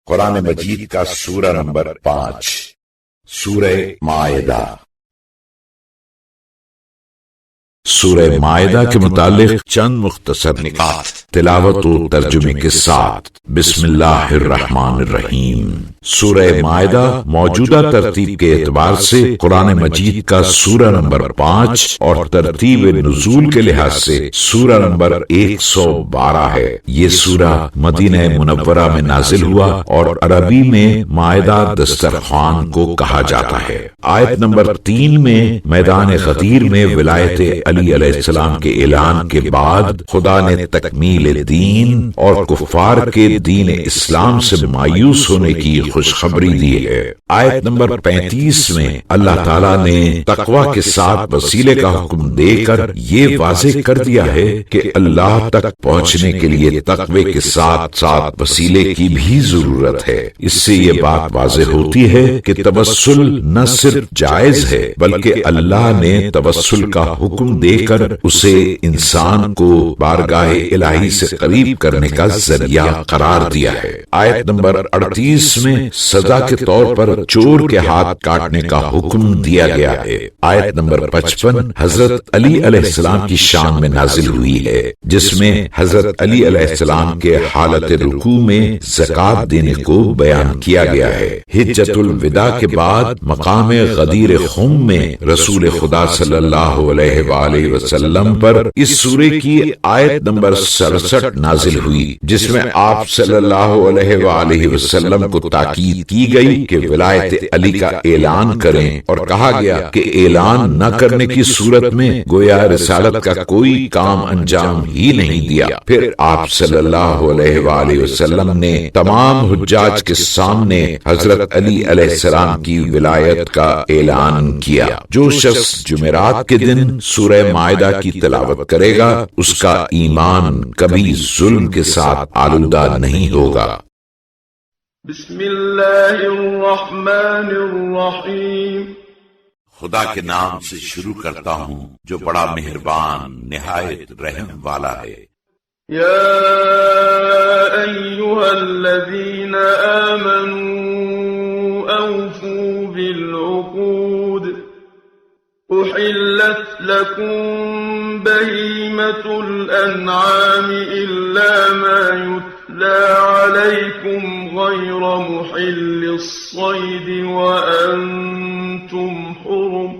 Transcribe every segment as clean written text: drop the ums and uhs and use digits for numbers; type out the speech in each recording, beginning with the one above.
قرآن مجید کا سورہ نمبر 5، سورہ مائدہ۔ سورہ مائدہ کے متعلق چند مختصر نکات تلاوت و ترجمے کے ساتھ۔ بسم اللہ الرحمن الرحیم۔ سورہ مائدہ موجودہ ترتیب کے اعتبار سے قرآن مجید کا سورہ نمبر 5 اور ترتیب نزول کے لحاظ سے سورہ نمبر 112 ہے۔ یہ سورہ مدینہ منورہ میں نازل ہوا اور عربی میں مائدہ دسترخوان کو کہا جاتا ہے۔ آیت نمبر 3 میں میدان غدیر میں ولایت علی علیہ السلام کے اعلان کے بعد خدا نے تکمیل دین اور کفار کے دین اسلام سے مایوس ہونے کی خوشخبری دی ہے۔ آیت نمبر 35 میں اللہ تعالیٰ نے تقوی کے ساتھ وسیلے کا حکم دے کر یہ واضح کر دیا ہے کہ اللہ تک پہنچنے کے لیے تقوی کے ساتھ ساتھ وسیلے کی بھی ضرورت ہے۔ اس سے یہ بات واضح ہوتی ہے کہ توسل نہ صرف جائز ہے بلکہ اللہ نے توسل کا حکم دے کر اسے انسان کو بارگاہ الہی سے قریب کرنے کا ذریعہ قرار دیا ہے۔ آیت نمبر 38 میں سزا کے طور پر چور کے ہاتھ کاٹنے کا حکم دیا گیا ہے۔ آیت نمبر 55 حضرت علی علیہ السلام کی شان میں نازل ہوئی ہے، جس میں حضرت علی علیہ السلام کے حالت رکوع میں زکوٰۃ دینے کو بیان کیا گیا ہے۔ حجۃ الوداع کے بعد مقام غدیر خم میں رسول خدا صلی اللہ علیہ وآلہ وسلم پر اس سورے کی آیت نمبر 67 نازل ہوئی، جس میں آپ صلی اللہ علیہ وآلہ وسلم کو تاکید کی گئی کہ ولایت علی کا اعلان کریں، اور کہا گیا کہ اعلان نہ کرنے کی صورت میں گویا رسالت کا کوئی کام انجام ہی نہیں دیا۔ پھر آپ صلی اللہ علیہ وآلہ وسلم نے تمام حجاج کے سامنے حضرت علی علیہ السلام کی ولایت کا اعلان کیا۔ جو شخص جمعرات کے دن سورہ مائدہ کی تلاوت کرے گا اس کا ایمان کبھی ظلم کے ساتھ آلودہ نہیں ہوگا۔ بسم اللہ الرحمن الرحیم۔ خدا کے نام سے شروع کرتا ہوں جو بڑا مہربان نہایت رحم والا ہے۔ یا ایھا الذین آمنوا اوفوا بالعقود أحلت لكم بهيمة الأنعام إلا ما يتلى عليكم غير محل الصيد وأنتم حرم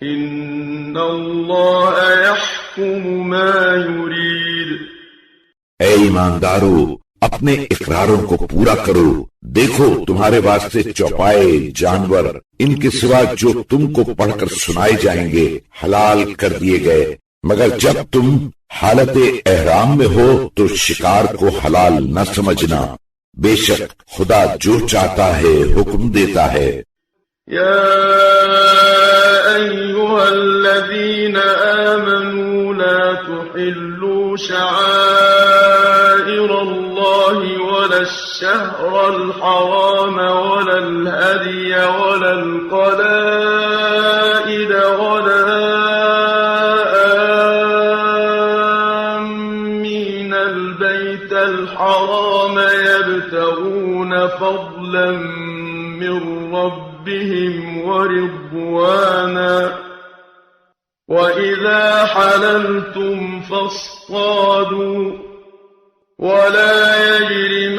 إن الله يحكم ما يريد۔ اے ایماندارو، اپنے اقراروں کو پورا کرو۔ دیکھو تمہارے واسطے چوپائے جانور ان کے سوا جو تم کو پڑھ کر سنائے جائیں گے حلال کر دیے گئے، مگر جب تم حالت احرام میں ہو تو شکار کو حلال نہ سمجھنا، بے شک خدا جو چاہتا ہے حکم دیتا ہے۔ یا ایھا الذین آمنوا لا تحلوا شعائر اللہ ولا الشهر الحرام ولا الهدي ولا القلائد ولا آمين البيت الحرام يبتغون فضلا من ربهم ورضوانا وإذا حللتم فاصطادوا ولا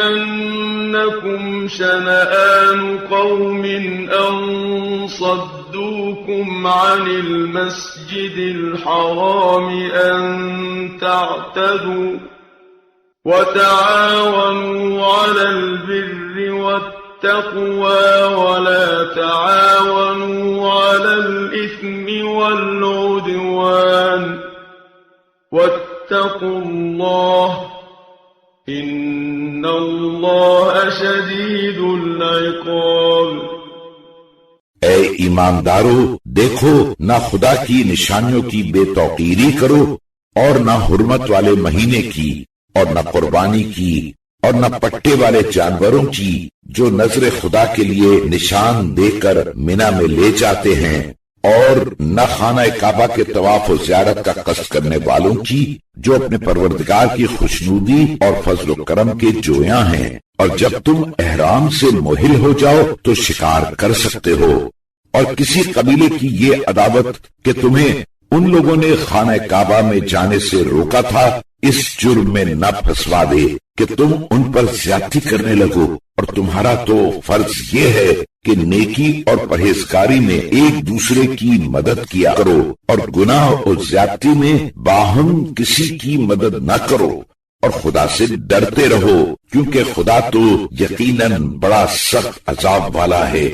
يجرمنكم شنآن قوم أن صدوكم عن المسجد الحرام أن تعتدوا وتعاونوا على البر والتقوى ولا تعاونوا على الإثم والعدوان واتقوا الله ان اللہ شدید العقاب۔ اے ایماندارو، دیکھو نہ خدا کی نشانیوں کی بے توقیری کرو اور نہ حرمت والے مہینے کی اور نہ قربانی کی اور نہ پٹے والے جانوروں کی جو نظر خدا کے لیے نشان دے کر مینا میں لے جاتے ہیں، اور نہ خانہ کعبہ کے طواف و زیارت کا قصد کرنے والوں کی جو اپنے پروردگار کی خوشنودی اور فضل و کرم کے جویاں ہیں، اور جب تم احرام سے مہل ہو جاؤ تو شکار کر سکتے ہو، اور کسی قبیلے کی یہ عداوت کہ تمہیں ان لوگوں نے خانہ کعبہ میں جانے سے روکا تھا اس جرم میں نہ پھنسوا دے کہ تم ان پر زیادتی کرنے لگو، اور تمہارا تو فرض یہ ہے کہ نیکی اور پرہیزگاری میں ایک دوسرے کی مدد کیا کرو، اور گناہ اور زیادتی میں باہم کسی کی مدد نہ کرو، اور خدا سے ڈرتے رہو کیونکہ خدا تو یقیناً بڑا سخت عذاب والا ہے۔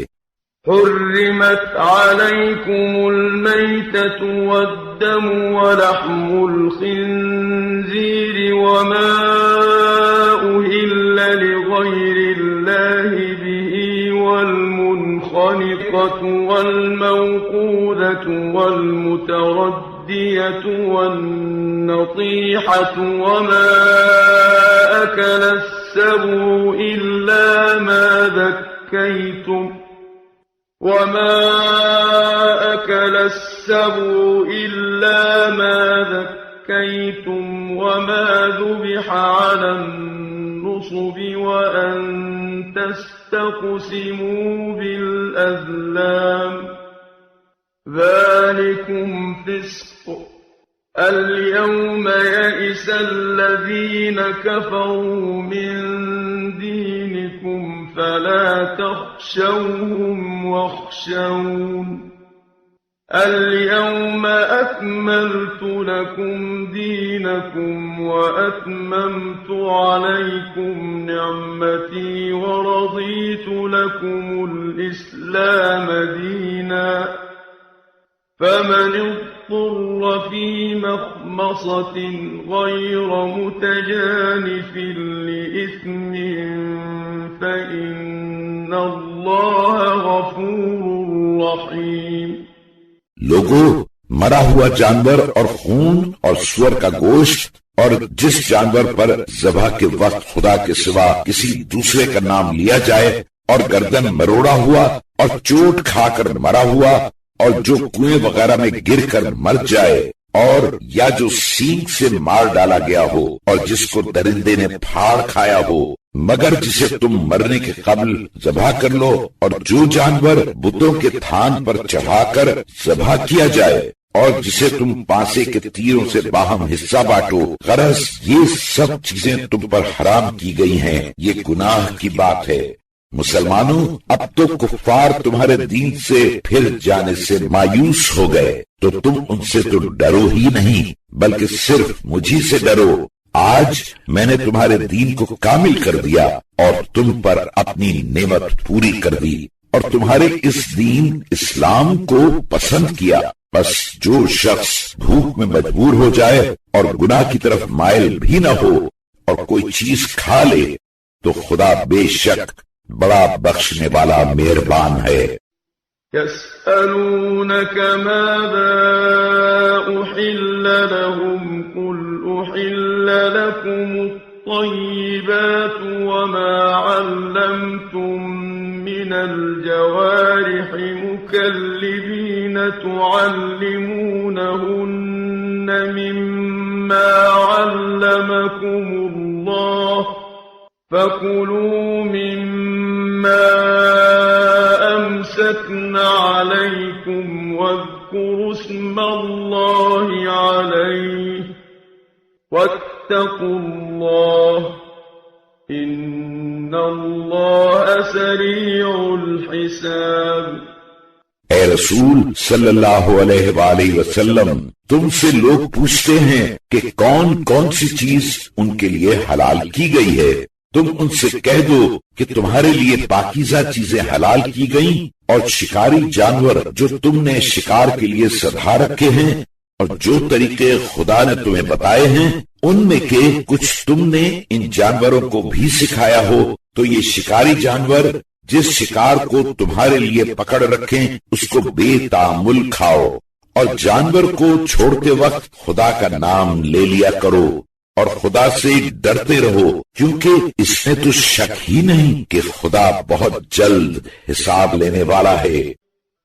حرمت عليكم الميتة والدم ولحم الخنزير وما أهل لغير الله به والمنخنقة والموقوذة والمتردية والنطيحة وما أكل السبع إلا ما ذكيتم وما ذبح على النصب وأن تستقسموا بالأزلام ذلكم فسق اليوم يئس الذين كفروا من دينكم فلا تخشوهم واخشون اليوم أكملت لكم دينكم وأتممت عليكم نعمتي ورضيت لكم الإسلام دينا فمن اضطر في مخمصة غير متجانف لإثم فإن الله غفور رحيم۔ لوگوں، مرا ہوا جانور اور خون اور سور کا گوشت اور جس جانور پر ذبح کے وقت خدا کے سوا کسی دوسرے کا نام لیا جائے اور گردن مروڑا ہوا اور چوٹ کھا کر مرا ہوا اور جو کنویں وغیرہ میں گر کر مر جائے اور یا جو سینگ سے مار ڈالا گیا ہو اور جس کو درندے نے پھاڑ کھایا ہو، مگر جسے تم مرنے کے قبل ذبح کر لو، اور جو جانور بتوں کے تھان پر چڑھا کر ذبح کیا جائے اور جسے تم پانسے کے تیروں سے باہم حصہ بانٹو، غرض یہ سب چیزیں تم پر حرام کی گئی ہیں، یہ گناہ کی بات ہے۔ مسلمانوں، اب تو کفار تمہارے دین سے پھر جانے سے مایوس ہو گئے تو تم ان سے تو ڈرو ہی نہیں بلکہ صرف مجھی سے ڈرو۔ آج میں نے تمہارے دین کو کامل کر دیا اور تم پر اپنی نعمت پوری کر دی اور تمہارے اس دین اسلام کو پسند کیا۔ بس جو شخص بھوک میں مجبور ہو جائے اور گناہ کی طرف مائل بھی نہ ہو اور کوئی چیز کھا لے تو خدا بے شک بڑا بخشنے والا مہربان ہے۔ يسألونك ماذا أحل لهم قل أحل لكم الطيبات وما علمتم من الجوارح مكلبين تعلمونهن مما علمكم الله فكلوا مما أمسكنا عليكم واذكروا اسم الله عليه واتقوا الله إن الله سريع الحساب۔ اے رسول صلی اللہ علیہ وآلہ وسلم، تم سے لوگ پوچھتے ہیں کہ کون کون سی چیز ان کے لیے حلال کی گئی ہے، تم ان سے کہہ دو کہ تمہارے لیے پاکیزہ چیزیں حلال کی گئیں اور شکاری جانور جو تم نے شکار کے لیے سدھا رکھے ہیں اور جو طریقے خدا نے تمہیں بتائے ہیں ان میں کہ کچھ تم نے ان جانوروں کو بھی سکھایا ہو، تو یہ شکاری جانور جس شکار کو تمہارے لیے پکڑ رکھیں اس کو بے تعامل کھاؤ، اور جانور کو چھوڑتے وقت خدا کا نام لے لیا کرو اور خدا سے ڈرتے رہو، کیونکہ اس میں تو شک ہی نہیں کہ خدا بہت جلد حساب لینے والا ہے۔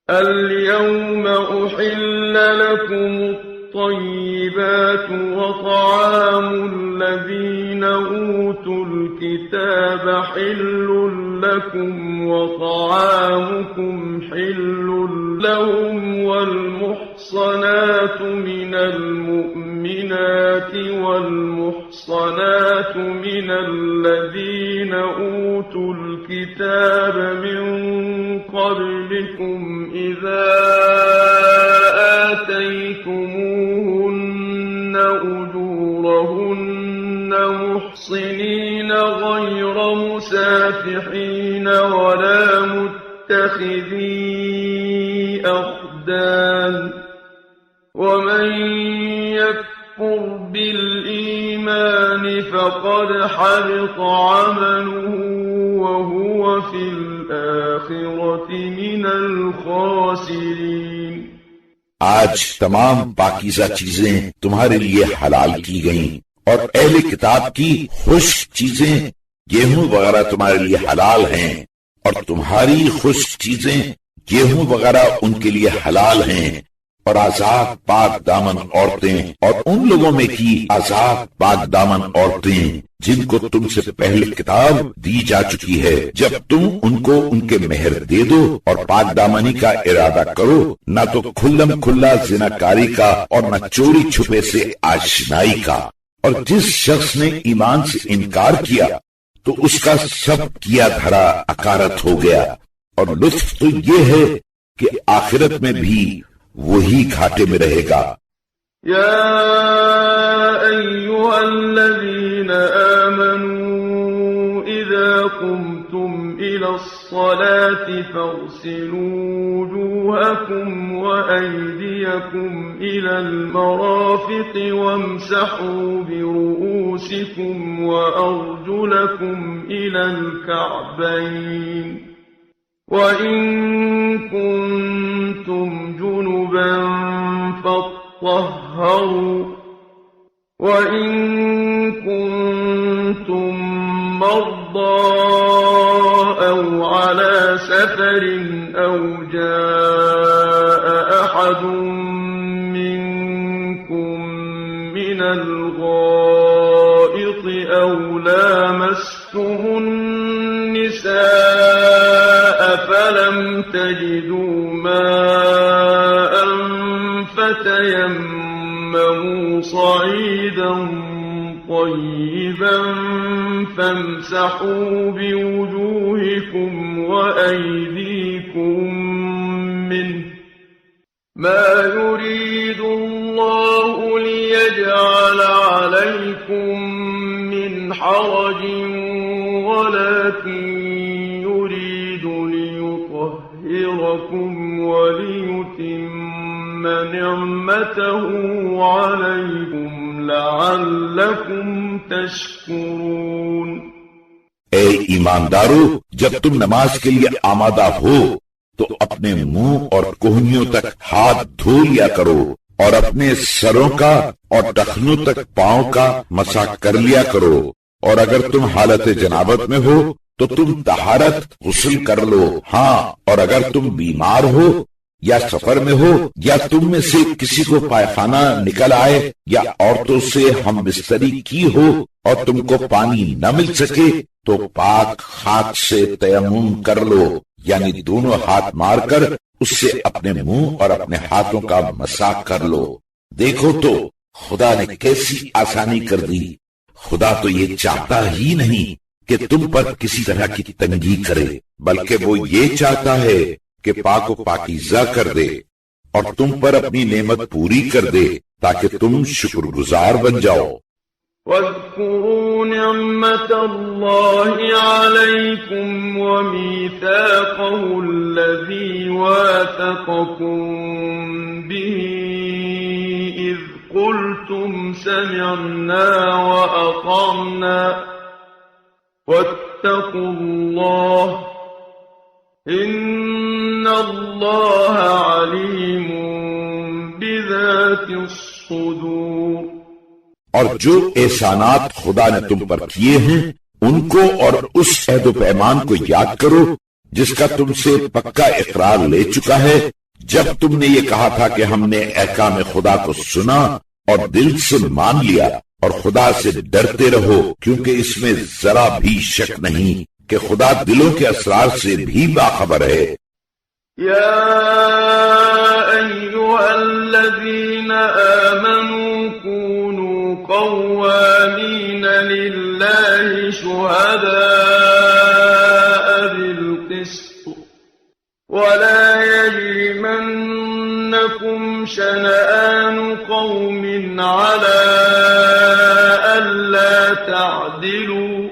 اليوم أحل لكم الطيبات وطعام الذين أوتوا الكتاب حل لكم وطعامكم حل لهم والمحصنات من المؤمنات والمحصنات من الذين أوتوا الكتاب من قبلكم إذا آتيتموهن أجورهن محصنين غير مسافحين ولا متخذي أخدان ومن يكفر بالإيمان فقد حبط عمله وهو في الآخرة من الخاسرين۔ آج تمام پاکیزہ چیزیں تمہارے لیے حلال کی گئیں اور اہل کتاب کی خشک چیزیں گیہوں وغیرہ تمہارے لیے حلال ہیں اور تمہاری خشک چیزیں گیہوں وغیرہ ان کے لیے حلال ہیں اور آزاد پاک دامن عورتیں اور ان لوگوں میں کی آزاد پاک دامن عورتیں جن کو تم سے پہلے کتاب دی جا چکی ہے، جب تم ان کو ان کے مہر دے دو اور پاک دامنی کا ارادہ کرو، نہ تو کھلم کھلا زناکاری کا اور نہ چوری چھپے سے آشنائی کا۔ اور جس شخص نے ایمان سے انکار کیا تو اس کا سب کیا دھرا اکارت ہو گیا، اور لطف تو یہ ہے کہ آخرت میں بھی وہی گھاٹے میں رہے گا۔ یا ایھا الذین آمنوا اذا قمتم الى الصلاة فاغسلوا وجوهکم وأیدیکم الى المرافق وامسحوا برؤوسکم وأرجلکم الى الكعبین وَإِن كُنتُمْ جُنُبًا فَاطَّهَّرُوا وَإِن كُنتُم مَّرْضَىٰ أَوْ عَلَىٰ سَفَرٍ أَوْ جَاءَ أَحَدٌ مِّنكُم مِّنَ الْغَائِطِ أَوْ لَامَسْتُمُ النِّسَاءَ فَلَمْ تَجِدُوا مَاءً فَتَيَمَّمُوا صَعِيدًا طَيِّبًا فَامْسَحُوا بِوُجُوهِكُمْ وَأَيْدِيكُم مِّنْهُ مَا يُرِيدُ اللَّهُ لِيَجْعَلَ عَلَيْكُم مِّنْ حَرَجٍ وَلَكِن يُرِيدُ لِيُطَهِّرَكُمْ وَلِيُتِمَّ نِعْمَتَهُ عَلَيْكُمْ لَعَلَّكُمْ تَشْكُرُونَ۔ اے ایماندارو، جب تم نماز کے لیے آمادہ ہو تو اپنے منہ اور کوہنیوں تک ہاتھ دھو لیا کرو اور اپنے سروں کا اور ٹخنوں تک پاؤں کا مسح کر لیا کرو، اور اگر تم حالت جنابت میں ہو تو تم طہارت غسل کر لو۔ ہاں، اور اگر تم بیمار ہو یا سفر میں ہو یا تم میں سے کسی کو پائخانہ نکل آئے یا عورتوں سے ہم بستری کی ہو اور تم کو پانی نہ مل سکے تو پاک ہاتھ سے تیمم کر لو، یعنی دونوں ہاتھ مار کر اس سے اپنے منہ اور اپنے ہاتھوں کا مسح کر لو۔ دیکھو تو خدا نے کیسی آسانی کر دی۔ خدا تو یہ چاہتا ہی نہیں کہ تم پر کسی طرح کی تنگی کرے، بلکہ وہ یہ چاہتا ہے کہ پاک و پاکیزہ کر دے اور تم پر اپنی نعمت پوری کر دے تاکہ تم شکر گزار بن جاؤ۔ واذكروا نعمة الله عليكم وميثاقه الذي واثقكم به إذ قلتم سمعنا وأطعنا واتقوا الله إن الله عليم بذات الصدور۔ اور جو احسانات خدا نے تم پر کیے ہیں ان کو اور اس عہد و پیمان کو یاد کرو جس کا تم سے پکا اقرار لے چکا ہے، جب تم نے یہ کہا تھا کہ ہم نے احکام خدا کو سنا اور دل سے مان لیا، اور خدا سے ڈرتے رہو، کیونکہ اس میں ذرا بھی شک نہیں کہ خدا دلوں کے اسرار سے بھی باخبر ہے۔ يا أيها الذين آمنوا كونوا قوامين لله شهداء بالقسط ولا يجرمنكم شنآن قوم على ألا تعدلوا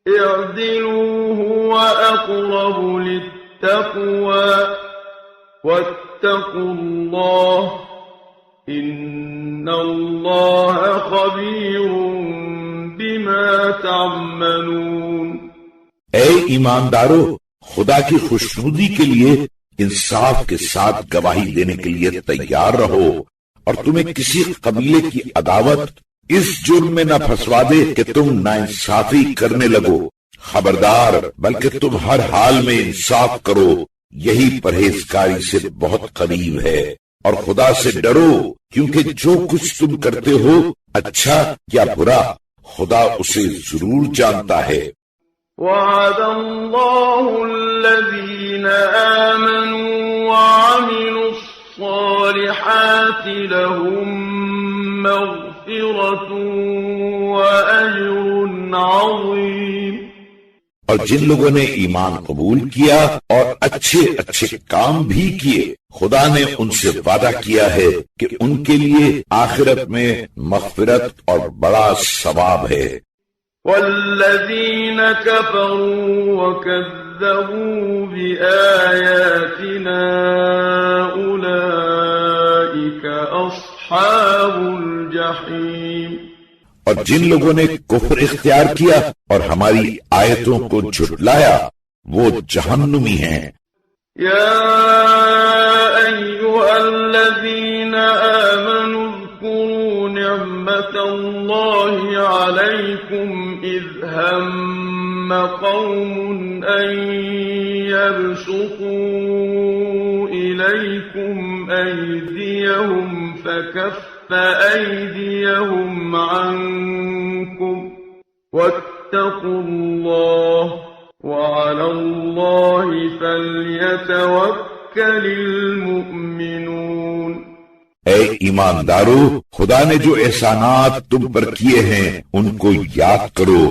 اعدلوا هو أقرب للتقوى واتقوا الله إن الله خبير بما تعملون۔ اے ایماندارو، خدا کی خوشنودی کے لیے انصاف کے ساتھ گواہی دینے کے لیے تیار رہو، اور تمہیں کسی قبیلے کی عداوت اس جرم میں نہ پھنسوا دے کہ تم ناانصافی کرنے لگو۔ خبردار، بلکہ تم ہر حال میں انصاف کرو، یہی پرہیزکاری سے بہت قریب ہے، اور خدا سے ڈرو، کیونکہ جو کچھ تم کرتے ہو اچھا یا برا خدا اسے ضرور جانتا ہے۔ وعد الله الذين آمنوا وعملوا الصالحات لهم مغفرة وأجر عظيم۔ اور جن لوگوں نے ایمان قبول کیا اور اچھے اچھے کام بھی کیے، خدا نے ان سے وعدہ کیا ہے کہ ان کے لیے آخرت میں مغفرت اور بڑا ثواب ہے۔ والذين كفروا وكذبوا بآياتنا أولئك أصحاب الجحيم۔ اور جن لوگوں نے کفر اختیار کیا اور ہماری آیتوں کو جھٹلایا وہ جہنمی ہیں۔ يا أيها الذين آمنوا اذكروا نعمة الله عليكم إذ هم قوم أن يبسطوا إليكم أيديهم فكف أيديهم عنكم واتقوا الله وعلى الله فليتوكل المؤمنون۔ اے ایماندارو، خدا نے جو احسانات تم پر کیے ہیں ان کو یاد کرو،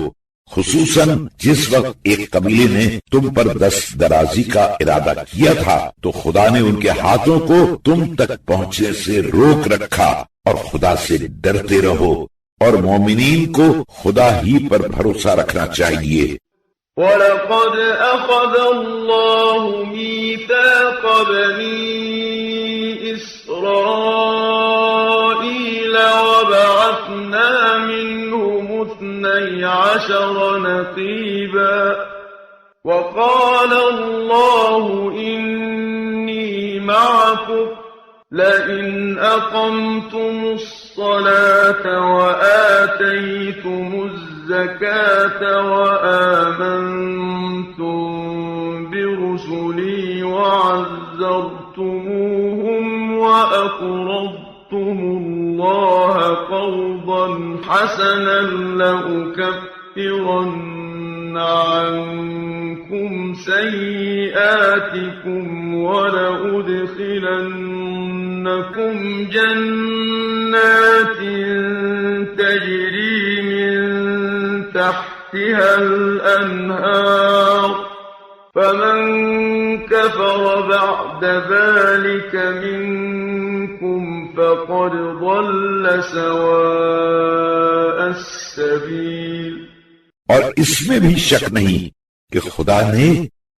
خصوصاً جس وقت ایک قبیلے نے تم پر دست درازی کا ارادہ کیا تھا تو خدا نے ان کے ہاتھوں کو تم تک پہنچنے سے روک رکھا، اور خدا سے ڈرتے رہو، اور مومنین کو خدا ہی پر بھروسہ رکھنا چاہیے۔ وَلَقَدْ أَخَذَ اللَّهُ مِيثَاقَ بَنِي إِسْرَائِيلَ وَبَعَثْنَا مِنْهُمُ 12 نَقِيبًا وَقَالَ اللَّهُ إِنِّي مَعَكُمْ لئن أقمتم الصلاة وآتيتم الزكاة وآمنتم برسلي وعزرتموهم وأقرضتم الله قرضا حسنا لأكفرن عنكم سيئاتكم ولأدخلنكم جنات تجري من تحتها الأنهار فمن كفر بعد ذلك منكم فقد ضل سواء السبيل۔ اور اس میں بھی شک نہیں کہ خدا نے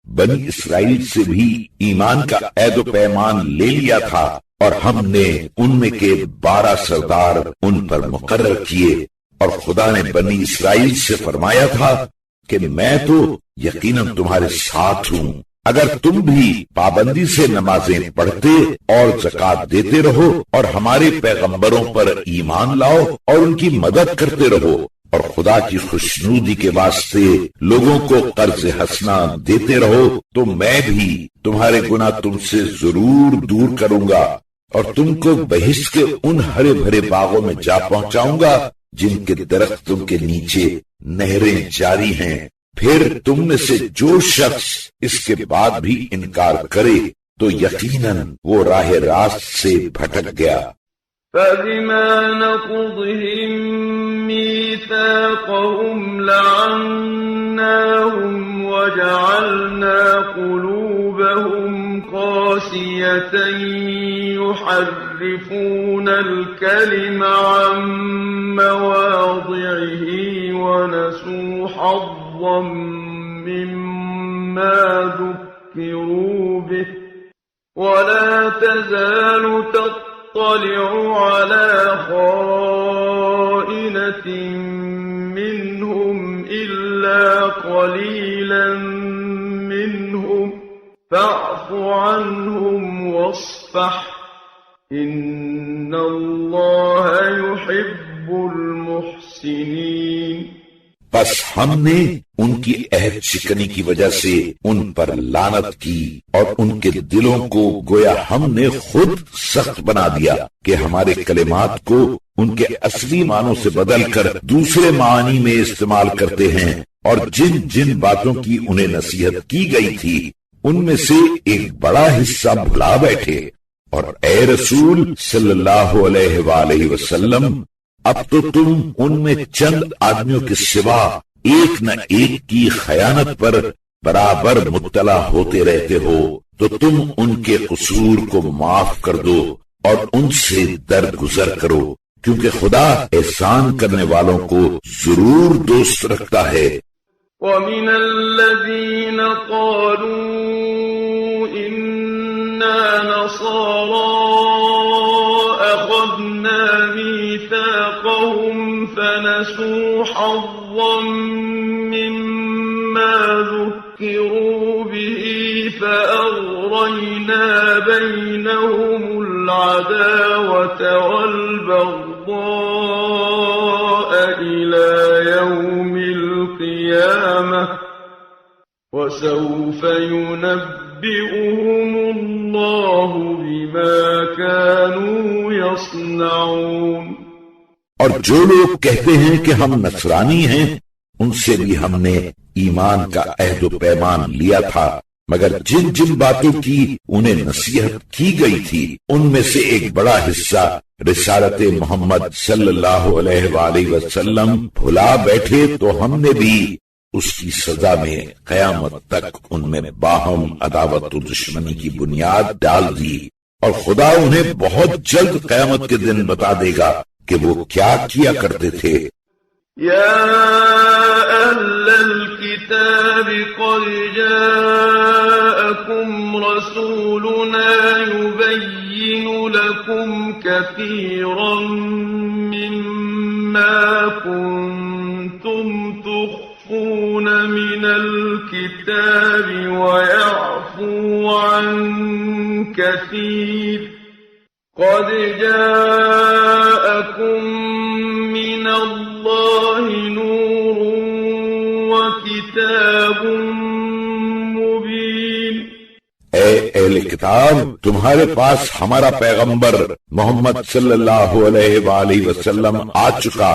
بنی اسرائیل سے بھی ایمان کا عہد و پیمان لے لیا تھا، اور ہم نے ان میں کے 12 سردار ان پر مقرر کیے، اور خدا نے بنی اسرائیل سے فرمایا تھا کہ میں تو یقیناً تمہارے ساتھ ہوں، اگر تم بھی پابندی سے نمازیں پڑھتے اور زکوٰۃ دیتے رہو اور ہمارے پیغمبروں پر ایمان لاؤ اور ان کی مدد کرتے رہو، اور خدا کی خوشنودی کے واسطے لوگوں کو قرض حسنہ دیتے رہو تو میں بھی تمہارے گناہ تم سے ضرور دور کروں گا اور تم کو بہشت کے ان ہرے بھرے باغوں میں جا پہنچاؤں گا جن کے درختوں کے نیچے نہریں جاری ہیں۔ پھر تم میں سے جو شخص اس کے بعد بھی انکار کرے تو یقیناً وہ راہ راست سے بھٹک گیا۔ فَبِمَا نَقْضِهِم مِّيثَاقَهُمْ لَعَنَّاهُمْ وَجَعَلْنَا قُلُوبَهُمْ قَاسِيَةً يُحَرِّفُونَ الْكَلِمَ عَن مَّوَاضِعِهِ وَنَسُوا حَظًّا مِّمَّا ذُكِّرُوا بِهِ وَلَا تَزَالُ تطلع على خائنة منهم إلا قليلا منهم فاعف عنهم واصفح إن الله يحب المحسنين۔ بس ہم نے ان کی عہد شکنی کی وجہ سے ان پر لعنت کی اور ان کے دلوں کو گویا ہم نے خود سخت بنا دیا کہ ہمارے کلمات کو ان کے اصلی معنوں سے بدل کر دوسرے معانی میں استعمال کرتے ہیں، اور جن جن باتوں کی انہیں نصیحت کی گئی تھی ان میں سے ایک بڑا حصہ بھلا بیٹھے۔ اور اے رسول صلی اللہ علیہ وآلہ وسلم، اب تو تم ان میں چند آدمیوں کے سوا ایک نہ ایک کی خیانت پر برابر مطلع ہوتے رہتے ہو، تو تم ان کے قصور کو معاف کر دو اور ان سے درگزر کرو، کیونکہ خدا احسان کرنے والوں کو ضرور دوست رکھتا ہے۔ وَمِنَ الَّذِينَ قَالُوا إِنَّا نَصَارَىٰ أَخَذْنَا مِيثَاقَهُمْ فَنَسُوا حَظًّا مِّمَّا ذُكِّرُوا بِهِ فَأَغْرَيْنَا بَيْنَهُمُ الْعَدَاوَةَ وَالْبَغْضَاءَ إِلَىٰ يَوْمِ الْقِيَامَةِ وَسَوْفَ يُنَبِّئُهُمُ اللَّهُ بِمَا كَانُوا يَصْنَعُونَ۔ اور جو لوگ کہتے ہیں کہ ہم نصرانی ہیں ان سے بھی ہم نے ایمان کا عہد و پیمان لیا تھا، مگر جن جن باتوں کی انہیں نصیحت کی گئی تھی ان میں سے ایک بڑا حصہ رسالت محمد صلی اللہ علیہ وآلہ وسلم بھلا بیٹھے تو ہم نے بھی اس کی سزا میں قیامت تک ان میں باہم عداوت و دشمنی کی بنیاد ڈال دی، اور خدا انہیں بہت جلد قیامت کے دن بتا دے گا کہ وہ کیا کیا کرتے تھے۔ یا اہل الكتاب قد جاءکم رسولنا يبین لکم کثیرا مما کنتم تخفون من الكتاب ويعفو عن كثير قد جاءكم من الله نور وكتاب مبين۔ اے اہل کتاب، تمہارے پاس ہمارا پیغمبر محمد صلی اللہ علیہ وآلہ وسلم آ چکا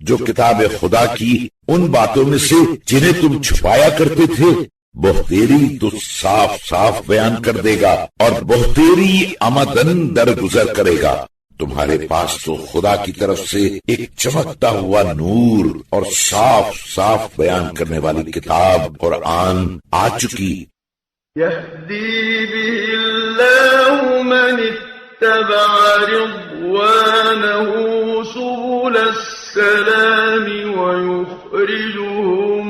جو کتاب خدا کی ان باتوں میں سے جنہیں تم چھپایا کرتے تھے بہتیری تو صاف صاف بیان کر دے گا اور بہتیری آمدن درگزر کرے گا۔ تمہارے پاس تو خدا کی طرف سے ایک چمکتا ہوا نور اور صاف صاف بیان کرنے والی کتاب قرآن آ چکی۔ يهدي به الله من اتبع رضوانه سبل السلام ويخرجهم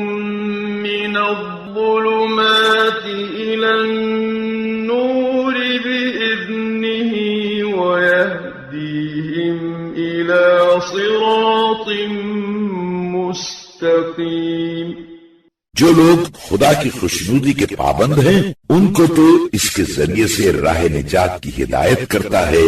من الظلمات إلى النور بإذنه ويهديهم إلى صراط مستقيم۔ جو لوگ خدا کی خوشنودی کے پابند ہیں ان کو تو اس کے ذریعے سے راہ نجات کی ہدایت کرتا ہے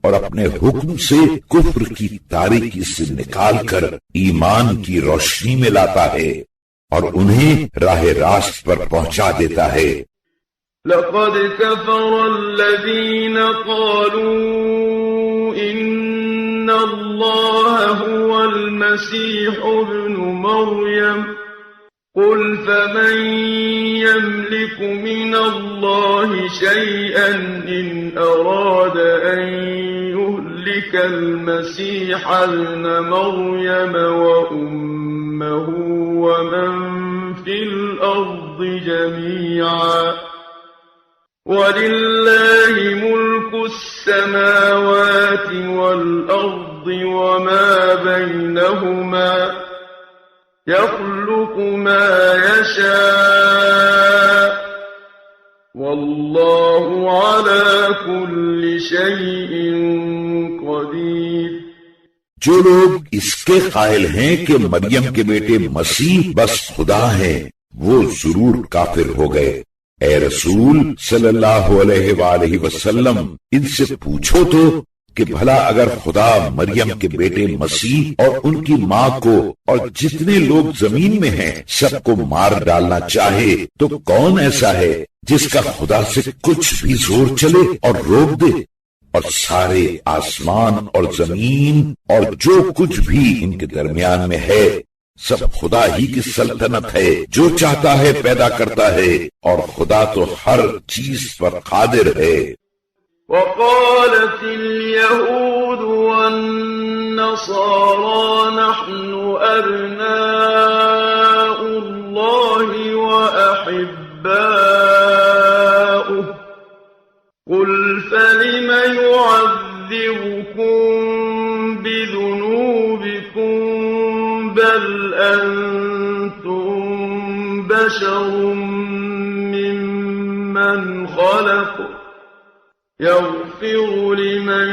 اور اپنے حکم سے کفر کی تاریکی سے نکال کر ایمان کی روشنی میں لاتا ہے اور انہیں راہ راست پر پہنچا دیتا ہے۔ لقد كفر الذين قالوا إن الله هو المسيح ابن مريم قل فمن يملك من الله شيئا إن أراد أن يهلك المسيح ابن مريم وأمه ومن في الأرض جميعا وَلِلَّهِ مُلْكُ السَّمَاوَاتِ وَالْأَرْضِ وَمَا بَيْنَهُمَا يَخْلُقُ مَا يَشَاءُ وَاللَّهُ عَلَى كُلِّ شَيْءٍ قَدِيرٌ۔ جو لوگ اس کے قائل ہیں کہ مریم کے بیٹے مسیح بس خدا ہیں، وہ ضرور کافر ہو گئے۔ اے رسول صلی اللہ علیہ وآلہ وسلم، ان سے پوچھو تو کہ بھلا اگر خدا مریم کے بیٹے مسیح اور ان کی ماں کو اور جتنے لوگ زمین میں ہیں سب کو مار ڈالنا چاہے تو کون ایسا ہے جس کا خدا سے کچھ بھی زور چلے اور روک دے؟ اور سارے آسمان اور زمین اور جو کچھ بھی ان کے درمیان میں ہے سب خدا ہی کی سلطنت ہے، جو چاہتا ہے پیدا کرتا ہے، اور خدا تو ہر چیز پر قادر ہے۔ وقالت اليهود والنصارى نحن أبناء الله وأحباؤه قل فلم يعذبكم بذنوبكم بل أنتم بشر ممن خلق يغفر لمن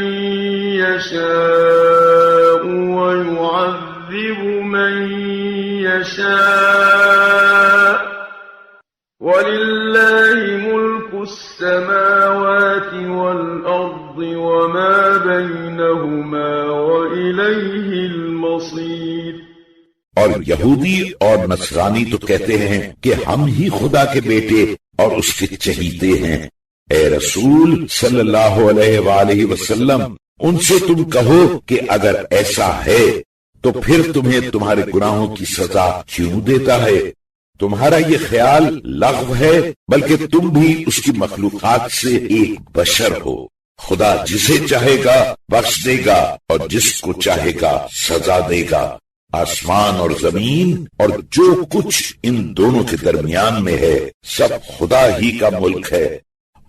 يشاء ويعذب من يشاء ولله ملك السماوات والأرض وما بينهما وإليه المصير۔ اور یہودی اور نصرانی تو کہتے ہیں کہ ہم ہی خدا کے بیٹے اور اس کے چہیتے ہیں۔ اے رسول صلی اللہ علیہ وآلہ وسلم، ان سے تم کہو کہ اگر ایسا ہے تو پھر تمہیں تمہارے گناہوں کی سزا کیوں دیتا ہے؟ تمہارا یہ خیال لغو ہے، بلکہ تم بھی اس کی مخلوقات سے ایک بشر ہو۔ خدا جسے چاہے گا بخش دے گا اور جس کو چاہے گا سزا دے گا۔ آسمان اور زمین اور جو کچھ ان دونوں کے درمیان میں ہے سب خدا ہی کا ملک ہے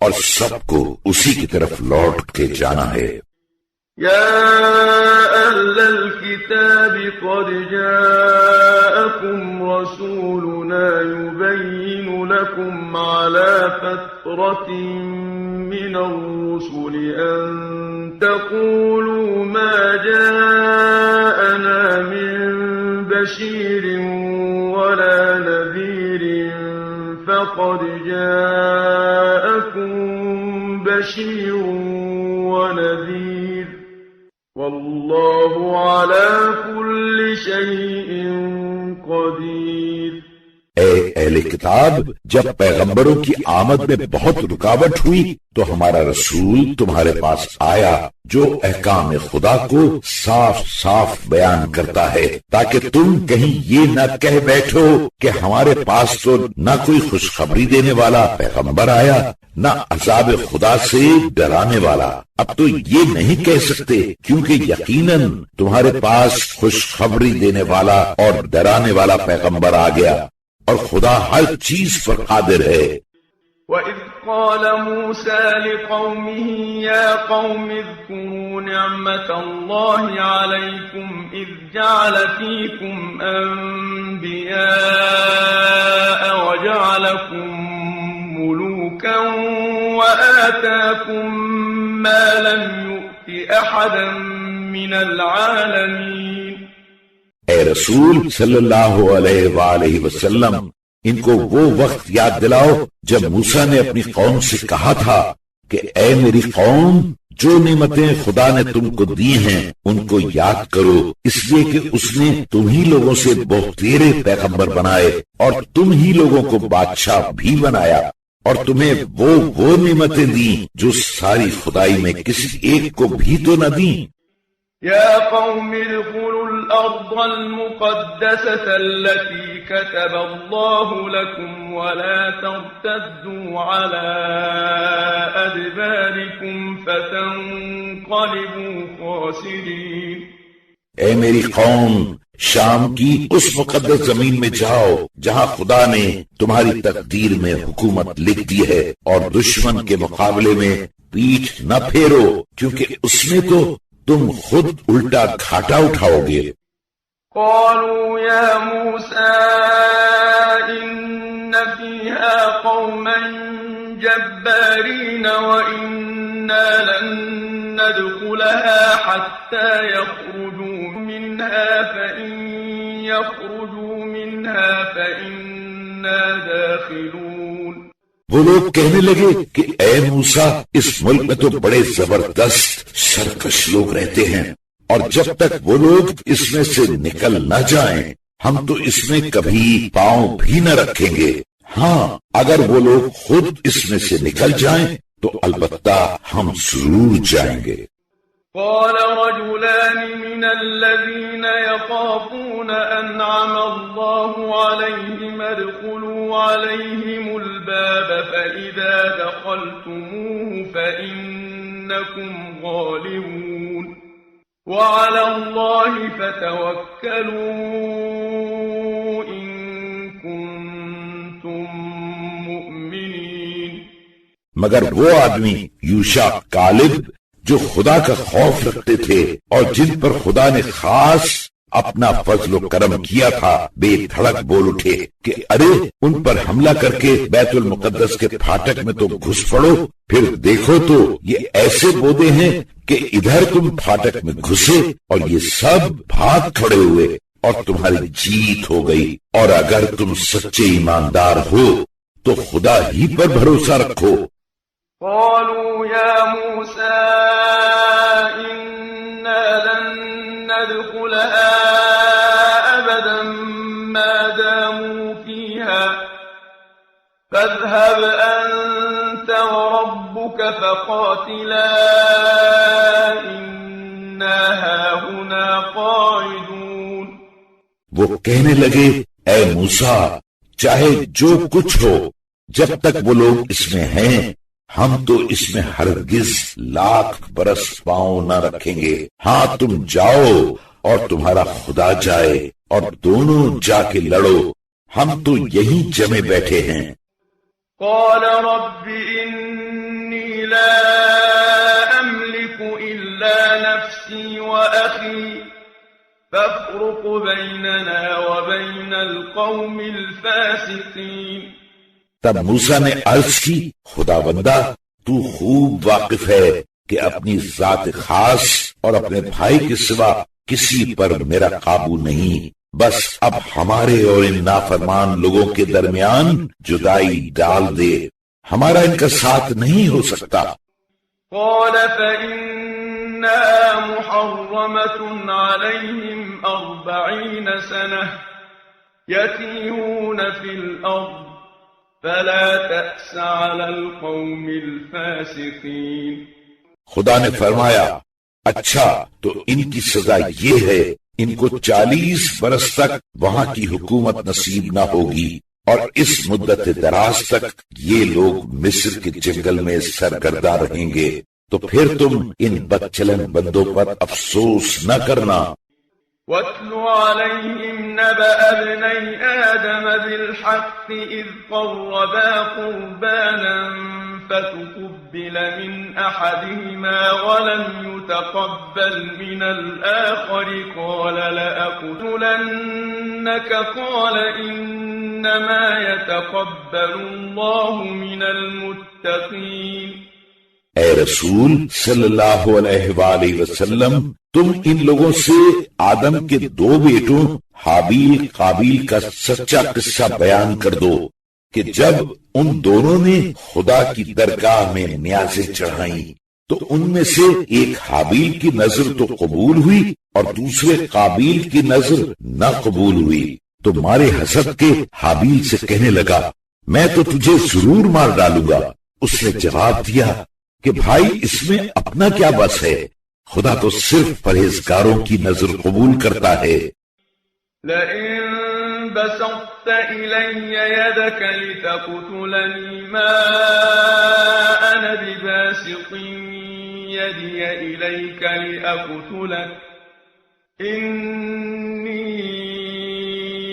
اور سب کو اسی کی طرف لوٹ کے جانا ہے۔ يا أهل الكتاب قد جاءكم رسولنا يبين لكم على فترة من الرسل أن تقولوا ما جاءنا من بشير ولا نذير فقد جاءكم بشير ونذير والله على كل شيء قدير۔ اے اہل کتاب، جب پیغمبروں کی آمد میں بہت رکاوٹ ہوئی تو ہمارا رسول تمہارے پاس آیا جو احکام خدا کو صاف صاف بیان کرتا ہے، تاکہ تم کہیں یہ نہ کہہ بیٹھو کہ ہمارے پاس تو نہ کوئی خوشخبری دینے والا پیغمبر آیا نہ عذاب خدا سے ڈرانے والا۔ اب تو یہ نہیں کہہ سکتے کیونکہ یقیناً تمہارے پاس خوشخبری دینے والا اور ڈرانے والا پیغمبر آ گیا اور خدا ہر چیز پر قادر ہے۔ وَإِذْ قَالَ مُوسَى لِقَوْمِهِ يَا قَوْمِ اذْكُرُوا نِعْمَةَ اللَّهِ عَلَيْكُمْ إِذْ جَعَلَ فِيكُمْ أَنْبِيَاءَ وَجَعَلَكُمْ مُلُوكًا وَآتَاكُمْ مَا لَمْ يُؤْتِ أَحَدًا مِنَ الْعَالَمِينَ۔ اے رسول صلی اللہ علیہ وآلہ وسلم، ان کو وہ وقت یاد دلاؤ جب موسیٰ نے اپنی قوم سے کہا تھا کہ اے میری قوم، جو نعمتیں خدا نے تم کو دی ہیں ان کو یاد کرو، اس لیے کہ اس نے تم ہی لوگوں سے بہتیرے پیغمبر بنائے اور تم ہی لوگوں کو بادشاہ بھی بنایا، اور تمہیں وہ نعمتیں دیں جو ساری خدائی میں کسی ایک کو بھی تو نہ دیں۔ يا قوم ادخلوا الأرض المقدسة التي كتب الله لكم ولا ترتدوا على أدباركم فتنقلبوا خاسرين۔ اے میری قوم، شام کی اس مقدس زمین میں جاؤ جہاں خدا نے تمہاری تقدیر میں حکومت لکھ دی ہے، اور دشمن کے مقابلے میں پیٹھ نہ پھیرو، کیونکہ اس میں تو تم خود الٹا گھاٹا اٹھاؤ گے۔ قالوا يا موسى إن فيها قوما جبارين وإنا لن ندخلها حتى يخرجوا منها فإن يخرجوا منها فإنا داخلون۔ وہ لوگ کہنے لگے کہ اے موسیٰ، اس ملک میں تو بڑے زبردست سرکش لوگ رہتے ہیں، اور جب تک وہ لوگ اس میں سے نکل نہ جائیں ہم تو اس میں کبھی پاؤں بھی نہ رکھیں گے۔ ہاں، اگر وہ لوگ خود اس میں سے نکل جائیں تو البتہ ہم ضرور جائیں گے۔ قال رجلان من الذين يخافون أنعم الله عليهم ادخلوا عليهم الباب فإذا دخلتموه فإنكم غالبون وعلى الله فتوكلوا إن كنتم مؤمنين۔ مگر وہ آدمی یوشع کالب جو خدا کا خوف رکھتے تھے اور جن پر خدا نے خاص اپنا فضل و کرم کیا تھا، بے دھڑک بول اٹھے کہ ارے ان پر حملہ کر کے بیت المقدس کے پھاٹک میں تو گھس پڑو، پھر دیکھو تو یہ ایسے بودے ہیں کہ ادھر تم پھاٹک میں گھسے اور یہ سب بھاگ کھڑے ہوئے اور تمہاری جیت ہو گئی، اور اگر تم سچے ایماندار ہو تو خدا ہی پر بھروسہ رکھو۔ قالوا يا موسى إنا لن ندخلها أبدا ما داموا فيها فاذهب أنت وربك فقاتلا إنا هاهنا قاعدون۔ وہ کہنے لگے اے موسیٰ، چاہے جو کچھ ہو، جب تک وہ لوگ اس میں ہیں ہم تو اس میں ہرگز لاکھ برس پاؤں نہ رکھیں گے۔ ہاں، تم جاؤ اور تمہارا خدا جائے اور دونوں جا کے لڑو، ہم تو یہیں جمے بیٹھے ہیں۔ قال رب إني لا أملك إلا نفسي وأخي فافرق بيننا وبين القوم الفاسقين۔ تب موسیٰ نے عرض کی، خدا بندہ، تو خوب واقف ہے کہ اپنی ذات خاص اور اپنے بھائی کے سوا کسی پر میرا قابو نہیں، بس اب ہمارے اور ان نافرمان لوگوں کے درمیان جدائی ڈال دے، ہمارا ان کا ساتھ نہیں ہو سکتا۔ قال فإنها محرمة عليهم 40 سنة يتيهون في الأرض فلا تأس على القوم الفاسقين۔ خدا نے فرمایا، اچھا تو ان کی سزا یہ ہے، ان کو 40 برس تک وہاں کی حکومت نصیب نہ ہوگی، اور اس مدت دراز تک یہ لوگ مصر کے جنگل میں سرگردہ رہیں گے، تو پھر تم ان بدچلن بندوں پر افسوس نہ کرنا۔ وَاتْلُ عَلَيْهِمْ نَبَأَ ابْنَيْ آدَمَ بِالْحَقِّ إِذْ قَرَّبَا قُرْبَانًا فَتُقُبِّلَ مِنْ أَحَدِهِمَا وَلَمْ يُتَقَبَّلْ مِنَ الْآخَرِ قَالَ لَأَقْتُلَنَّكَ قَالَ إِنَّمَا يَتَقَبَّلُ اللَّهُ مِنَ الْمُتَّقِينَ۔ اے رسول صلی اللہ علیہ وآلہ وسلم، تم ان لوگوں سے آدم کے 2 بیٹوں حابیل قابیل کا سچا قصہ بیان کر دو۔ کہ جب ان دونوں نے خدا کی درگاہ میں نیازیں چڑھائیں تو ان میں سے ایک حابیل کی نظر تو قبول ہوئی اور دوسرے قابیل کی نظر نہ قبول ہوئی، تو مارے حسد کے حابیل سے کہنے لگا میں تو تجھے ضرور مار ڈالوں گا۔ اس نے جواب دیا کہ بھائی اس میں اپنا کیا بس ہے، خدا تو صرف پرہیزگاروں کی نظر قبول کرتا ہے۔ لئن بسطت إلي يدك لتقتلني ما أنا بباسط يدي إليك لأقتلك إني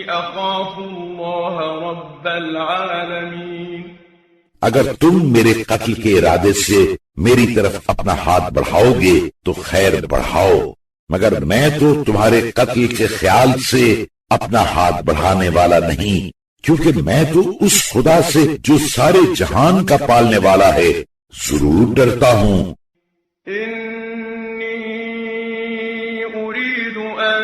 أخاف الله رب العالمين۔ اگر تم میرے قتل کے ارادے سے میری طرف اپنا ہاتھ بڑھاؤ گے تو خیر بڑھاؤ، مگر میں تو تمہارے قتل کے خیال سے اپنا ہاتھ بڑھانے والا نہیں، کیونکہ میں تو اس خدا سے جو سارے جہان کا پالنے والا ہے ضرور ڈرتا ہوں۔ انی اريد ان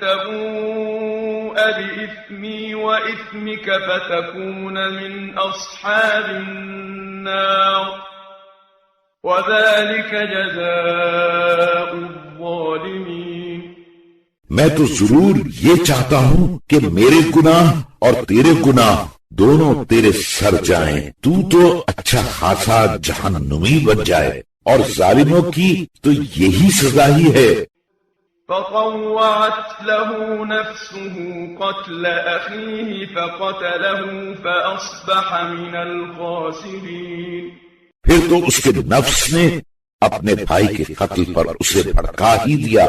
تبوء بإثمی وإثمک فتکون من اصحاب النار وذلك جزاء الظالمین۔ میں تو ضرور یہ چاہتا ہوں کہ میرے گناہ اور تیرے گناہ دونوں تیرے سر جائیں، تو اچھا خاصا جہنمی بن جائے، اور ظالموں کی تو یہی سزا ہی ہے۔ فطوعت له نفسه قتل أخيه فقتله فأصبح من الخاسرين۔ پھر تو اس کے نفس نے اپنے بھائی کے قتل پر اسے بھڑکا ہی دیا،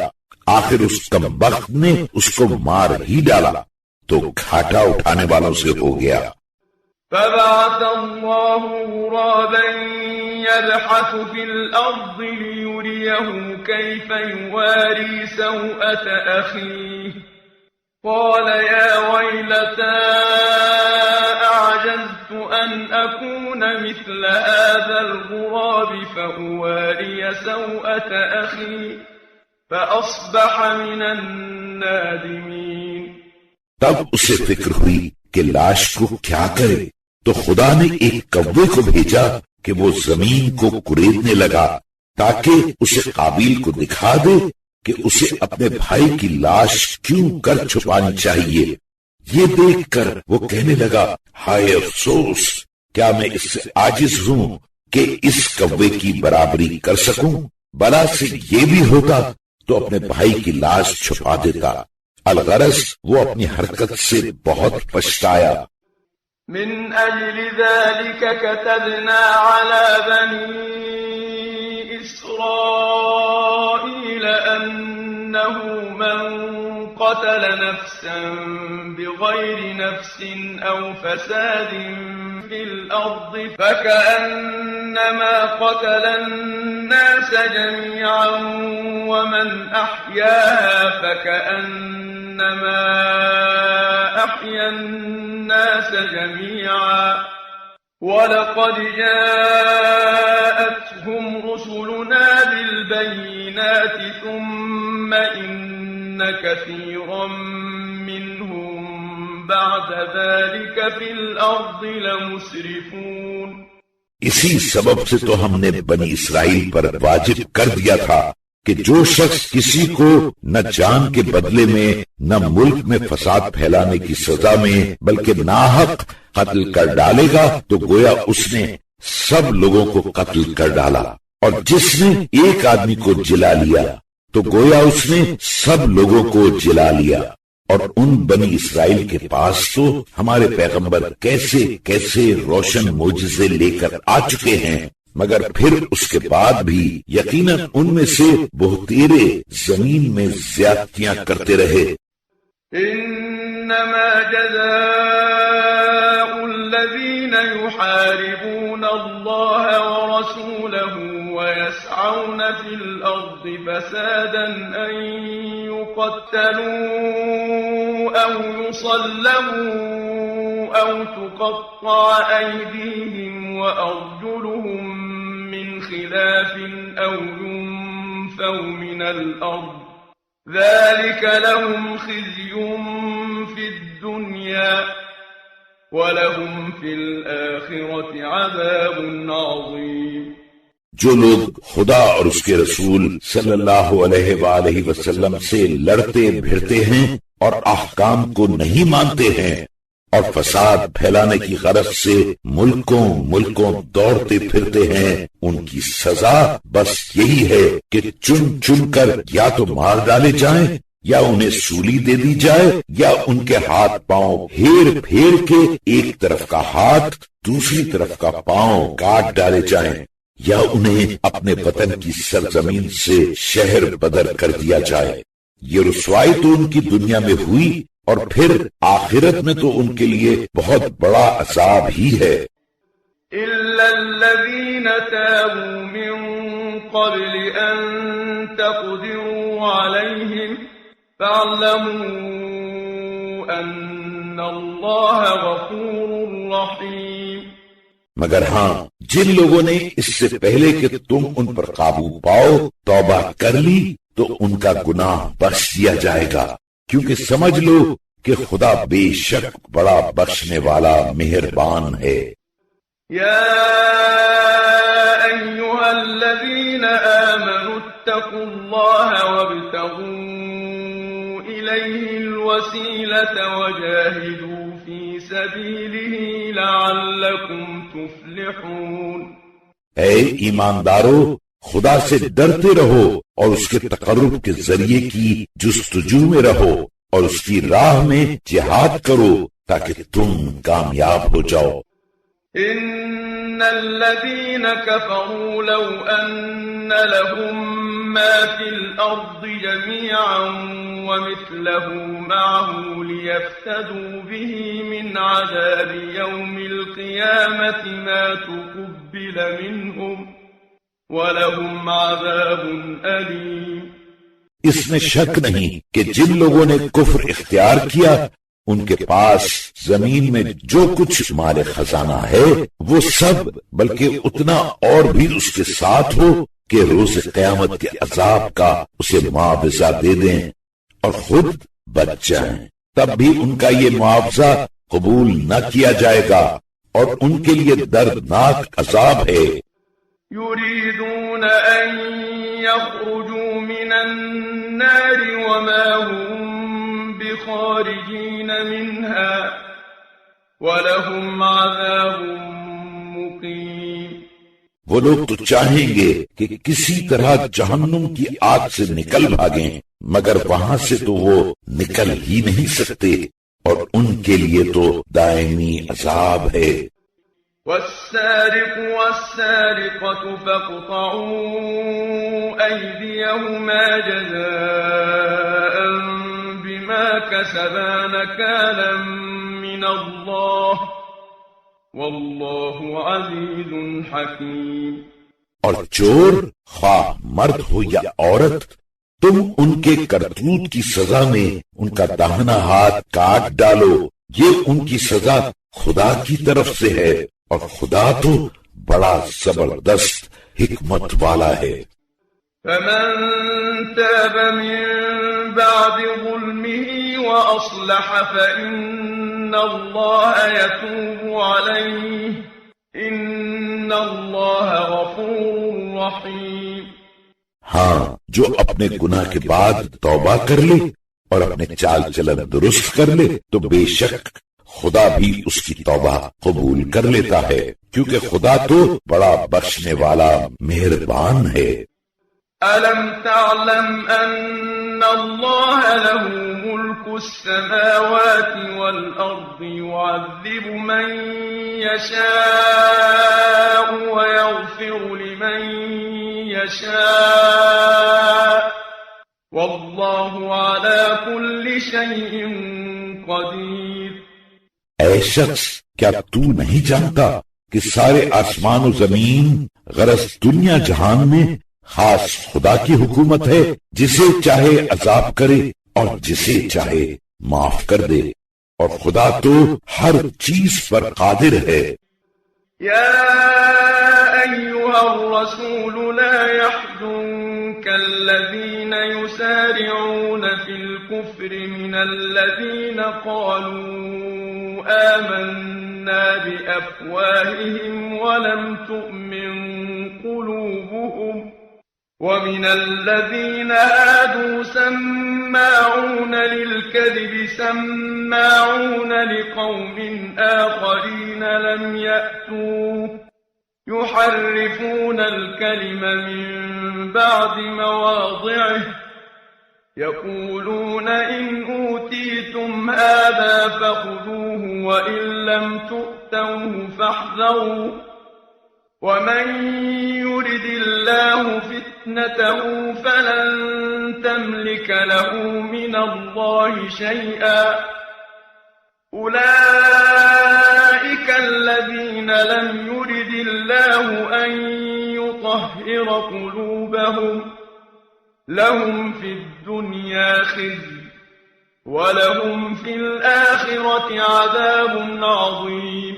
آخر اس کمبخت نے اس کو مار ہی ڈالا تو گھاٹا اٹھانے والوں سے ہو گیا۔ فبعث الله غرابا يبحث في الأرض ليريه كيف يواري سوءة أخيه قال يا ويلتى أعجزت أن أكون مثل هذا الغراب فأواري سوءة أخي فأصبح من النادمين۔ تب اسے فکر ہوئی کہ لاش کو کیا کرے، تو خدا نے ایک کوے کو بھیجا کہ وہ زمین کو کریدنے لگا تاکہ اسے قابیل کو دکھا دے کہ اسے اپنے بھائی کی لاش کیوں کر چھپانی چاہیے۔ یہ دیکھ کر وہ کہنے لگا ہائے افسوس، کیا میں اس سے عاجز ہوں کہ اس کوے کی برابری کر سکوں؟ بلا سے یہ بھی ہوتا تو اپنے بھائی کی لاش چھپا دیتا۔ الغرض وہ اپنی حرکت سے بہت پچھتایا۔ من أجل ذلك كتبنا على بني إسرائيل أنه من قتل نفسا بغير نفس أو فساد في الأرض فكأنما قتل الناس جميعا ومن أحياها فكأنما أحيا الناس جميعا ولقد جاءتهم رسلنا بالبينات ثم إن كثيرا منهم بعد ذلك في الأرض لمسرفون۔ اسی سبب سے تو ہم نے بنی اسرائیل پر واجب کر دیا تھا کہ جو شخص کسی کو نہ جان کے بدلے میں نہ ملک میں فساد پھیلانے کی سزا میں بلکہ ناحق قتل کر ڈالے گا تو گویا اس نے سب لوگوں کو قتل کر ڈالا، اور جس نے ایک آدمی کو جلا لیا تو گویا اس نے سب لوگوں کو جلا لیا۔ اور ان بنی اسرائیل کے پاس تو ہمارے پیغمبر کیسے کیسے روشن معجزے لے کر آ چکے ہیں، مگر پھر اس کے بعد بھی یقیناً ان میں سے بہتیرے زمین میں زیادتیاں کرتے رہے۔ انما جزاء الذين يحاربون الله ورسوله ويسعون في الأرض فسادا أن يقتلوا أو يصلبوا أو تقطع أيديهم وأرجلهم من خلاف أو ينفوا من الأرض ذلك لهم خزي في الدنيا وَلَهُمْ فِي الْآخِرَةِ عَذَابٌ عَظِيمٌ۔ جو لوگ خدا اور اس کے رسول صلی اللہ علیہ وآلہ وسلم سے لڑتے بھیڑتے ہیں اور احکام کو نہیں مانتے ہیں اور فساد پھیلانے کی غرض سے ملکوں دوڑتے پھرتے ہیں، ان کی سزا بس یہی ہے کہ چن چن کر یا تو مار ڈالے جائیں یا انہیں سولی دے دی جائے، یا ان کے ہاتھ پاؤں پھیر پھیر کے ایک طرف کا ہاتھ دوسری طرف کا پاؤں کاٹ ڈالے جائیں، یا انہیں اپنے وطن کی سرزمین سے شہر بدر کر دیا جائے۔ یہ رسوائی تو ان کی دنیا میں ہوئی، اور پھر آخرت میں تو ان کے لیے بہت بڑا عذاب ہی ہے۔ إِلَّا الَّذِينَ تَابُوا مِن قَبْلِ أَن تَقْدِرُوا عَلَيْهِمْ فَاعْلَمُوا أَنَّ اللَّهَ غَفُورٌ رَّحِيمٌ۔ مگر ہاں، جن لوگوں نے اس سے پہلے کہ تم ان پر قابو پاؤ توبہ کر لی تو ان کا گناہ بخش دیا جائے گا، کیونکہ سمجھ لو کہ خدا بے شک بڑا بخشنے والا مہربان ہے۔ یا ایھا الذین آمنوا اتقوا اللہ وابتغوا الیہ الوسیلۃ وجاہدوا فی سبیلہ لعلکم تفلحون۔ اے ایماندارو، خدا سے ڈرتے رہو اور اس کے تقرب کے ذریعے کی جستجو میں رہو اور اس کی راہ میں جہاد کرو تاکہ تم کامیاب ہو جاؤ۔ ان الذين كفروا لو ان لهم ما في الارض جميعا ومثله معه ليفتدوا به من عذاب يوم القيامة ما تقبل منهم وَلَهُمْ عَذَابٌ أَلِيمٌ۔ اس میں شک نہیں کہ جن لوگوں نے کفر اختیار کیا ان کے پاس زمین میں جو کچھ مال خزانہ ہے وہ سب بلکہ اتنا اور بھی اس کے ساتھ ہو کہ روز قیامت کے عذاب کا اسے معاوضہ دے دیں اور خود بچ جائیں، تب بھی ان کا یہ معاوضہ قبول نہ کیا جائے گا اور ان کے لیے دردناک عذاب ہے۔ يريدون أن يخرجوا من النار وما هم بخارجين منها ولهم عذاب مقيم۔ وہ لوگ تو چاہیں گے کہ کسی طرح جہنم کی آگ سے نکل بھاگیں، مگر وہاں سے تو وہ نکل ہی نہیں سکتے اور ان کے لیے تو دائمی عذاب ہے۔ والسارق والسارقة فاقطعوا أيديهما جزاء بما كسبا نكالا من الله والله عزيز حكيم۔ اور چور خواہ مرد ہو یا عورت، تم ان کے کرتوت کی سزا میں ان کا داہنا ہاتھ کاٹ ڈالو، یہ ان کی سزا خدا کی طرف سے ہے اور خدا تو بڑا زبردست حکمت والا ہے۔ فمن تاب من بعد ظلمه وأصلح فإن الله يتوب عليه إن الله غفور رحيم۔ ہاں، جو اپنے گناہ کے بعد توبہ کر لے اور اپنے چال چلن درست کر لے تو بے شک خدا بھی اس کی توبہ قبول کر لیتا ہے، کیونکہ خدا تو بڑا بخشنے والا مہربان ہے۔ أَلَمْ تَعْلَمْ أَنَّ اللَّهَ لَهُ مُلْكُ السَّمَاوَاتِ وَالْأَرْضِ يُعَذِّبُ مَن يَشَاءُ وَيَغْفِرُ لِمَن يَشَاءُ وَاللَّهُ عَلَى كُلِّ شَيْءٍ قَدِيرٌ۔ اے شخص، کیا تو نہیں جانتا کہ سارے آسمان و زمین غرض دنیا جہان میں خاص خدا کی حکومت ہے، جسے چاہے عذاب کرے اور جسے چاہے معاف کر دے، اور خدا تو ہر چیز پر قادر ہے۔ یا ایھا الرسول لا يحزنك الذین يسارعون في الكفر من الذین قالوا آمنا بأفواههم ولم تؤمن قلوبهم ومن الذين هادوا سماعون للكذب سماعون لقوم آخرين لم يأتوك يحرفون الكلم من بعد مواضعه يقولون إن أوتيتم هذا فخذوه وإن لم تؤتوه فاحذروا ومن يرد الله فتنته فلن تملك له من الله شيئا أولئك الذين لم يرد الله أن يطهر قلوبهم لهم في الدنيا خزي ولهم في الآخرة عذاب عظيم۔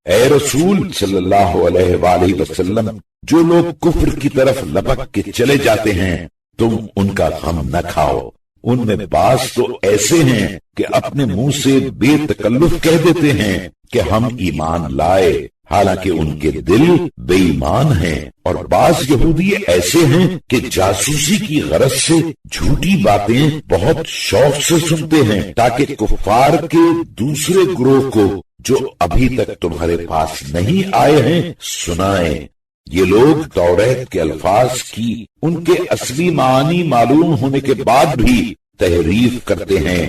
اے رسول صلی اللہ علیہ وآلہ وسلم، جو لوگ کفر کی طرف لپک کے چلے جاتے ہیں تم ان کا غم نہ کھاؤ۔ ان میں بعض تو ایسے ہیں کہ اپنے منہ سے بے تکلف کہہ دیتے ہیں کہ ہم ایمان لائے، حالانکہ ان کے دل بے ایمان ہیں، اور بعض یہودی ایسے ہیں کہ جاسوسی کی غرض سے جھوٹی باتیں بہت شوق سے سنتے ہیں تاکہ کفار کے دوسرے گروہ کو جو ابھی تک تمہارے پاس نہیں آئے ہیں سنائیں۔ یہ لوگ توریت کے الفاظ کی ان کے اصلی معنی معلوم ہونے کے بعد بھی تحریف کرتے ہیں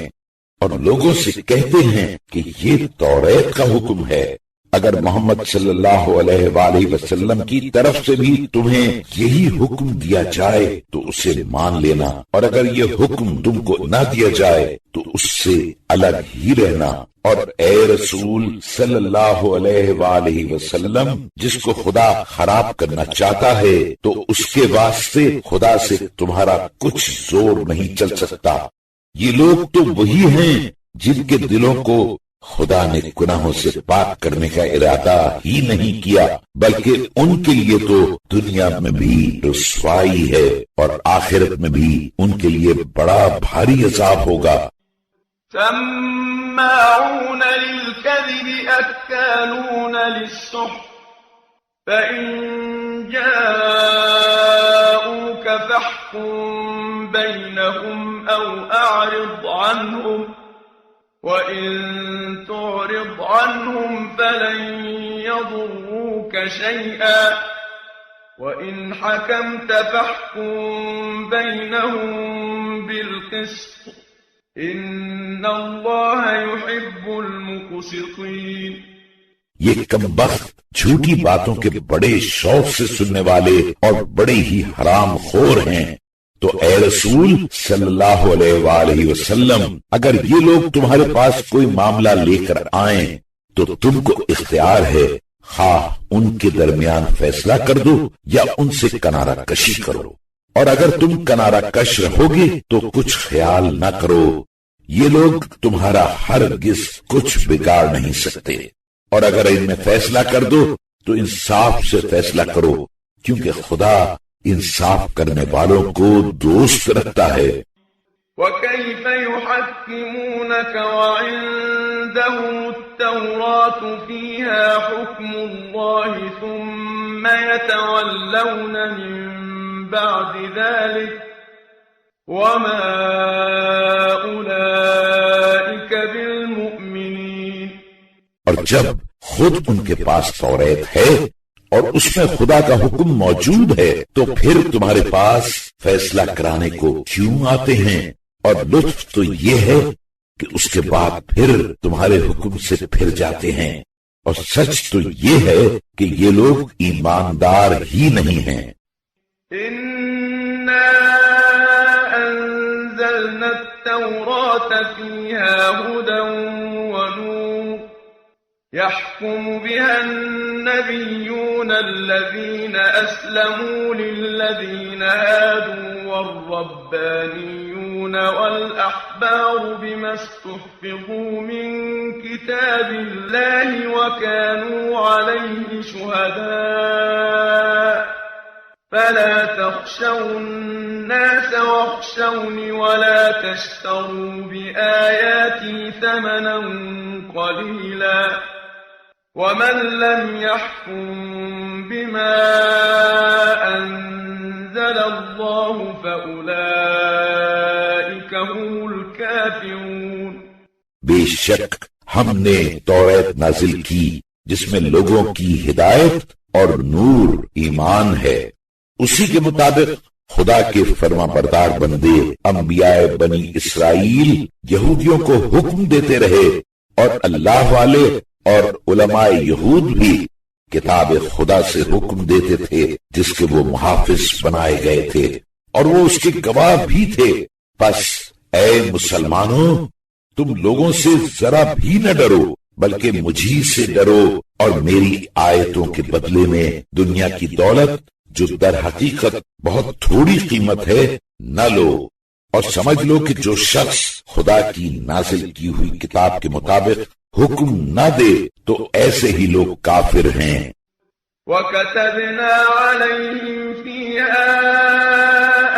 اور لوگوں سے کہتے ہیں کہ یہ توریت کا حکم ہے۔ اگر محمد صلی اللہ علیہ وآلہ وسلم کی طرف سے بھی تمہیں یہی حکم دیا جائے تو اسے مان لینا، اور اگر یہ حکم تم کو نہ دیا جائے تو اس سے الگ ہی رہنا۔ اور اے رسول صلی اللہ علیہ وآلہ وسلم، جس کو خدا خراب کرنا چاہتا ہے تو اس کے واسطے خدا سے تمہارا کچھ زور نہیں چل سکتا۔ یہ لوگ تو وہی ہیں جن کے دلوں کو خدا نے گناہوں سے پاک کرنے کا ارادہ ہی نہیں کیا، بلکہ ان کے لیے تو دنیا میں بھی رسوائی ہے اور آخرت میں بھی ان کے لیے بڑا بھاری عذاب ہوگا۔ سماعون للكذب أكالون للسحت فإن جاءوك فاحكم بينهم أو أعرض عنهم وَإِن تُعْرِضْ عَنْهُمْ فَلَن يَضُرُّوكَ شَيْئًا وَإِنْ حَكَمْتَ فَاحْكُم بَيْنَهُم بِالْقِسْطِ إِنَّ اللَّهَ يُحِبُّ الْمُقْسِطِينَ۔ یہ کمبخت جھوٹی باتوں کے بڑے شوق سے سننے والے اور بڑے ہی حرام خور ہیں۔ تو اے رسول صلی اللہ علیہ وآلہ وسلم، اگر یہ لوگ تمہارے پاس کوئی معاملہ لے کر آئیں تو تم کو اختیار ہے، خواہ ان کے درمیان فیصلہ کر دو یا ان سے کنارہ کشی کرو، اور اگر تم کنارہ کش رہو گے تو کچھ خیال نہ کرو، یہ لوگ تمہارا ہرگز کچھ بگاڑ نہیں سکتے، اور اگر ان میں فیصلہ کر دو تو انصاف سے فیصلہ کرو، کیونکہ خدا انصاف کرنے والوں کو دوست رکھتا ہے۔ وَكَيْفَ يُحَكِّمُونَكَ وَعِندَهُمُ التَّوْرَاةُ فِيهَا حُكْمُ اللَّهِ ثُمَّ يَتَوَلَّوْنَ مِن بَعْدِ ذَلِكَ وَمَا أُولَئِكَ بِالْمُؤْمِنِينَ۔ اور جب خود ان کے پاس توریت ہے اور اس میں خدا کا حکم موجود ہے تو پھر تمہارے پاس فیصلہ کرانے کو کیوں آتے ہیں؟ اور لطف تو یہ ہے کہ اس کے بعد پھر تمہارے حکم سے پھر جاتے ہیں، اور سچ تو یہ ہے کہ یہ لوگ ایماندار ہی نہیں ہیں۔ إِنَّا أَنزَلْنَا التَّوْرَاةَ فِيهَا هُدًى وَنُورٌ يحكم بها النبيون الذين أسلموا للذين هادوا والربانيون والأحبار بما استحفظوا من كتاب الله وكانوا عليه شهداء فلا تخشوا الناس واخشوني ولا تشتروا بآياتي ثمنا قليلا ومن لم يحكم بما أنزل الله فأولئك هم الكافرون۔ بے شک ہم نے توریت نازل کی جس میں لوگوں کی ہدایت اور نور ایمان ہے، اسی کے مطابق خدا کے فرما بردار بندے انبیاء بنی اسرائیل یہودیوں کو حکم دیتے رہے، اور اللہ والے اور علماء یہود بھی کتاب خدا سے حکم دیتے تھے جس کے وہ محافظ بنائے گئے تھے، اور وہ اس کے گواہ بھی تھے۔ پس اے مسلمانوں، تم لوگوں سے ذرا بھی نہ ڈرو بلکہ مجھی سے ڈرو، اور میری آیتوں کے بدلے میں دنیا کی دولت جو در حقیقت بہت تھوڑی قیمت ہے نہ لو، اور سمجھ لو کہ جو شخص خدا کی نازل کی ہوئی کتاب کے مطابق حکم نہ دے تو ایسے ہی لوگ کافر ہیں۔ وَكَتَبْنَا عَلَيْهِمْ فِيهَا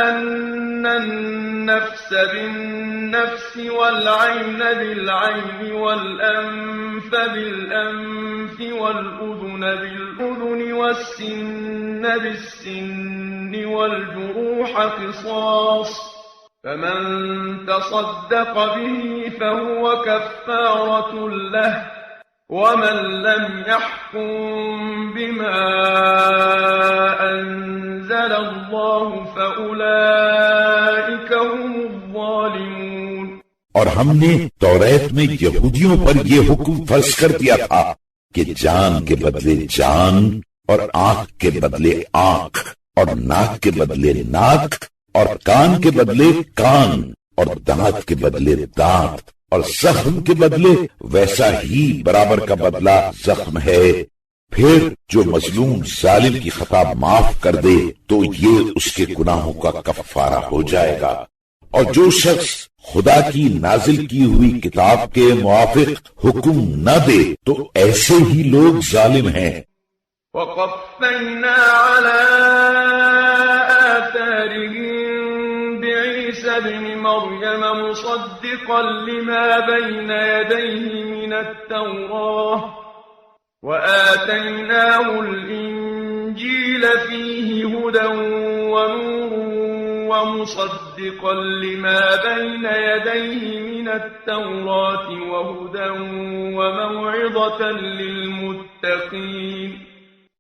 أَنَّ النَّفْسَ بِالنَّفْسِ وَالْعَيْنَ بِالْعَيْنِ وَالْأَنفَ بِالْأَنفِ وَالْأُذُنَ بِالْأُذُنِ وَالسِّنَّ بِالسِّنِّ وَالْجُرُوحَ قِصَاصٌ فمن تصدق به فهو كفارة له ومن لم يحكم بما أنزل الله فأولئك هم الظالمون۔ اور ہم نے توریت میں یہودیوں پر یہ حکم فرض کر دیا تھا کہ جان کے بدلے جان، اور آنکھ کے بدلے آنکھ، اور ناک کے بدلے ناک، اور کان کے بدلے کان، اور دانت کے بدلے دانت، اور زخم کے بدلے ویسا ہی برابر کا بدلہ زخم ہے۔ پھر جو مظلوم ظالم کی خطا معاف کر دے تو یہ اس کے گناہوں کا کفارہ ہو جائے گا، اور جو شخص خدا کی نازل کی ہوئی کتاب کے موافق حکم نہ دے تو ایسے ہی لوگ ظالم ہیں۔ وَقَفَّيْنَا عَلَىٰ آثَارِهِم بعيسى ابن مريم مصدقا لما بين يديه من التوراة وآتيناه الإنجيل فيه هدى ونور ومصدقا لما بين يديه من التوراة وهدى وموعظة للمتقين۔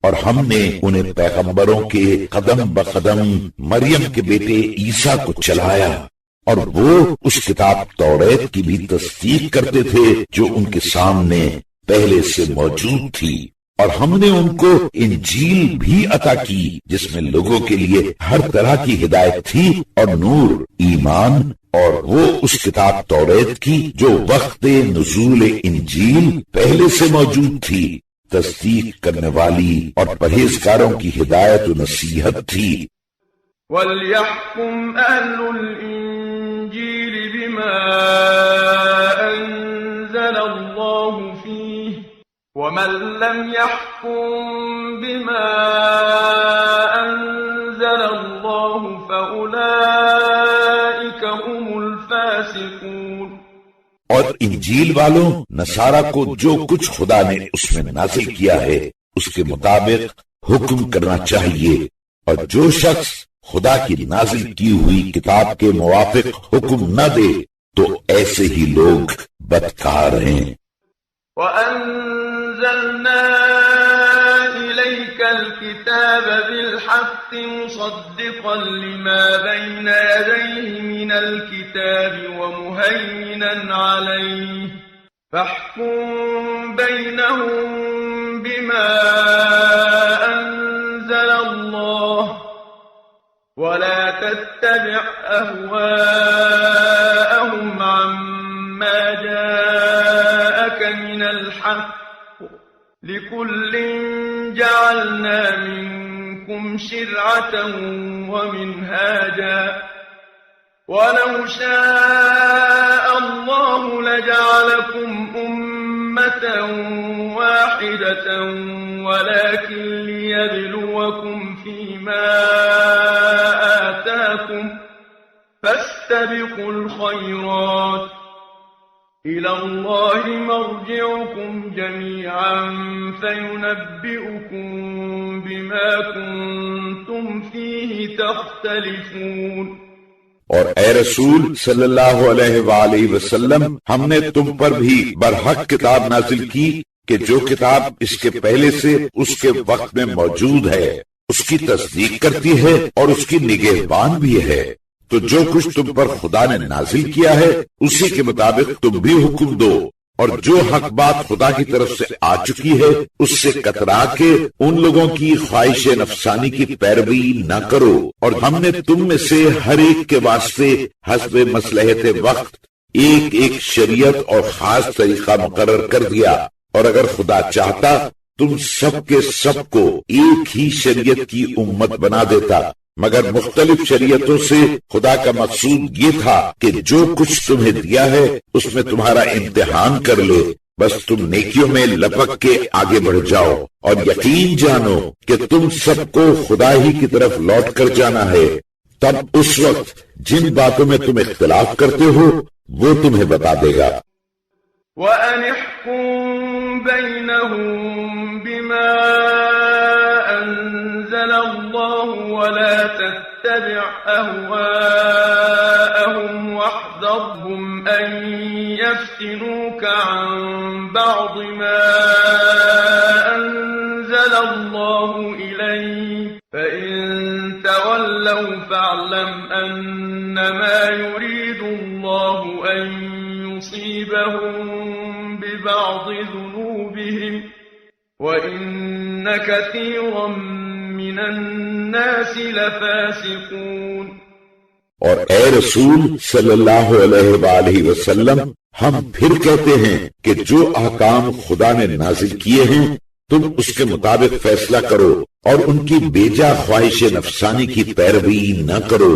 اور ہم نے انہیں پیغمبروں کے قدم بقدم مریم کے بیٹے عیسیٰ کو چلایا، اور وہ اس کتاب توریت کی بھی تصدیق کرتے تھے جو ان کے سامنے پہلے سے موجود تھی، اور ہم نے ان کو انجیل بھی عطا کی جس میں لوگوں کے لیے ہر طرح کی ہدایت تھی، اور نور ایمان، اور وہ اس کتاب توریت کی جو وقت نزول انجیل پہلے سے موجود تھی، تصدیق کرنے والی اور پرہیزگاروں کی ہدایت و نصیحت تھی۔ وَلْيَحْكُمْ أَهْلُ الْإِنجِيلِ بِمَا أَنزَلَ اللَّهُ فِيهِ وَمَن لَّمْ يَحْكُم بِمَا أَنزَلَ اللَّهُ فَأُولَئِكَ هُمُ الْفَاسِقُونَ۔ اور انجیل والوں نصارہ کو جو کچھ خدا نے اس میں نازل کیا ہے اس کے مطابق حکم کرنا چاہیے، اور جو شخص خدا کی نازل کی ہوئی کتاب کے موافق حکم نہ دے تو ایسے ہی لوگ بدکار ہیں۔ وَأَنزَلْنَا إِلَيْكَ الْكِتَابَ بِالْحَقِّ مُصَدِّقًا لِمَا بَيْنَ يَدَيْهِ مِنَ الْكِتَابِ وَمُهَيْمِنًا عَلَيْهِ فَاحْكُم بَيْنَهُم بِمَا أَنزَلَ اللَّهُ وَلَا تَتَّبِعْ أَهْوَاءَهُمْ عَمَّا جَاءَكَ مِنَ الْحَقِّ لِكُلٍّ جَعَلْنَا مِنكُمْ شِرْعَةً وَمِنْهَاجًا وَلَوْ شَاءَ اللَّهُ لَجَعَلَكُمْ أُمَّةً وَاحِدَةً وَلَكِنْ لِيَبْلُوَكُمْ فِيمَا آتَاكُمْ فَاسْتَبِقُوا الْخَيْرَاتِ إلى الله مرجعكم جميعا فينبئكم بما كنتم فيه تختلفون۔ اور اے رسول صلی اللہ علیہ وآلہ وسلم، ہم نے تم پر بھی برحق کتاب نازل کی کہ جو کتاب اس کے پہلے سے اس کے وقت میں موجود ہے اس کی تصدیق کرتی ہے اور اس کی نگہبان بھی ہے۔ تو جو کچھ تم پر خدا نے نازل کیا ہے اسی کے مطابق تم بھی حکم دو، اور جو حق بات خدا کی طرف سے آ چکی ہے اس سے کترا کے ان لوگوں کی خواہش نفسانی کی پیروی نہ کرو، اور ہم نے تم میں سے ہر ایک کے واسطے حسب مصلحت وقت ایک ایک شریعت اور خاص طریقہ مقرر کر دیا، اور اگر خدا چاہتا تم سب کے سب کو ایک ہی شریعت کی امت بنا دیتا، مگر مختلف شریعتوں سے خدا کا مقصود یہ تھا کہ جو کچھ تمہیں دیا ہے اس میں تمہارا امتحان کر لے، بس تم نیکیوں میں لپک کے آگے بڑھ جاؤ، اور یقین جانو کہ تم سب کو خدا ہی کی طرف لوٹ کر جانا ہے۔ تب اس وقت جن باتوں میں تم اختلاف کرتے ہو وہ تمہیں بتا دے گا۔ وَأَنِ احْكُم بَيْنَهُم بِمَا أَنزَلَ اللَّهُ وَلَا تَتَّبِعْ أَهْوَاءَهُمْ وَاحْذَرْهُمْ أَن يَفْتِنُوكَ عَن بَعْضِ مَا أَنزَلَ اللَّهُ إِلَيْكَ فَإِن تَوَلَّوْا فَاعْلَمْ أَنَّمَا يُرِيدُ اللَّهُ أَن يُصِيبَهُم بِبَعْضِ ذُنُوبِهِمْ وَإِنَّ كَثِيرًا مِّنَ النَّاسِ لَفَاسِقُونَ۔ اور اے رسول صلی اللہ علیہ وآلہ وسلم، ہم پھر کہتے ہیں کہ جو احکام خدا نے نازل کیے ہیں تم اس کے مطابق فیصلہ کرو، اور ان کی بیجا خواہش نفسانی کی پیروی نہ کرو،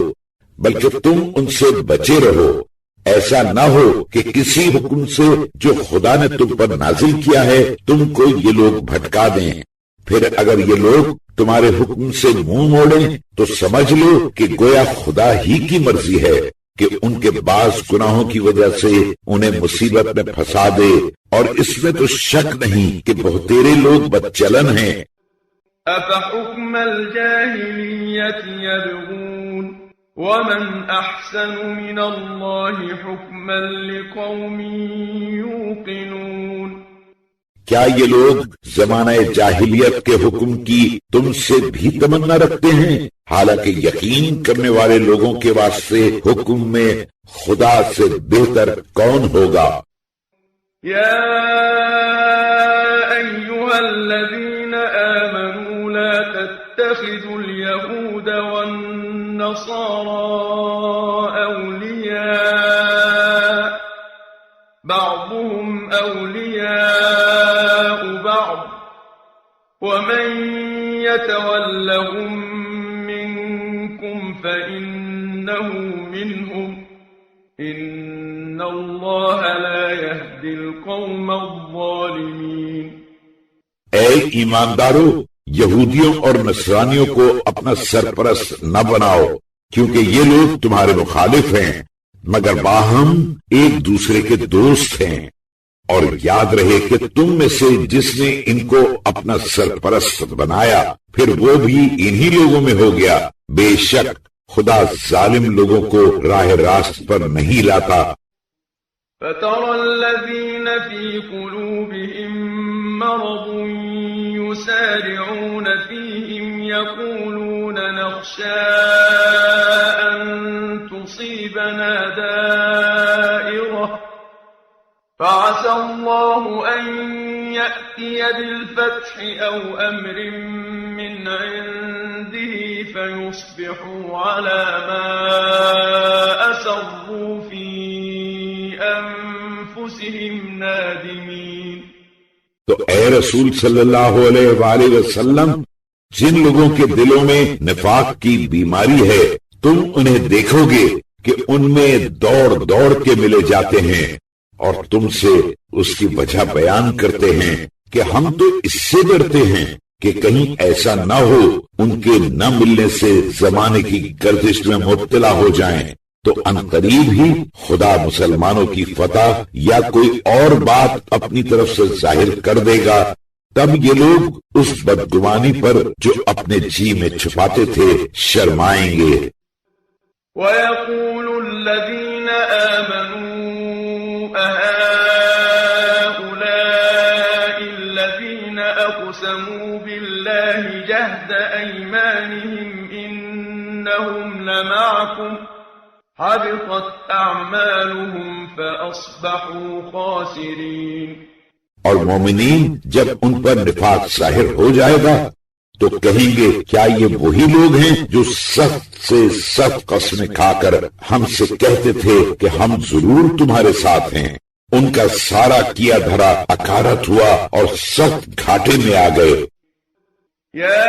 بلکہ تم ان سے بچے رہو۔ ایسا نہ ہو کہ کسی حکم سے جو خدا نے تم پر نازل کیا ہے تم کو یہ لوگ بھٹکا دیں، پھر اگر یہ لوگ تمہارے حکم سے منہ موڑیں تو سمجھ لو کہ گویا خدا ہی کی مرضی ہے کہ ان کے بعض گناہوں کی وجہ سے انہیں مصیبت میں پھنسا دے، اور اس میں تو شک نہیں کہ بہتیرے لوگ بدچلن ہیں۔ أَفَحُكْمَ الْجَاهِلِيَّةِ يَبْغُونَ وَمَنْ أَحْسَنُ مِنَ اللَّهِ حُكْمًا لِقَوْمٍ يُوقِنُونَ۔ کیا یہ لوگ زمانہ جاہلیت کے حکم کی تم سے بھی تمنا رکھتے ہیں، حالانکہ یقین کرنے والے لوگوں کے واسطے حکم میں خدا سے بہتر کون ہوگا؟ یا ایھا الذین آمنوا لا تتخذوا اليهود والنصارى أولياء بعضهم أولياء بعض ومن يتولهم منكم فإنه منهم إن الله لا يهدي القوم الظالمين۔ اے ایماندارو، یہودیوں اور نصرانیوں کو اپنا سرپرست نہ بناؤ، کیونکہ یہ لوگ تمہارے مخالف ہیں، مگر باہم ایک دوسرے کے دوست ہیں۔ اور یاد رہے کہ تم میں سے جس نے ان کو اپنا سرپرست بنایا پھر وہ بھی انہی لوگوں میں ہو گیا، بے شک خدا ظالم لوگوں کو راہ راست پر نہیں لاتا۔ فَتَرَى الَّذِينَ فِي قُلُوبِهِم مَّرَضٌ يُسَارِعُونَ فِيهِمْ يَقُولُونَ نَخْشَىٰ أَن تُصِيبَنَا دَائِرَةٌ فَعَسَى اللَّهُ أَن يَأْتِيَ بِالْفَتْحِ أَوْ أَمْرٍ مِّنْ عِندِهِ فَيُصْبِحُوا عَلَىٰ مَا أَسَرُّوا فِي أَنفُسِهِمْ نَادِمِينَ۔ تو اے رسول صلی اللہ علیہ وآلہ وسلم، جن لوگوں کے دلوں میں نفاق کی بیماری ہے تم انہیں دیکھو گے کہ ان میں دوڑ دوڑ کے ملے جاتے ہیں، اور تم سے اس کی وجہ بیان کرتے ہیں کہ ہم تو اس سے ڈرتے ہیں کہ کہیں ایسا نہ ہو ان کے نہ ملنے سے زمانے کی گردش میں مبتلا ہو جائیں، تو عنقریب ہی خدا مسلمانوں کی فتح یا کوئی اور بات اپنی طرف سے ظاہر کر دے گا، تب یہ لوگ اس بدگمانی پر جو اپنے جی میں چھپاتے تھے شرمائیں گے۔ وَيَقُولُ الَّذِينَ آمَنُوا أَهَٰؤُلَاءِ الَّذِينَ أَقْسَمُوا بِاللَّهِ جَهْدَ أَيْمَانِهِمْ إِنَّهُمْ لَمَعَكُمْ حَبِطَتْ أَعْمَالُهُمْ فَأَصْبَحُوا خَاسِرِينَ۔ اور مومنین جب ان پر نفاق ظاہر ہو جائے گا تو کہیں گے کیا یہ وہی لوگ ہیں جو سخت سے سخت قسمیں کھا کر ہم سے کہتے تھے کہ ہم ضرور تمہارے ساتھ ہیں، ان کا سارا کیا دھرا اکارت ہوا اور سخت گھاٹے میں آ گئے۔ یا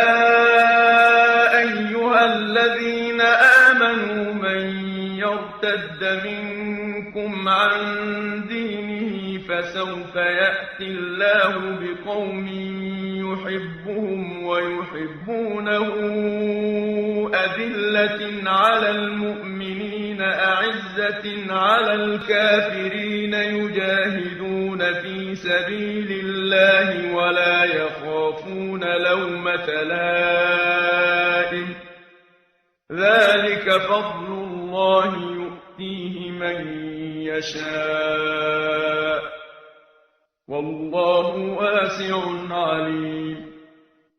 ایھا الذین آمنوا من یرتد منکم عن دینہ فسوف یأتی اللہ بقوم يحبهم ويحبونه أذلة على المؤمنين أعزة على الكافرين يجاهدون في سبيل الله ولا يخافون لومة لائم ذلك فضل الله يؤتيه من يشاء واللہ واسع علیم۔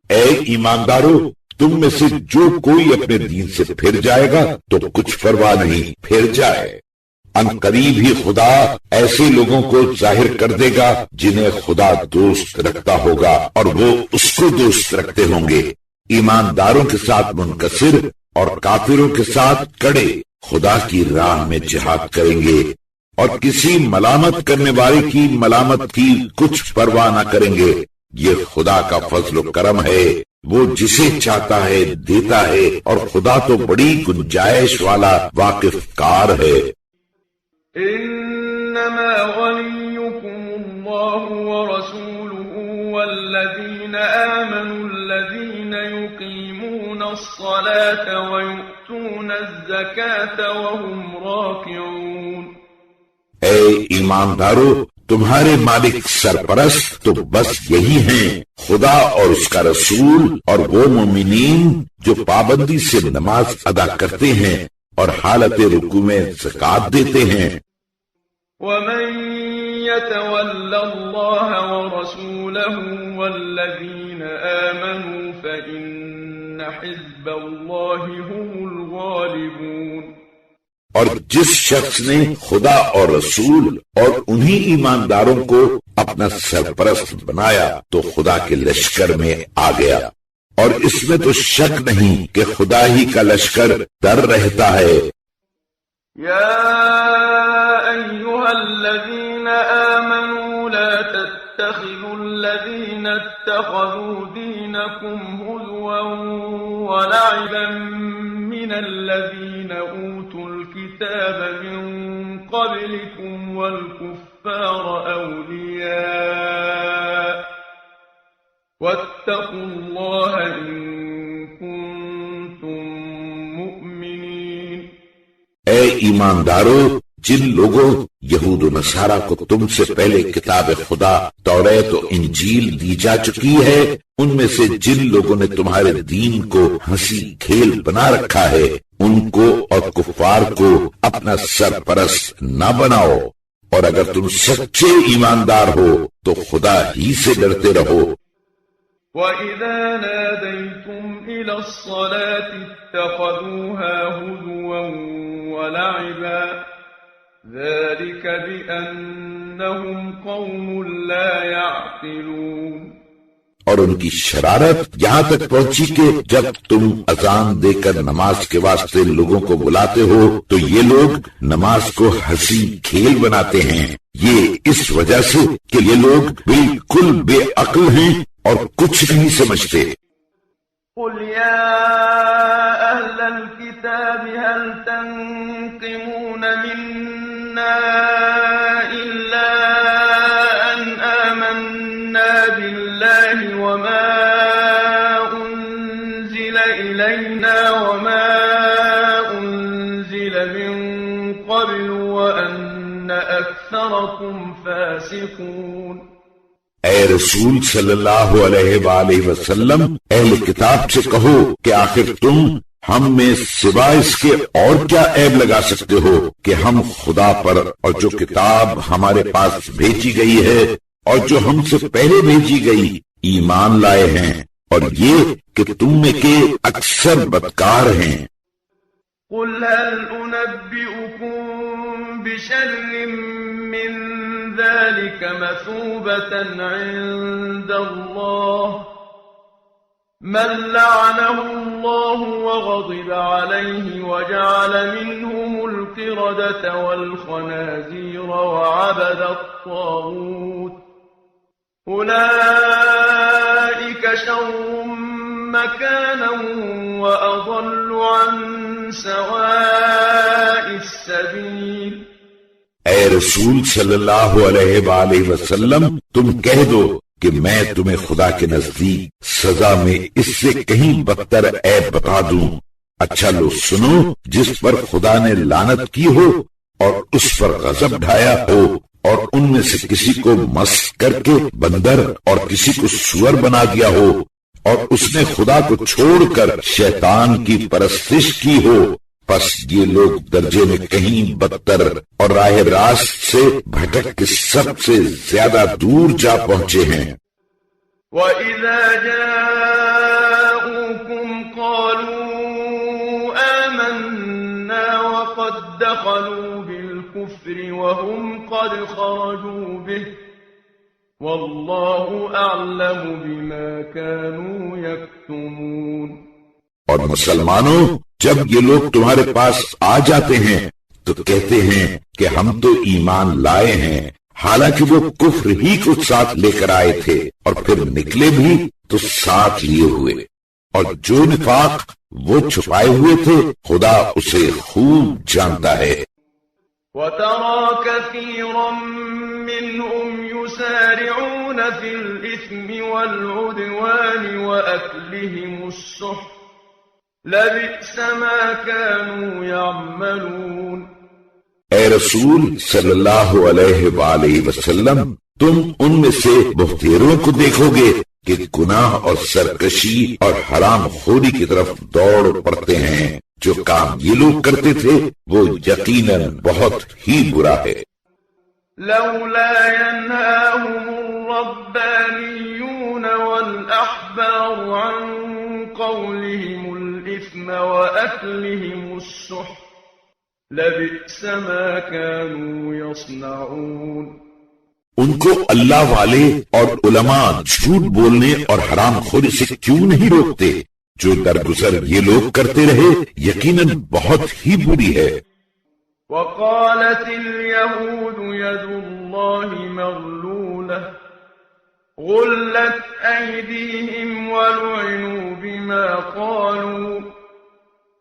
اے ایماندارو، تم میں سے جو کوئی اپنے دین سے پھر جائے گا تو کچھ پرواہ نہیں، پھر جائے۔ عنقریب ہی خدا ایسے لوگوں کو ظاہر کر دے گا جنہیں خدا دوست رکھتا ہوگا اور وہ اس کو دوست رکھتے ہوں گے، ایمانداروں کے ساتھ منکسر اور کافروں کے ساتھ کڑے خدا کی راہ میں جہاد کریں گے، اور کسی ملامت کرنے والے کی ملامت کی کچھ پرواہ نہ کریں گے۔ یہ خدا کا فضل و کرم ہے، وہ جسے چاہتا ہے دیتا ہے، اور خدا تو بڑی گنجائش والا واقف کار ہے۔ انما ولیکم اللہ ورسولہ والذین آمنوا الذین یقیمون الصلاة ویؤتون الزکاة وهم راکعون۔ اے ایماندارو، تمہارے مالک سرپرست تو بس یہی ہیں، خدا اور اس کا رسول اور وہ مومنین جو پابندی سے نماز ادا کرتے ہیں اور حالت رکوع میں زکوٰۃ دیتے ہیں۔ وَمَن يَتَوَلَّ اللَّهَ وَرَسُولَهُ وَالَّذِينَ آمَنُوا فَإِنَّ حِزْبَ اللَّهِ هُمُ الْغَالِبُونَ۔ اور جس شخص نے خدا اور رسول اور انہی ایمانداروں کو اپنا سرپرست بنایا تو خدا کے لشکر میں آ گیا، اور اس میں تو شک نہیں کہ خدا ہی کا لشکر در رہتا ہے۔ یا ایھا الذین آمنوا لا تتخذوا الذین اتخذوا دینکم ہزوا ولعبا من الذین اوتوا الكتاب من قبلكم والكفار أولياء واتقوا الله إن كنتم مؤمنين۔ اے ایماندارو، جن لوگوں یہود و نصارہ کو تم سے پہلے کتاب خدا توریت و انجیل دی جا چکی ہے، ان میں سے جن لوگوں نے تمہارے دین کو ہنسی کھیل بنا رکھا ہے، ان کو اور کفار کو اپنا سرپرست نہ بناؤ، اور اگر تم سچے ایماندار ہو تو خدا ہی سے ڈرتے رہو۔ وَإِذَا نَادَيْتُمْ إِلَى الصَّلَاةِ اتَّخَذُوهَا هُزُوًا وَلَعِبًا ذَلِكَ بِأَنَّهُمْ قَوْمٌ لَا يَعْقِلُونَ۔ اور ان کی شرارت یہاں تک پہنچی کہ جب تم اذان دے کر نماز کے واسطے لوگوں کو بلاتے ہو تو یہ لوگ نماز کو ہنسی کھیل بناتے ہیں، یہ اس وجہ سے کہ یہ لوگ بالکل بے عقل ہیں اور کچھ نہیں سمجھتے۔ قل یا اہل الكتاب هل تنقمون منا الا ان آمنا بالله وما أنزل إلينا وما أنزل من فاسقون۔ اے رسول صلی اللہ علیہ وآلہ وسلم، اہل کتاب سے کہو کہ آخر تم ہم میں سوائے اس کے اور کیا عیب لگا سکتے ہو کہ ہم خدا پر اور جو کتاب ہمارے پاس بھیجی گئی ہے اور جو ہم سے پہلے بھیجی گئی ایمان لائے ہیں، اور یہ کہ تم میں کے اکثر بدکار ہیں۔ قل هل أنبئكم بشر من ذلك مثوبة عند الله من لعنه الله وغضب عليه وجعل منهم القردة والخنازير وعبد الطاغوت أولئك شر مكانا وأضل عن سواء السبيل۔ اے رسول صلی اللہ علیہ وآلہ وسلم، تم کہہ دو کہ میں تمہیں خدا کے نزدیک سزا میں اس سے کہیں بدتر عیب بتا دوں۔ اچھا لو سنو، جس پر خدا نے لعنت کی ہو اور اس پر غضب ڈھایا ہو، اور ان میں سے کسی کو مسخ کر کے بندر اور کسی کو سور بنا دیا ہو، اور اس نے خدا کو چھوڑ کر شیطان کی پرستش کی ہو، پس یہ لوگ درجے میں کہیں بدتر اور راہ راست سے بھٹک کے سب سے زیادہ دور جا پہنچے ہیں۔ وَإِذَا جَاءُوكُمْ قَالُوا آمَنَّا وَقَدْ دَخَلُوا بِالْكُفْرِ وَهُمْ قَدْ خَرَجُوا بِهِ وَاللَّهُ أَعْلَمُ بِمَا كَانُوا يَكْتُمُونَ۔ اور مسلمانوں، جب یہ لوگ تمہارے پاس آ جاتے ہیں تو کہتے ہیں کہ ہم تو ایمان لائے ہیں، حالانکہ وہ کفر ہی کو ساتھ لے کر آئے تھے، اور پھر نکلے بھی تو ساتھ لیے ہوئے، اور جو نفاق وہ چھپائے ہوئے تھے خدا اسے خوب جانتا ہے۔ وَتَرَى كَثِيرًا مِّنْهُمْ يُسَارِعُونَ فِي الْإِثْمِ وَالْعُدْوَانِ وَأَكْلِهِمُ السُّحْتَ لَبِئْسَ مَا كَانُوا يَعْمَلُونَ۔ اے رسول صلی اللہ علیہ وآلہ وسلم، تم ان میں سے بہتیروں کو دیکھو گے کہ گناہ اور سرکشی اور حرام خوری کی طرف دوڑ پڑتے ہیں۔ جو کام یہ لوگ کرتے تھے وہ یقیناً بہت ہی برا ہے۔ لولا ينهاهم الربانيون والأحبار عن قولهم الإثم وأكلهم السحت لبئس ما كانوا يصنعون۔ ان کو اللہ والے اور علماء جھوٹ بولنے اور حرام خوری سے کیوں نہیں روکتے؟ جو درگزر یہ لوگ کرتے رہے یقیناً بہت ہی بری ہے۔ وقالت اليهود يد الله مغلولة غلت أيديهم ولعنوا بما قالوا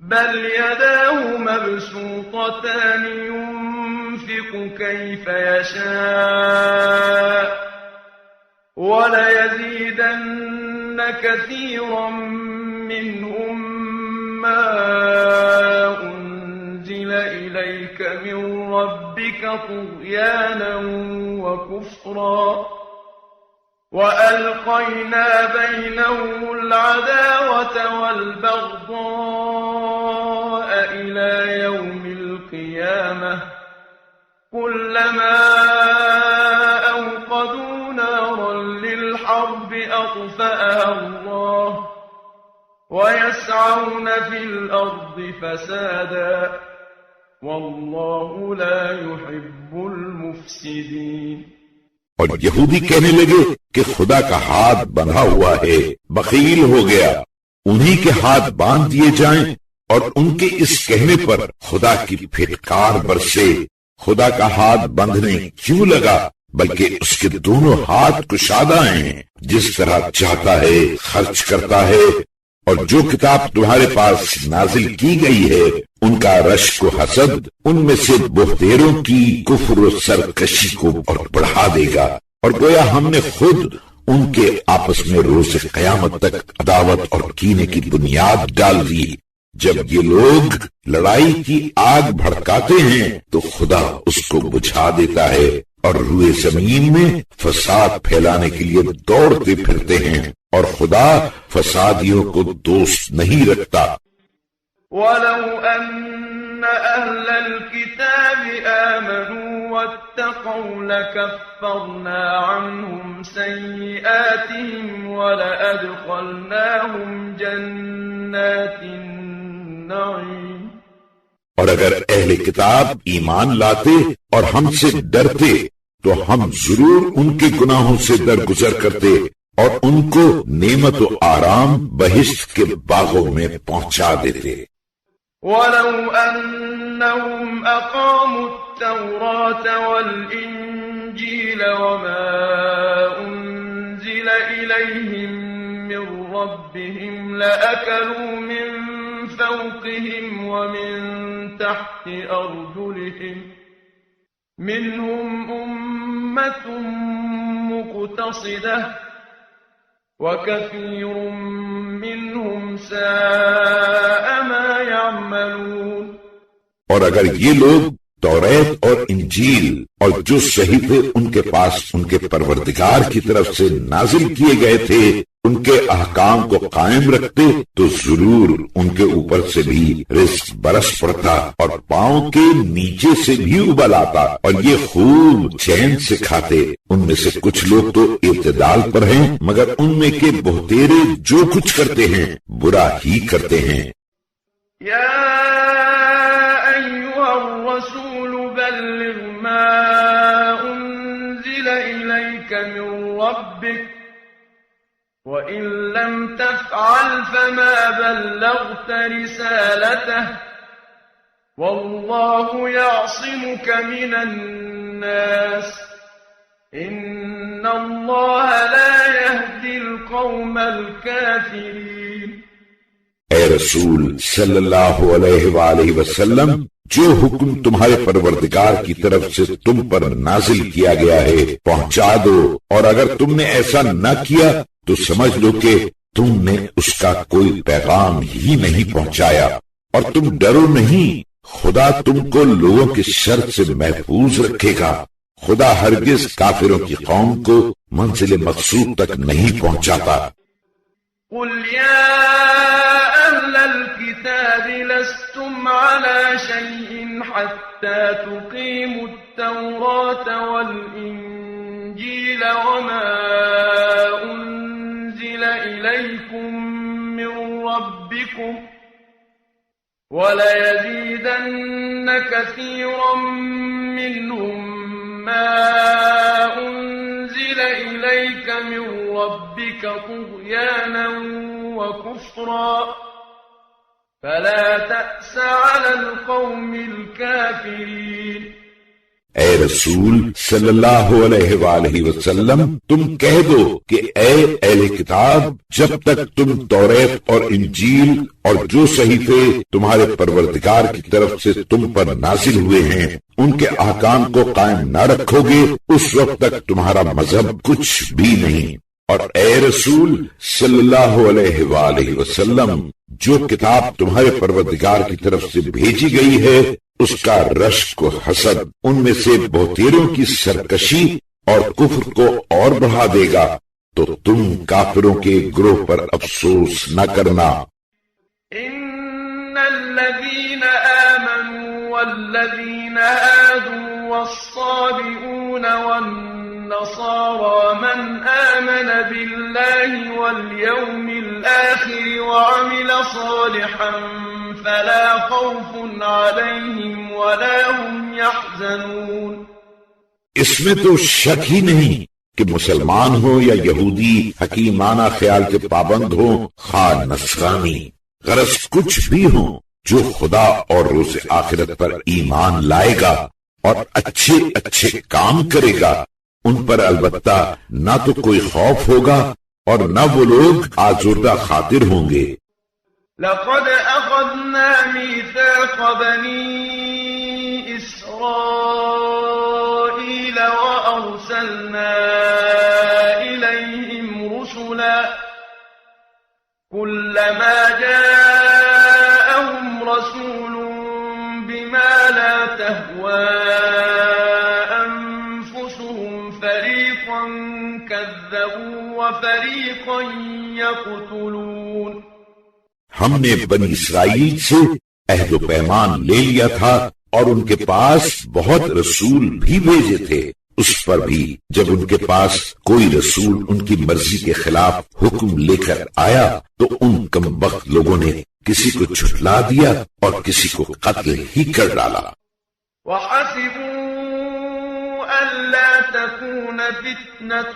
بل يداه مبسوطتان ينفق كيف يشاء وليزيدن كثيرا منهم ما أنزل إليك من ربك طغيانا وكفرا وألقينا بينهم العداوة والبغضاء إلى يوم القيامة كلما أوقدوا نارا للحرب أطفأها الله ويسعون في الأرض فسادا والله لا يحب المفسدين۔ اور یہودی کہنے لگے کہ خدا کا ہاتھ بندھا ہوا ہے، بخیل ہو گیا، انہی کے ہاتھ باندھ دیے جائیں، اور ان کے اس کہنے پر خدا کی پھٹکار برسے۔ خدا کا ہاتھ بندھنے کیوں لگا، بلکہ اس کے دونوں ہاتھ کشادہ ہیں، جس طرح چاہتا ہے خرچ کرتا ہے۔ اور جو کتاب تمہارے پاس نازل کی گئی ہے ان کا رشک و حسد ان میں سے بہتیروں کی کفر و سرکشی کو اور بڑھا دے گا، اور گویا ہم نے خود ان کے آپس میں روز قیامت تک عداوت اور کینے کی بنیاد ڈال دی۔ جب یہ لوگ لڑائی کی آگ بھڑکاتے ہیں تو خدا اس کو بجھا دیتا ہے، اور روئے زمین میں فساد پھیلانے کے لیے دوڑتے پھرتے ہیں، اور خدا فسادیوں کو دوست نہیں رکھتا۔ ولو أن أهل الكتاب آمنوا واتقوا لكفرنا عنهم سيئاتهم ولأدخلناهم جنات النعيم۔ اور اگر اہل کتاب ایمان لاتے اور ہم سے ڈرتے تو ہم ضرور ان کے گناہوں سے درگزر کرتے اور ان کو نعمت و آرام بہشت کے باغوں میں پہنچا دیتے۔ ولو أنهم أقاموا التوراة والإنجيل وما أنزل إليهم من ربهم لأكلوا من فوقهم ومن تحت أرجلهم منهم أمة مقتصدة وكثير منهم ساء ما يعملون۔ اور اگر یہ لوگ توریت اور انجیل اور جو صحیفے ان کے پاس ان کے پروردگار کی طرف سے نازل کیے گئے تھے ان کے احکام کو قائم رکھتے تو ضرور ان کے اوپر سے بھی رزق برس پڑتا اور پاؤں کے نیچے سے بھی ابل آتا اور یہ خوب چین سے کھاتے۔ ان میں سے کچھ لوگ تو اعتدال پر ہیں مگر ان میں کے بہتیرے جو کچھ کرتے ہیں برا ہی کرتے ہیں۔ يا أيها الرسول بلغ ما أنزل إليك من ربك وإن لم تفعل فما بلغت رسالته والله يعصمك من الناس إن الله لا يهدي القوم الكافرين۔ اے رسول صلی اللہ علیہ وآلہ وسلم، جو حکم تمہارے پروردگار کی طرف سے تم پر نازل کیا گیا ہے پہنچا دو، اور اگر تم نے ایسا نہ کیا تو سمجھ لو کہ تم نے اس کا کوئی پیغام ہی نہیں پہنچایا، اور تم ڈرو نہیں، خدا تم کو لوگوں کے شر سے محفوظ رکھے گا۔ خدا ہرگز کافروں کی قوم کو منزل مقصود تک نہیں پہنچاتا۔ قل يا أهل الكتاب لستم على شيء حتى تقيموا التوراة والإنجيل وما أنزل إليكم من ربكم وليزيدن كثيرا منهم ما أنزل إليك من ربك طغيانا وكفرا فلا تأس على القوم الكافرين۔ اے رسول صلی اللہ علیہ وآلہ وسلم، تم کہہ دو کہ اے اہل کتاب، جب تک تم توریت اور انجیل اور جو صحیفے تمہارے پروردگار کی طرف سے تم پر نازل ہوئے ہیں ان کے احکام کو قائم نہ رکھو گے اس وقت تک تمہارا مذہب کچھ بھی نہیں۔ اور اے رسول صلی اللہ علیہ وآلہ وسلم، جو کتاب تمہارے پروردگار کی طرف سے بھیجی گئی ہے اس کا رشک و حسد ان میں سے بہتیروں کی سرکشی اور کفر کو اور بڑھا دے گا، تو تم کافروں کے گروہ پر افسوس نہ کرنا۔ ان الذين آمنوا والذين هادوا والصابئون والنصارى من آمن بالله واليوم الآخر وعمل صالحا فلا خوف عليهم ولا هم يحزنون۔ اس میں تو شک ہی نہیں کہ مسلمان ہو یا یہودی حکیمانہ خیال کے پابند ہو، خواہ نصرانی، غرض کچھ بھی ہوں، جو خدا اور روز آخرت پر ایمان لائے گا اور اچھے اچھے کام کرے گا ان پر البتہ نہ تو کوئی خوف ہوگا اور نہ وہ لوگ آزردہ خاطر ہوں گے۔ لقد أخذنا ميثاق بني إسرائيل وأرسلنا إليهم رسلا كلما جاءهم رسول بما لا تهوى أنفسهم فَفَرِيقًا كَذَّبُوا وَفَرِيقًا يَقْتُلُونَ ہم نے بنی اسرائیل سے عہد و پیمان لے لیا تھا اور ان کے پاس بہت رسول بھی بھیجے تھے، اس پر بھی جب ان کے پاس کوئی رسول ان کی مرضی کے خلاف حکم لے کر آیا تو ان کم بخت لوگوں نے کسی کو جھٹلا دیا اور کسی کو قتل ہی کر ڈالا۔ وَحَسِبُوا أَلَّا تَكُونَ فِتْنَةٌ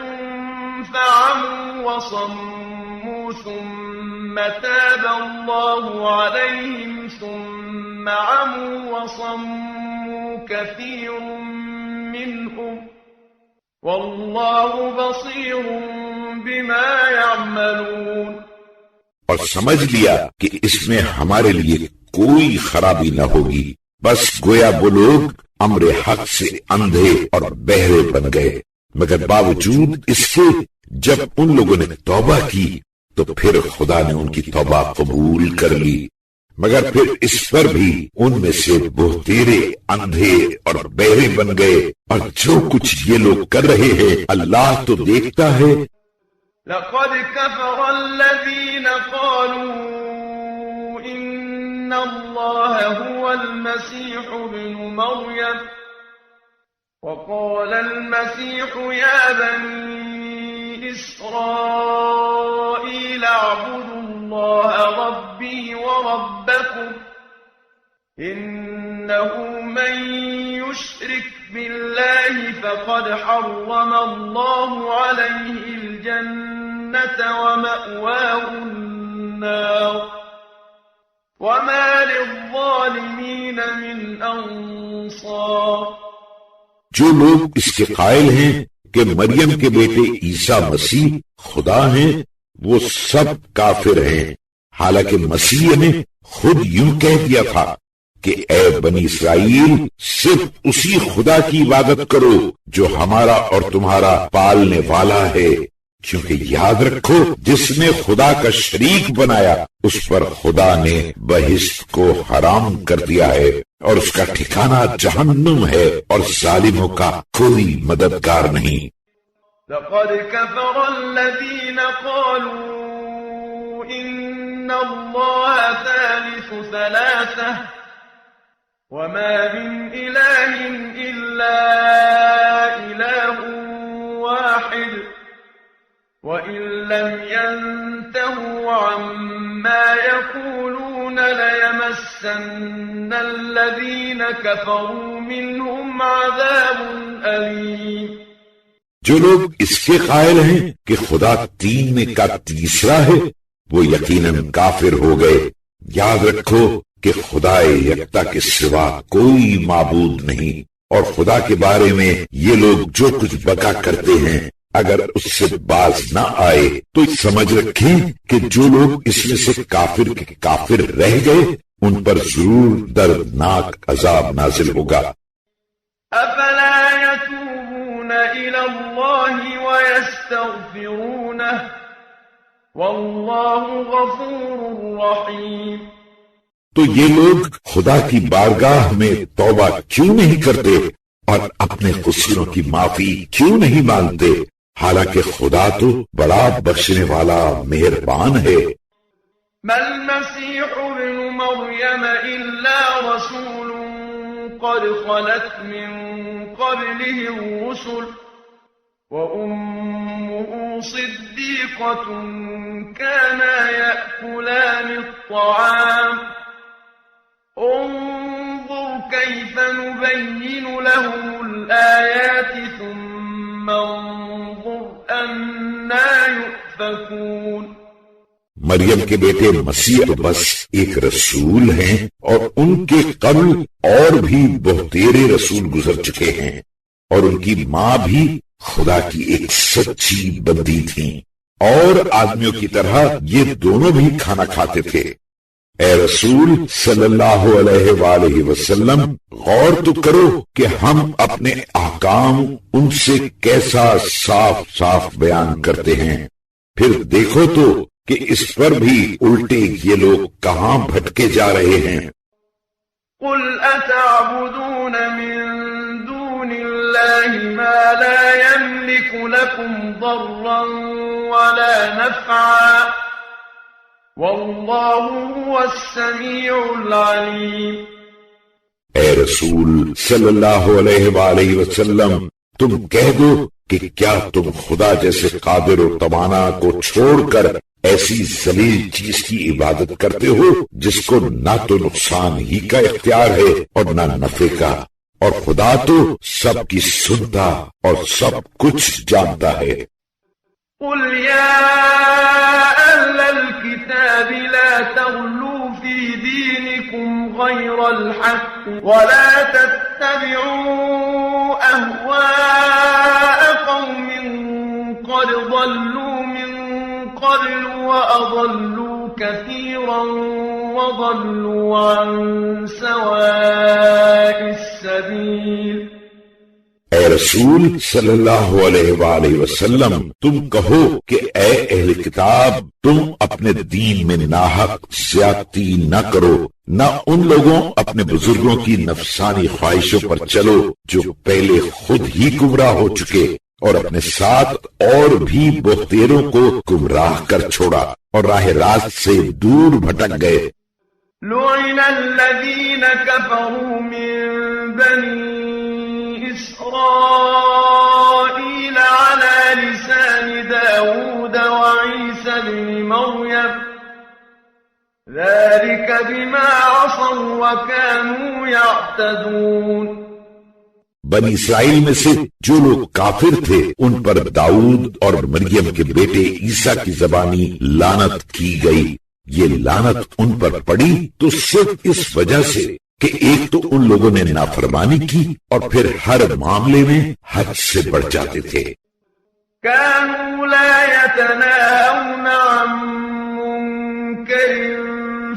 فَعَمُوا وَصَمُّوا ثُمَّ تَابَ اللَّهُ عَلَيْهِمْ ثُمَّ عَمُوا وَصَمُّوا كَثِيرٌ مِّنْهُمْ وَاللَّهُ بَصِيرٌ بِمَا يَعْمَلُونَ اور سمجھ لیا کہ اس میں ہمارے لیے کوئی خرابی نہ ہوگی، بس گویا وہ لوگ امر حق سے اندھے اور بہرے بن گئے، مگر باوجود اس کے جب ان لوگوں نے توبہ کی تو پھر خدا نے ان کی توبہ قبول کر لی، مگر پھر اس پر بھی ان میں سے بہتیرے اندھے اور بہرے بن گئے، اور جو کچھ یہ لوگ کر رہے ہیں اللہ تو دیکھتا ہے۔ لقد كفر الذين قالوا إن الله هو المسيح ابن مريم وقال المسيح يا بني إسرائيل اعبدوا الله ربي وربكم إنه من يشرك بالله فقد حرم الله عليه الجنة ومأواه النار وما للظالمين من أنصار۔ جو لوگ اس کے قائل ہیں کہ مریم کے بیٹے عیسیٰ مسیح خدا ہیں وہ سب کافر ہیں، حالانکہ مسیح نے خود یوں کہہ دیا تھا کہ اے بنی اسرائیل صرف اسی خدا کی عبادت کرو جو ہمارا اور تمہارا پالنے والا ہے، کیونکہ یاد رکھو جس نے خدا کا شریک بنایا اس پر خدا نے بہشت کو حرام کر دیا ہے اور اس کا ٹھکانہ جہنم ہے اور ظالموں کا کوئی مددگار نہیں۔ لقد كفر الذين قالوا إن الله ثالث ثلاثة وما من إله إلا إله واحد وإن لم ينتهوا عما يقولون ليمسن الذين كفروا منهم عذاب أليم۔ جو لوگ اس کے قائل ہیں کہ خدا تین میں کا تیسرا ہے وہ یقیناً کافر ہو گئے۔ یاد رکھو کہ خدا یکتا کے سوا کوئی معبود نہیں، اور خدا کے بارے میں یہ لوگ جو کچھ بکا کرتے ہیں اگر اس سے باز نہ آئے تو سمجھ رکھیں کہ جو لوگ اس میں سے کافر کے کافر رہ گئے ان پر ضرور دردناک عذاب نازل ہوگا۔ افلا يتوبون الى الله ويستغفرونه والله غفور رحيم۔ تو یہ لوگ خدا کی بارگاہ میں توبہ کیوں نہیں کرتے اور اپنے قصوروں کی معافی کیوں نہیں مانگتے، حالانکہ خدا تو بڑا بخشنے والا مہربان ہے۔ ما المسيح ابن مريم إلا رسول قد خلت من قبله الرسل وأمه صديقة كانا يأكلان الطعام انظر كيف نبين لهم الآيات ثم انظر أنا يؤفكون۔ مریم کے بیٹے مسیح تو بس ایک رسول ہیں اور ان کے قبل اور بھی بہتیرے رسول گزر چکے ہیں، اور ان کی ماں بھی خدا کی ایک سچی بندی تھیں، اور آدمیوں کی طرح یہ دونوں بھی کھانا کھاتے تھے۔ اے رسول صلی اللہ علیہ وآلہ وسلم غور تو کرو کہ ہم اپنے احکام ان سے کیسا صاف صاف بیان کرتے ہیں، پھر دیکھو تو کہ اس پر بھی الٹے یہ لوگ کہاں بھٹکے جا رہے ہیں۔ قل اتعبدون من دون الله ما لا يملك لكم ضرا ولا نفعا والله هو السميع العليم۔ اے رسول صلی اللہ علیہ وآلہ وسلم، تم کہہ دو کہ کیا تم خدا جیسے قادر و توانا کو چھوڑ کر ایسی ذلیل چیز کی عبادت کرتے ہو جس کو نہ تو نقصان ہی کا اختیار ہے اور نہ نفع کا، اور خدا تو سب کی سنتا اور سب کچھ جانتا ہے۔ قل يا أهل الكتاب لا تغلوا في دينكم غير الحق ولا تتبعوا أهواء قوم قد ضلوا من قبل وأضلوا كثيرا وضلوا عن سواء السبيل۔ اے رسول صلی اللہ علیہ وآلہ وسلم، تم کہو کہ اے اہل کتاب، تم اپنے دین میں ناحق زیادتی نہ کرو، نہ ان لوگوں اپنے بزرگوں کی نفسانی خواہشوں پر چلو جو پہلے خود ہی گمراہ ہو چکے، اور اپنے ساتھ اور بھی بہتیروں کو گمراہ کر چھوڑا اور راہ راست سے دور بھٹک گئے۔ لعن الذين كفروا من بني إسرائيل على لسان داود وعيسى بن مريم ذلك بما عصوا وكانوا يعتدون۔ بنی اسرائیل میں سے جو لوگ کافر تھے ان پر داؤد اور مریم کے بیٹے عیسیٰ کی زبانی لعنت کی گئی۔ یہ لعنت ان پر پڑی تو صرف اس وجہ سے کہ ایک تو ان لوگوں نے نافرمانی کی اور پھر ہر معاملے میں حد سے بڑھ جاتے تھے۔ كانوا لا يتناهون عن منكر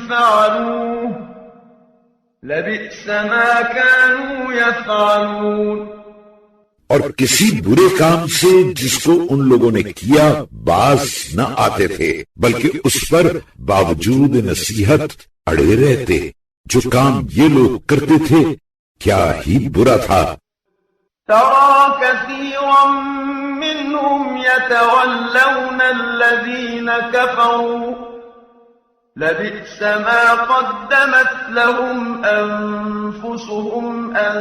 فعلوه لبئس ما كانوا يفعلون۔ اور کسی برے کام سے جس کو ان لوگوں نے کیا باز نہ آتے تھے، بلکہ اس پر باوجود نصیحت اڑے رہتے۔ جو کام یہ لوگ کرتے تھے کیا ہی برا تھا۔ ترى كثيرا منهم يتولون الذين كفروا لبئس ما قدمت لهم أنفسهم أن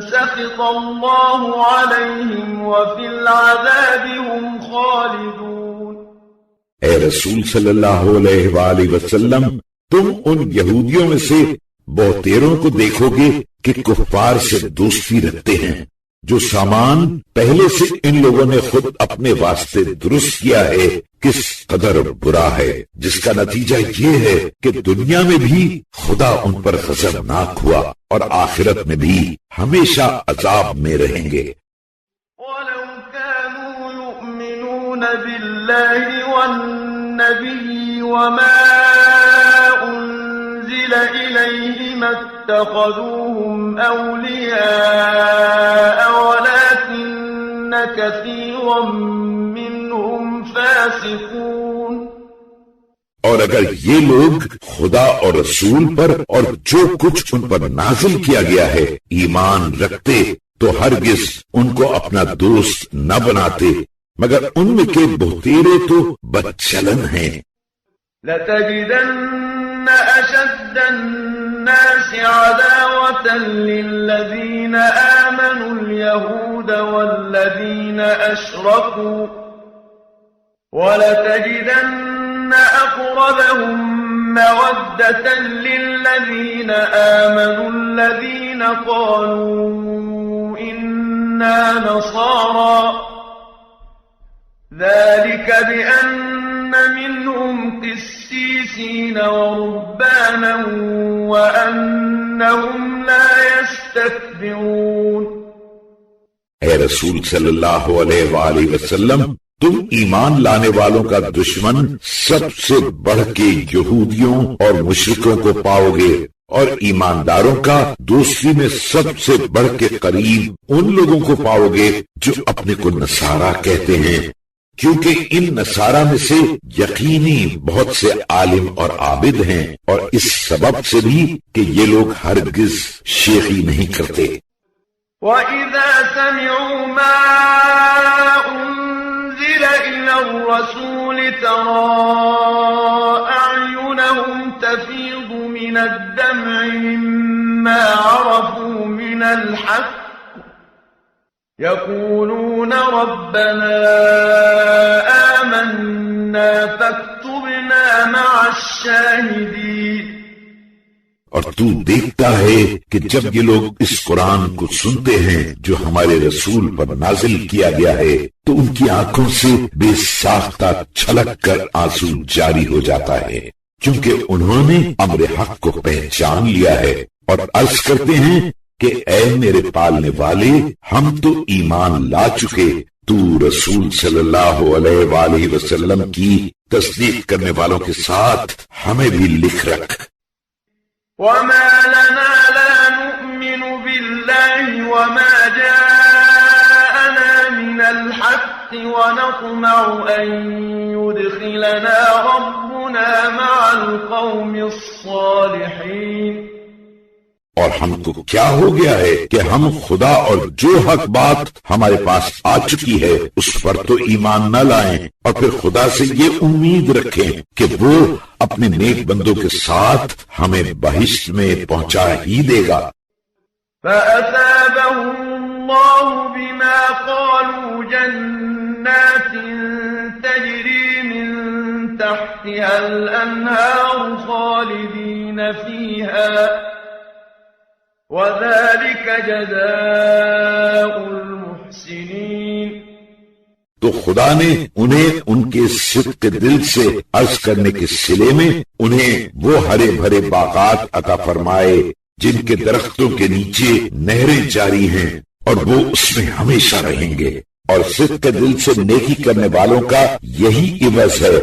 سخط الله عليهم وفي العذاب هم خالدون۔ اے رسول صلی اللہ علیہ وآلہ وسلم، تم ان یہودیوں میں سے بہتیروں کو دیکھو گے کہ کفار سے دوستی رکھتے ہیں، جو سامان پہلے سے ان لوگوں نے خود اپنے واسطے درست کیا ہے کس قدر برا ہے، جس کا نتیجہ یہ ہے کہ دنیا میں بھی خدا ان پر غضبناک ہوا اور آخرت میں بھی ہمیشہ عذاب میں رہیں گے۔ وَلَوْ كَانُوا يُؤْمِنُونَ بِاللَّهِ وَالنَّبِيِّ وَمَا أُنزِلَ إِلَيْهِ مَا اتَّخَذُوهُمْ أَوْلِيَاءَ وَلَكِنَّ كَثِيرًا مِّنْهُمْ فَاسِقُونَ۔ اور اگر یہ لوگ خدا اور رسول پر اور جو کچھ ان پر نازل کیا گیا ہے ایمان رکھتے تو ہرگز ان کو اپنا دوست نہ بناتے، مگر ان میں کے بہتیرے تو بدچلن ہیں۔ لَتَجِدَنَّ أَشَدَّ النَّاسِ عَدَاوَةً لِلَّذِينَ آمَنُوا الْيَهُودَ وَالَّذِينَ أَشْرَكُوا وَلَتَجِدَنَّ أَقْرَبَهُم مَّوَدَّةً لِلَّذِينَ آمَنُوا الَّذِينَ قَالُوا إِنَّا نَصَارَىٰ ذَلِكَ بِأَنَّ مِنْهُمْ قِسِّيسِينَ وَرُهْبَانًا وَأَنَّهُمْ لَا يَسْتَكْبِرُونَ۔ اے رسول صلی اللہ علیہ وآلہ وسلم، تم ایمان لانے والوں کا دشمن سب سے بڑھ کے یہودیوں اور مشرکوں کو پاؤ گے، اور ایمانداروں کا دوستی میں سب سے بڑھ کے قریب ان لوگوں کو پاؤ گے جو اپنے کو نصارہ کہتے ہیں، کیونکہ ان نصارہ میں سے یقینی بہت سے عالم اور عابد ہیں، اور اس سبب سے بھی کہ یہ لوگ ہرگز شیخی نہیں کرتے۔ وَإِذَا سَمِعُوا مَا أُنزِلَ إِلَى الرَّسُولِ تَرَىٰ أَعْيُنَهُمْ تَفِيضُ مِنَ الدَّمْعِ مِمَّا عَرَفُوا مِنَ الْحَقِّ يَقُولُونَ رَبَّنَا آمَنَّا فَاكْتُبْنَا مَعَ الشَّاهِدِينَ۔ اور تو دیکھتا ہے کہ جب یہ لوگ اس قرآن کو سنتے ہیں جو ہمارے رسول پر نازل کیا گیا ہے تو ان کی آنکھوں سے بے ساختہ چھلک کر آنسو جاری ہو جاتا ہے، چونکہ انہوں نے امر حق کو پہچان لیا ہے اور عرض کرتے ہیں کہ اے میرے پالنے والے، ہم تو ایمان لا چکے، تو رسول صلی اللہ علیہ وآلہ وسلم کی تصدیق کرنے والوں کے ساتھ ہمیں بھی لکھ رکھ۔ وَمَا لَنَا لَا نُؤْمِنُ بِاللَّهِ وَمَا جَاءَنَا مِنَ الْحَقِّ وَنَطْمَعُ أَن يُدْخِلَنَا رَبُّنَا مَعَ الْقَوْمِ الصَّالِحِينَ۔ اور ہم کو کیا ہو گیا ہے کہ ہم خدا اور جو حق بات ہمارے پاس آ چکی ہے اس پر تو ایمان نہ لائیں اور پھر خدا سے یہ امید رکھیں کہ وہ اپنے نیک بندوں کے ساتھ ہمیں بہشت میں پہنچا ہی دے گا۔ فَأَثَابَهُمُ اللَّهُ بِمَا قَالُوا جَنَّاتٍ تَجْرِي مِن تَحْتِهَا الْأَنْهَارُ خَالِدِينَ فِيهَا وَذَلِكَ جَزَاءُ الْمُحْسِنِينَ۔ تو خدا نے انہیں ان کے صدق دل سے عرض کرنے کے صلے میں انہیں وہ ہرے بھرے باغات عطا فرمائے جن کے درختوں کے نیچے نہریں جاری ہیں اور وہ اس میں ہمیشہ رہیں گے، اور صدق دل سے نیکی کرنے والوں کا یہی عوض ہے۔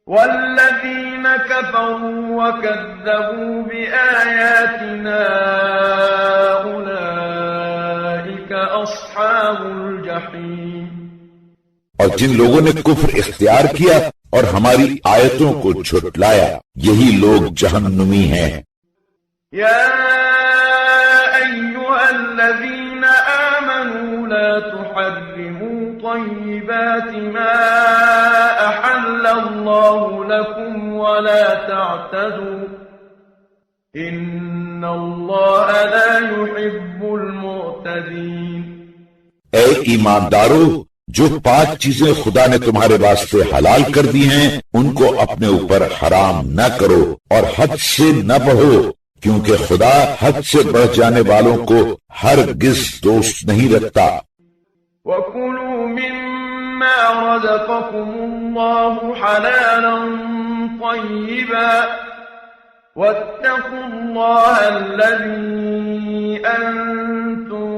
وَالَّذِينَ كَفَرُوا وَكَذَّبُوا بِآيَاتِنَا أُولَئِكَ أَصْحَابُ الْجَحِيمِ۔ اور جن لوگوں نے کفر اختیار کیا اور ہماری آیتوں کو جھٹلایا یہی لوگ جہنمی ہیں۔ یا ایھا الذین آمنوا لا تحرموا طیبات ما احل اللہ لکم ولا تعتدوا ان اللہ لا يحب المعتدین۔ اے ایماندارو، جو پاک چیزیں خدا نے تمہارے واسطے حلال کر دی ہیں ان کو اپنے اوپر حرام نہ کرو اور حد سے نہ بڑھو، کیونکہ خدا حد سے بڑھ جانے والوں کو ہرگز دوست نہیں رکھتا۔ وَكُلُوا مِمَّا رَزَقَكُمُ اللَّهُ حَلَالًا طَيِّبًا وَاتَّقُوا اللَّهَ الَّذِي أَنتُم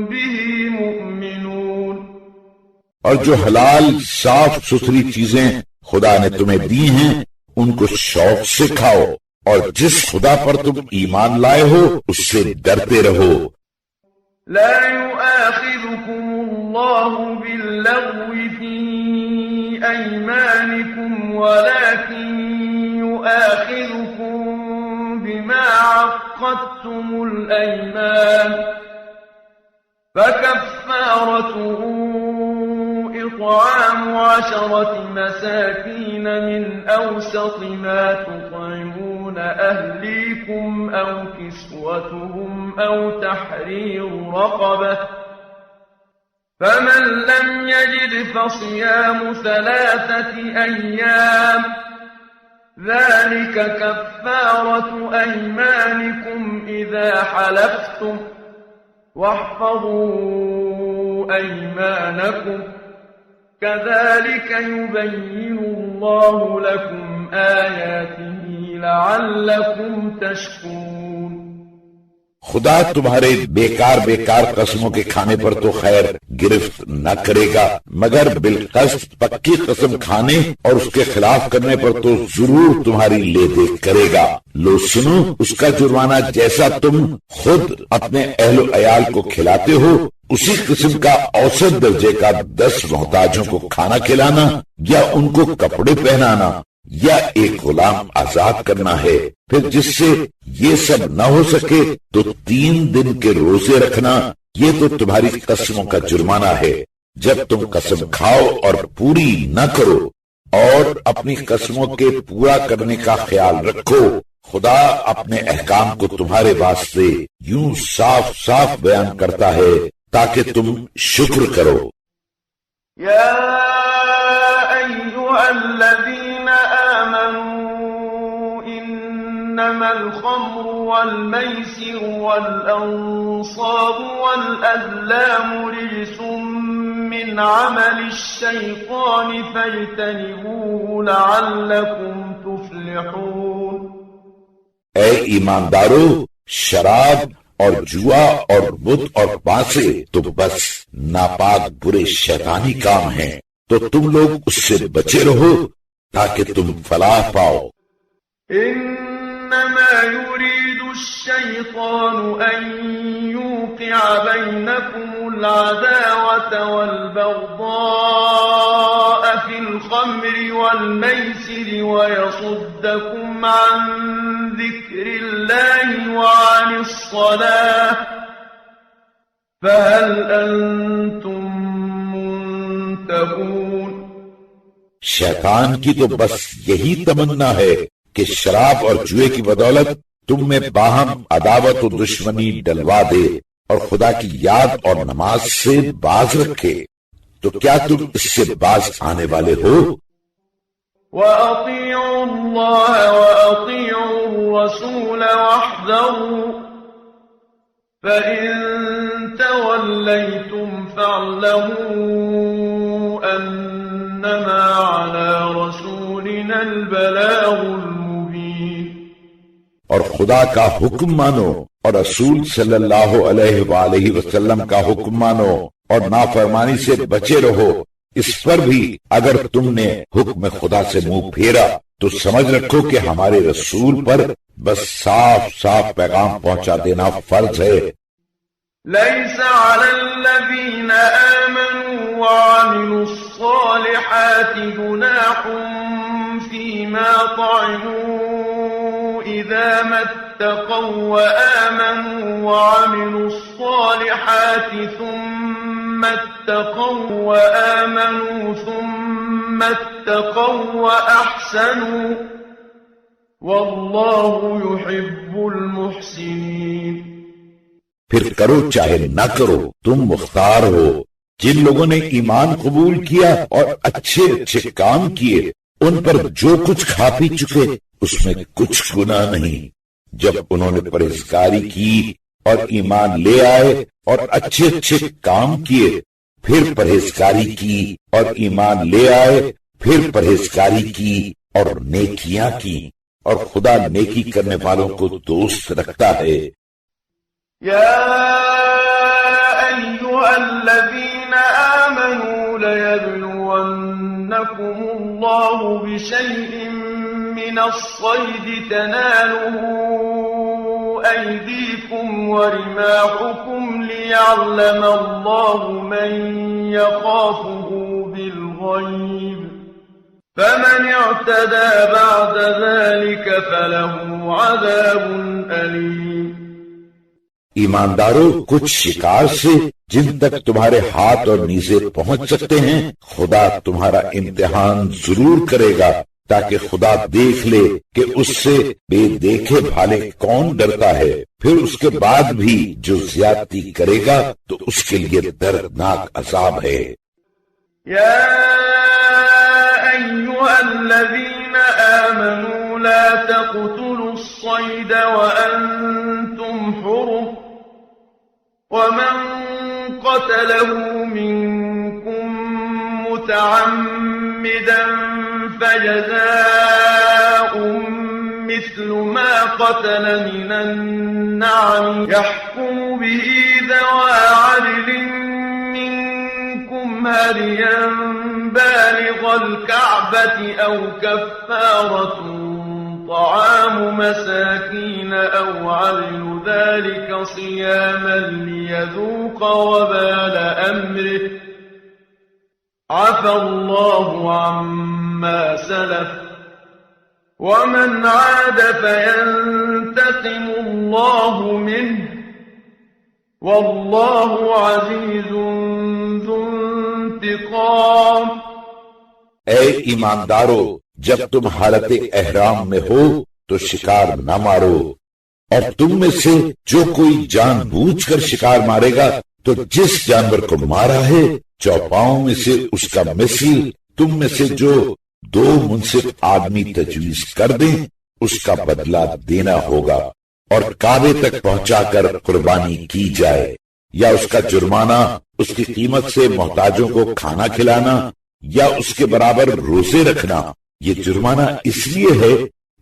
بِهِ مُؤْمِنُونَ۔ اور جو حلال صاف ستھری چیزیں خدا نے تمہیں دی ہیں ان کو شوق سے کھاؤ، اور جس خدا پر تم ایمان لائے ہو اس سے ڈرتے رہو۔ لا يؤاخذكم الله باللغو في أيمانكم ولكن يؤاخذكم بما عقدتم الأيمان فكفارته إطعام 10 مساكين من أوسط ما تطعمون أهليكم أو كسوتهم أو تحرير رقبة فمن لم يجد فصيام 3 أيام ذلك كفارة أيمانكم إذا حلفتم واحفظوا أيمانكم كذلك يبين الله لكم آياته لعلكم تشكرون۔ خدا تمہارے بیکار قسموں کے کھانے پر تو خیر گرفت نہ کرے گا، مگر بالقسط پکی قسم کھانے اور اس کے خلاف کرنے پر تو ضرور تمہاری لے دیکھ کرے گا۔ لو سنو، اس کا جرمانہ جیسا تم خود اپنے اہل و عیال کو کھلاتے ہو اسی قسم کا اوسط درجے کا 10 محتاجوں کو کھانا کھلانا یا ان کو کپڑے پہنانا یا ایک غلام آزاد کرنا ہے۔ پھر جس سے یہ سب نہ ہو سکے تو 3 دن کے روزے رکھنا یہ تو تمہاری قسموں کا جرمانہ ہے جب تم قسم کھاؤ اور پوری نہ کرو، اور اپنی قسموں کے پورا کرنے کا خیال رکھو۔ خدا اپنے احکام کو تمہارے واسطے یوں صاف صاف بیان کرتا ہے تاکہ تم شکر کرو۔ یا ایھا الذین آمنوا انما الخمر والمیسر والانصاب والازلام رجس من عمل الشیطان فاجتنبوه لعلکم تفلحون۔ اے ایماندارو، شراب اور جوا اور بت اور بانسے تو بس ناپاک برے شیطانی کام ہیں، تو تم لوگ اس سے بچے رہو تاکہ تم فلاح پاؤ۔ انما يريد الشيطان ان يوقع بينكم العداوة والبغضاء في الخمر والميسر ويصدكم عن ذكر الله وعن الصلاة فهل انتم منتهون۔ شیطان کی تو بس یہی تمنا ہے کہ شراب اور جوئے کی بدولت تم میں باہم عداوت و دشمنی ڈلوا دے اور خدا کی یاد اور نماز سے باز رکھے، تو کیا تم اس سے باز آنے والے ہو؟ وَأَطِيعُوا اللَّهَ وَأَطِيعُوا الرَّسُولَ وَاحْذَرُوا فَإِن تَوَلَّيْتُمْ فَاعْلَمُوا أَنَّمَا عَلَى رَسُولِنَا الْبَلَاغُ الْمُبِينُ۔ اور خدا کا حکم مانو اور رسول صلی اللہ علیہ وآلہ وسلم کا حکم مانو اور نافرمانی سے بچے رہو۔ اس پر بھی اگر تم نے حکم خدا سے منہ پھیرا تو سمجھ رکھو کہ ہمارے رسول پر بس صاف صاف پیغام پہنچا دینا فرض ہے۔ ليس على الذين آمنوا وعملوا الصالحات جناح فيما طعموا إذا ما اتقوا وآمنوا وعملوا الصالحات ثم اتقوا وآمنوا ثم اتقوا وأحسنوا والله يحب المحسنين۔ پھر کرو چاہے نہ کرو، تم مختار ہو۔ جن لوگوں نے ایمان قبول کیا اور اچھے اچھے کام کیے، ان پر جو کچھ کھا پی چکے اس میں کچھ گناہ نہیں۔ جب انہوں نے پرہیزگاری کی اور ایمان لے آئے اور اچھے اچھے کام کیے، پھر پرہیزگاری کی اور ایمان لے آئے، پھر پرہیزگاری کی اور نیکیاں کی، اور خدا نیکی کرنے والوں کو دوست رکھتا ہے۔ يا أيها الذين آمنوا ليبلونكم الله بشيء من الصيد تناله أيديكم ورماحكم ليعلم الله من يخافه بالغيب فمن اعتدى بعد ذلك فله عذاب أليم۔ ایمانداروں، کچھ شکار سے جن تک تمہارے ہاتھ اور نیزے پہنچ سکتے ہیں خدا تمہارا امتحان ضرور کرے گا، تاکہ خدا دیکھ لے کہ اس سے بے دیکھے بھالے کون ڈرتا ہے۔ پھر اس کے بعد بھی جو زیادتی کرے گا تو اس کے لیے دردناک عذاب ہے۔ یا ایھا الذین آمنوا لا تقتلوا الصید وانتم حرم ومن قتله منكم متعمدا فجزاء مثل ما قتل من النعم يحكم به ذوى عدل منكم هديا بالغ الكعبة أو كفارة طعام مساكين أو عدل ذلك صياما ليذوق وبال أمره عفى الله عما سلف ومن عاد فينتقم الله منه واللہ عزیز ذو انتقام. اے ایماندارو، جب تم حالت احرام میں ہو تو شکار نہ مارو، اور تم میں سے جو کوئی جان بوجھ کر شکار مارے گا تو جس جانور کو مارا ہے چوپاؤں میں سے اس کا مثل تم میں سے جو 2 منصف آدمی تجویز کر دیں اس کا بدلہ دینا ہوگا، اور کعبے تک پہنچا کر قربانی کی جائے، یا اس کا جرمانہ اس کی قیمت سے محتاجوں کو کھانا کھلانا یا اس کے برابر روزے رکھنا. یہ جرمانہ اس لیے ہے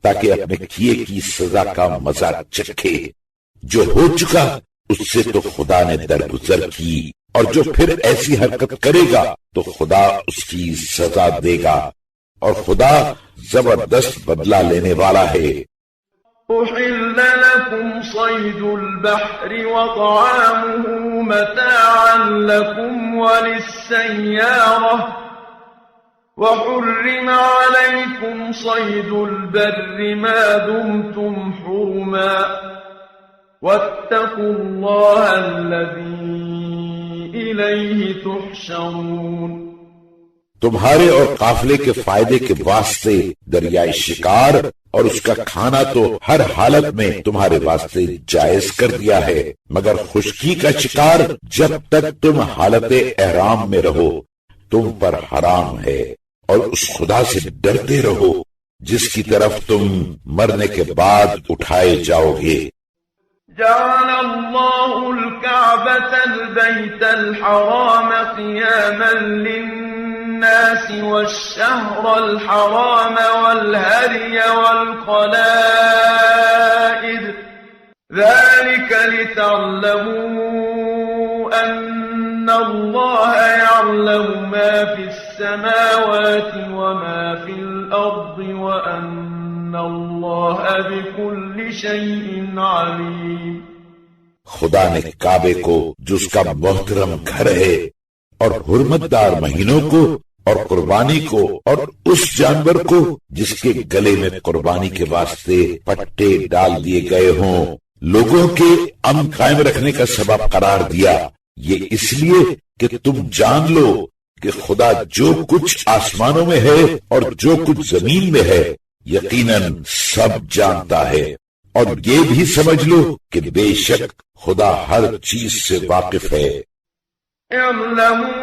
تاکہ اپنے کیے کی سزا کا مزہ چکھے. جو ہو چکا اس سے تو خدا نے درگزر کی، اور جو پھر ایسی حرکت کرے گا تو خدا اس کی سزا دے گا، اور خدا زبردست بدلہ لینے والا ہے. أحل لكم صيد البحر وطعامه متاعا لكم وللسيارة، وحرم عليكم صيد البر ما دمتم حرما، واتقوا الله الذي إليه تحشرون. تمہارے اور قافلے کے فائدے کے واسطے دریائے شکار اور اس کا کھانا تو ہر حالت میں تمہارے واسطے جائز کر دیا ہے، مگر خشکی کا شکار جب تک تم حالت احرام میں رہو تم پر حرام ہے، اور اس خدا سے ڈرتے رہو جس کی طرف تم مرنے کے بعد اٹھائے جاؤ گے. جعل الله الكعبة البيت الحرام قياما للناس والشهر الحرام والهدي والقلائد، ذلك لتعلموا أن الله يعلم ما في السماوات وما في الأرض وأن الله بكل شيء عليم. خدا نے کعبے کو جو اس کا محترم گھر ہے اور حرمت دار مہینوں کو اور قربانی کو اور اس جانور کو جس کے گلے میں قربانی کے واسطے پٹے ڈال دیے گئے ہوں لوگوں کے امن قائم رکھنے کا سبب قرار دیا. یہ اس لیے کہ تم جان لو کہ خدا جو کچھ آسمانوں میں ہے اور جو کچھ زمین میں ہے یقیناً سب جانتا ہے، اور یہ بھی سمجھ لو کہ بے شک خدا ہر چیز سے واقف ہے. اعلموا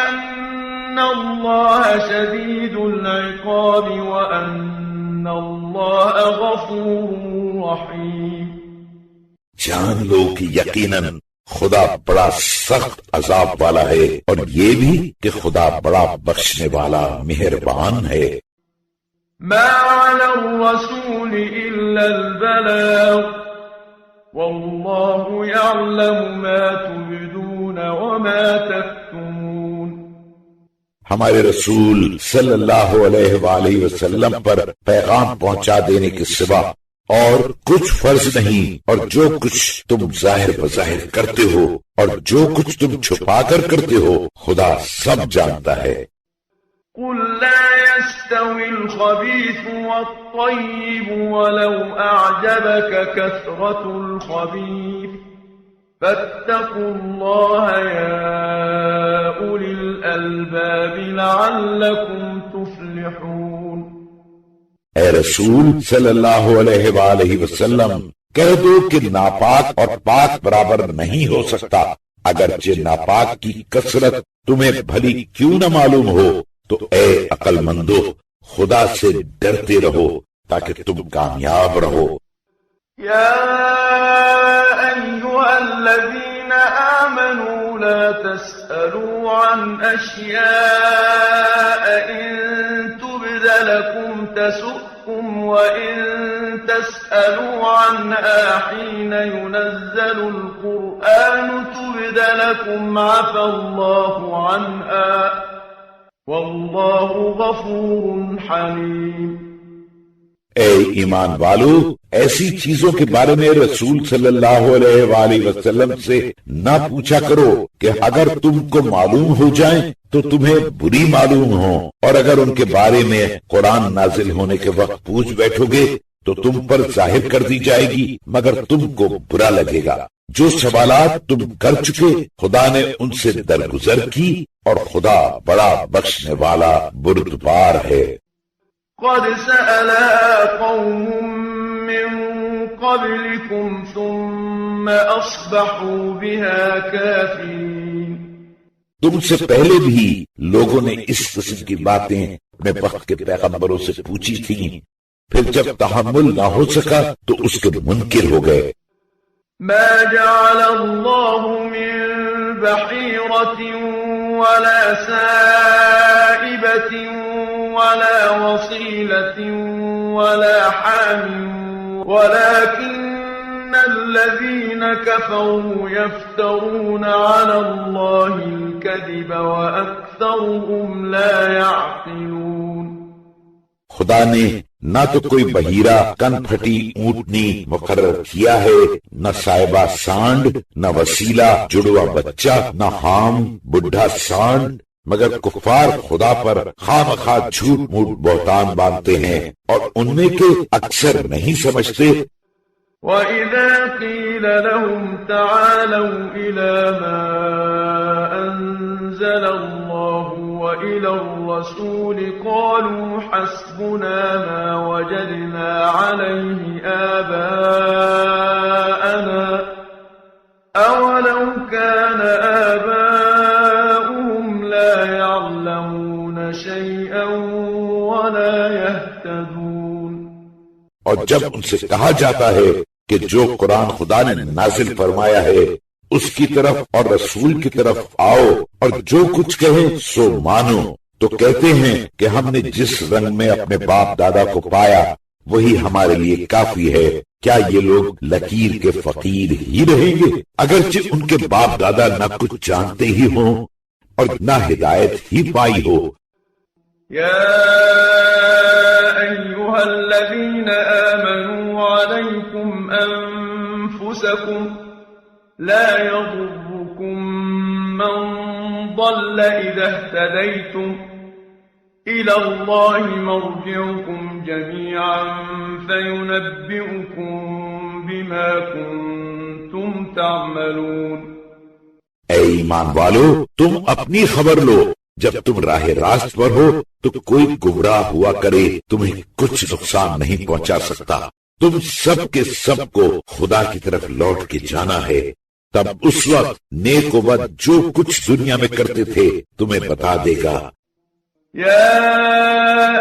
ان اللہ شدید العقاب وان اللہ غفور رحیم. جان لو کہ یقیناً خدا بڑا سخت عذاب والا ہے، اور یہ بھی کہ خدا بڑا بخشنے والا مہربان ہے. ما على الرسول إلا البلاغ والله يعلم ما تبدون وما تكتمون. ہمارے رسول صلی اللہ علیہ وآلہ وسلم پر پیغام پہنچا دینے کے سوا اور کچھ فرض نہیں، اور جو کچھ تم ظاہر بظاہر کرتے ہو اور جو کچھ تم چھپا کر کرتے ہو خدا سب جانتا ہے. قل لا يستوي الخبيث والطيب ولو أعجبك كثرة الخبيث فاتقوا الله يا أولي الألباب لعلكم تفلحون. اے رسول صلی اللہ علیہ وآلہ وسلم کہہ دو کہ ناپاک اور پاک برابر نہیں ہو سکتا، اگرچہ ناپاک کی کثرت تمہیں بھلی کیوں نہ معلوم ہو. تو اے عقل مندو خدا سے ڈرتے رہو تاکہ تم کامیاب رہو. یا ایھا الذین آمنوا لا تسألوا عن اشیاء ان تبد لكم تسؤكم وان تسألوا عنها حين ينزل القرآن تبد لكم عفى الله عنها واللہ غفور حلیم. اے ایمان والو، ایسی چیزوں کے بارے میں رسول صلی اللہ علیہ وآلہ وسلم سے نہ پوچھا کرو کہ اگر تم کو معلوم ہو جائیں تو تمہیں بری معلوم ہوں، اور اگر ان کے بارے میں قرآن نازل ہونے کے وقت پوچھ بیٹھو گے تو تم پر ظاہر کر دی جائے گی، مگر تم کو برا لگے گا۔ جو سوالات تم کر چکے خدا نے ان سے درگزر کی، اور خدا بڑا بخشنے والا بردبار ہے۔ قد سألها قوم من قبلكم ثم أصبحوا بها كافرين۔ تم سے پہلے بھی لوگوں نے اس قسم کی باتیں اپنے وقت کے پیغمبروں سے پوچھی تھیں، پھر جب تحمل نہ ہو سکا تو اس کے منکر ہو گئے۔ ما جعل الله من بحيرة ولا سائبة ولا وصيلة ولا حام ولكن الذين كفروا يفترون على الله الكذب وأكثرهم لا يعقلون۔ خدا نے نہ تو کوئی بحیرہ کن پھٹی اونٹنی مقرر کیا ہے، نہ صاحبہ سانڈ، نہ وسیلہ جڑوا بچہ، نہ حام بڈھا سانڈ، مگر کفار خدا پر خواہ مخواہ جھوٹ موٹ بہتان باندھتے ہیں، اور ان میں کے اکثر نہیں سمجھتے۔ وَإِذَا قِيلَ لَهُمْ تَعَالَوْا إِلَى مَا أَنزَلَ اللَّهُ وَإِلَى الرَّسُولِ قَالُوا حَسْبُنَا مَا وَجَدْنَا عَلَيْهِ آبَاءَنَا أَوَلَوْ كَانَ آبَاؤُهُمْ لَا يَعْلَمُونَ شَيْئًا وَلَا يَهْتَدُونَ۔ اور جب ان سے کہا جاتا ہے کہ جو قرآن خدا نے نازل فرمایا ہے اس کی طرف اور رسول کی طرف آؤ اور جو کچھ کہیں سو مانو، تو کہتے ہیں کہ ہم نے جس رنگ میں اپنے باپ دادا کو پایا وہی ہمارے لیے کافی ہے۔ کیا یہ لوگ لکیر کے فقیر ہی رہیں گے، اگرچہ ان کے باپ دادا نہ کچھ جانتے ہی ہوں اور نہ ہدایت ہی پائی ہو۔ أيها الذين آمنوا عليكم أنفسكم لا يضركم من ضل إذا اهتديتم إلى الله مرجعكم جميعا فينبئكم بما كنتم تعملون۔ اے ایمان والو، تم اپنی خبر لو، جب تم راہ راست پر ہو تو کوئی گمراہ ہوا کرے تمہیں کچھ نقصان نہیں پہنچا سکتا۔ تم سب کے سب کو خدا کی طرف لوٹ کے جانا ہے، تب اس وقت نیک و بد جو کچھ دنیا میں کرتے تھے تمہیں بتا دے گا۔ يا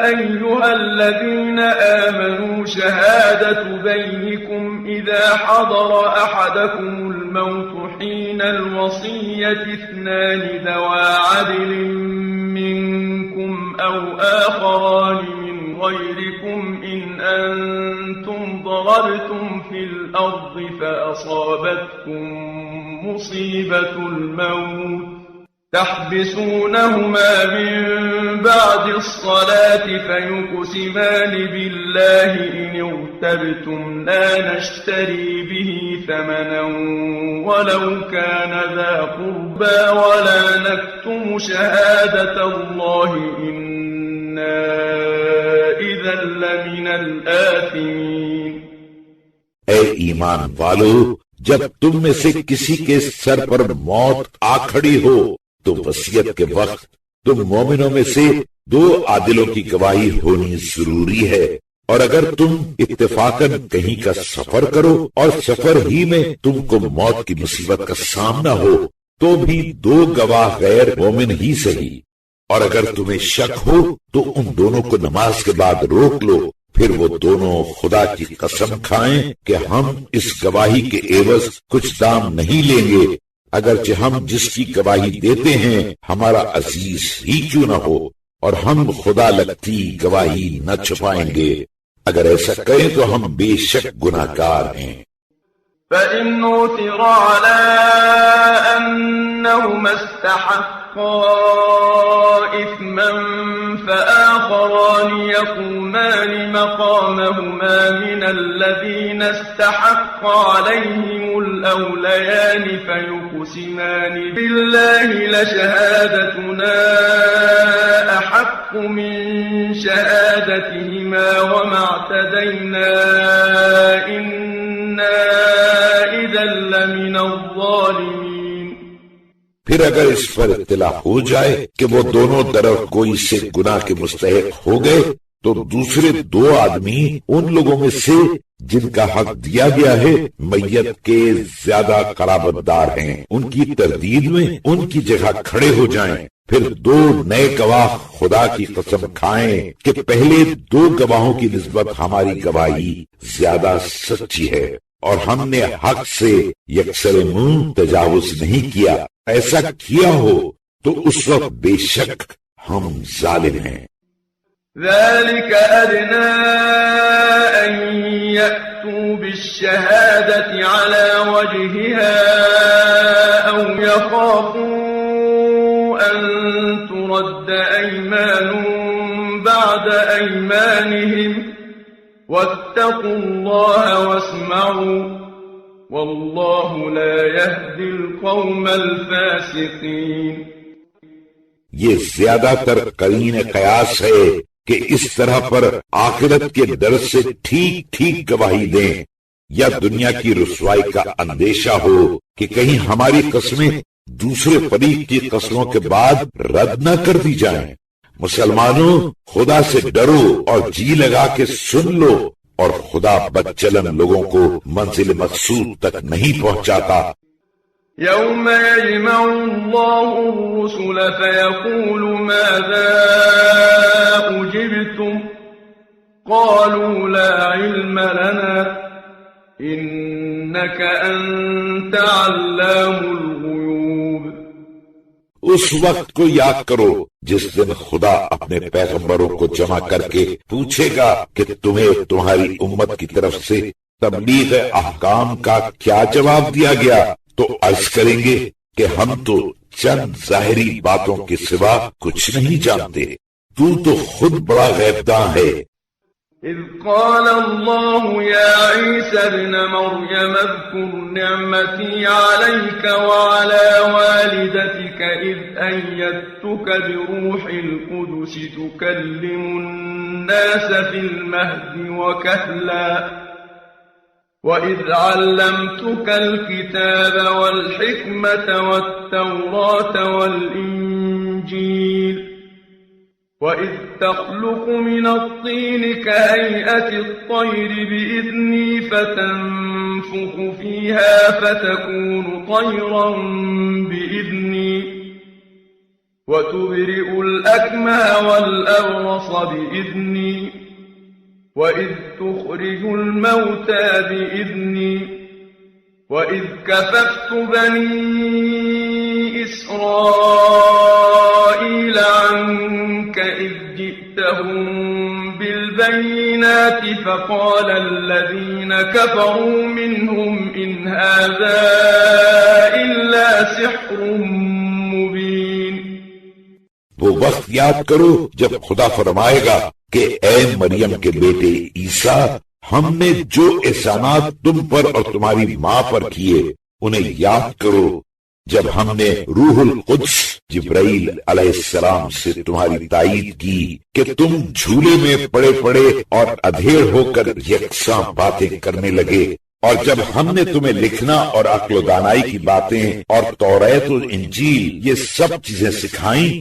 أيها الذين آمنوا شهادة بينكم إذا حضر أحدكم الموت حين الوصية اثنان ذوى عدل منكم أو آخران من غيركم إن أنتم ضربتم في الأرض فأصابتكم مصيبة الموت تحبسونهما من بعد الصلاة فيقسمان بالله إن ارتبتم لا نشتري به ثمنا ولو كان ذا قربى ولا نكتم شهادة الله إنا إذا لمن الآثمين۔ اے ایمان والو، جب تم میں سے کسی کے سر پر موت آ کھڑی ہو تو وصیت کے وقت تم مومنوں میں سے دو عادلوں کی گواہی ہونی ضروری ہے، اور اگر تم اتفاقاً کہیں کا سفر کرو اور سفر ہی میں تم کو موت کی مصیبت کا سامنا ہو تو بھی دو گواہ غیر مومن ہی صحیح، اور اگر تمہیں شک ہو تو ان دونوں کو نماز کے بعد روک لو، پھر وہ دونوں خدا کی قسم کھائیں کہ ہم اس گواہی کے عوض کچھ دام نہیں لیں گے، اگرچہ ہم جس کی گواہی دیتے ہیں ہمارا عزیز ہی کیوں نہ ہو، اور ہم خدا لگتی گواہی نہ چھپائیں گے، اگر ایسا کریں تو ہم بے شک گناہگار ہیں۔ فإن عثر على أنهما استحقا إثما فآخران يقومان مقامهما من الذين استحق عليهم الأوليان فيقسمان بالله لشهادتنا أحق أحق من شهادتهما وما اعتدينا إنا إذا لمن الظالمين. پھر اگر اس پر اطلاع ہو جائے کہ وہ دونوں طرف کوئی سے گناہ کے مستحق ہو گئے تو دوسرے دو آدمی ان لوگوں میں سے جن کا حق دیا گیا ہے میت کے زیادہ قرابت دار ہیں، ان کی تردید میں ان کی جگہ کھڑے ہو جائیں، پھر دو نئے گواہ خدا کی قسم کھائیں کہ پہلے دو گواہوں کی نسبت ہماری گواہی زیادہ سچی ہے اور ہم نے حق سے یکسر منہ تجاوز نہیں کیا. ایسا کیا ہو تو اس وقت بے شک ہم ظالم ہیں. ذلك أدنى أن يأتوا بالشهادة على وجهها أو يخافوا أن ترد أيمان بعد أيمانهم واتقوا الله واسمعوا والله لا يهدي القوم الفاسقين. یہ زیادہ تر قرین قیاس ہے کہ اس طرح پر آخرت کے ڈر سے ٹھیک ٹھیک گواہی دیں یا دنیا کی رسوائی کا اندیشہ ہو کہ کہیں ہماری قسمیں دوسرے فریق کی قسموں کے بعد رد نہ کر دی جائیں. مسلمانوں خدا سے ڈرو اور جی لگا کے سن لو، اور خدا بدچلن لوگوں کو منزل مقصود تک نہیں پہنچاتا. يوم يجمع الله الرسل فيقول ماذا أجبتم قالوا لا علم لنا إنك أنت علام الغيوب. اس وقت کو یاد کرو جس دن خدا اپنے پیغمبروں کو جمع کر کے پوچھے گا کہ تمہیں تمہاری امت کی طرف سے تبلیغ احکام کا کیا جواب دیا گیا، تو عرض کریں گے کہ ہم تو چند ظاہری باتوں کے سوا کچھ نہیں جانتے، تو خود بڑا غیبداں ہے. إذ قال الله يا عيسى ابن مريم اذكر نعمتي عليك وعلى والدتك إذ أيدتك بروح القدس تكلم الناس في المهد وكهلا وَإِذْ عَلَّمْتُكَ الْكِتَابَ وَالْحِكْمَةَ وَالتَّوْرَاةَ وَالْإِنْجِيلَ وَإِذْ تَخْلُقُ مِنَ الطِّينِ كَهَيْئَةِ الطَّيْرِ بِإِذْنِي فَتَنفُخُ فِيهَا فَتَكُونُ طَيْرًا بِإِذْنِي وَتُبْرِئُ الْأَكْمَهَ وَالْأَبْرَصَ بِإِذْنِي وَإِذْ تُخْرِجُ الْمَوْتَى بِإِذْنِي وَإِذْ كَفَفْتُ بَنِي إِسْرَائِيلَ عَنكَ إِذْ جِئْتَهُم بِالْبَيِّنَاتِ فَقَالَ الَّذِينَ كَفَرُوا مِنْهُمْ إِنْ هَذَا إِلَّا سِحْرٌ مُبِينٌ. وہ وقت یاد کرو جب خدا فرمائے گا کہ اے مریم کے بیٹے عیسیٰ، ہم نے جو احسانات تم پر اور تمہاری ماں پر کیے انہیں یاد کرو جب ہم نے روح القدس جبرائیل علیہ السلام سے تمہاری تائید کی کہ تم جھولے میں پڑے پڑے اور ادھیڑ ہو کر یکساں باتیں کرنے لگے، اور جب ہم نے تمہیں لکھنا اور عقل و دانائی کی باتیں اور توریت و انجیل یہ سب چیزیں سکھائیں،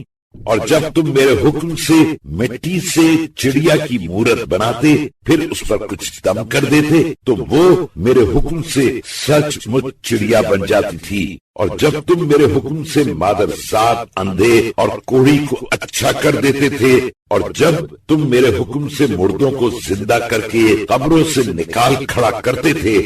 اور جب تم میرے حکم سے مٹی سے چڑیا کی مورت بناتے پھر اس پر کچھ دم کر دیتے تو وہ میرے حکم سے سچ مچ چڑیا بن جاتی تھی، اور جب تم میرے حکم سے مادرزاد اندھے اور کوڑی کو اچھا کر دیتے تھے، اور جب تم میرے حکم سے مردوں کو زندہ کر کے قبروں سے نکال کھڑا کرتے تھے،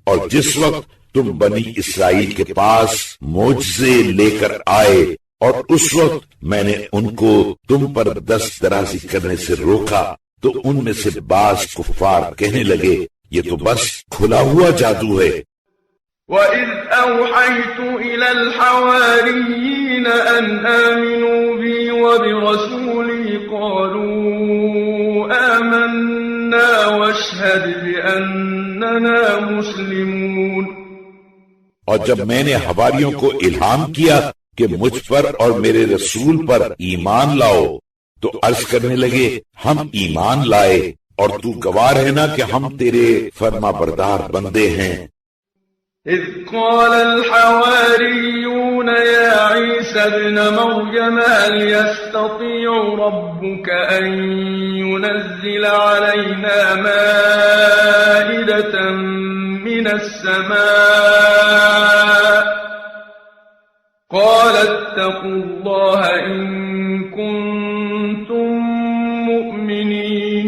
اور جس وقت تم بنی اسرائیل کے پاس معجزے لے کر آئے اور اس وقت میں نے ان کو تم پر دست درازی کرنے سے روکا، تو ان میں سے بعض کفار کہنے لگے یہ تو بس کھلا ہوا جادو ہے. وَإِذْ أَوْحَيْتُ إِلَى الْحَوَارِيِّينَ أَنْ آمِنُوا بِي وَبِرَسُولِي قَالُوا آمَنَّا وَاشْهَدْ بِأَنَّنَا مُسْلِمُونَ. اور جب میں نے حواریوں کو الہام کیا کہ مجھ پر اور میرے رسول پر ایمان لاؤ، تو عرض کرنے لگے ہم ایمان لائے اور تو گواہ رہنا کہ ہم تیرے فرما بردار بندے ہیں۔ إذ قال الحواريون يا عيسى ابن مريم هل يستطيع ربك أن ينزل علينا مائدة من السماء قال اتقوا الله إن كنتم مؤمنين۔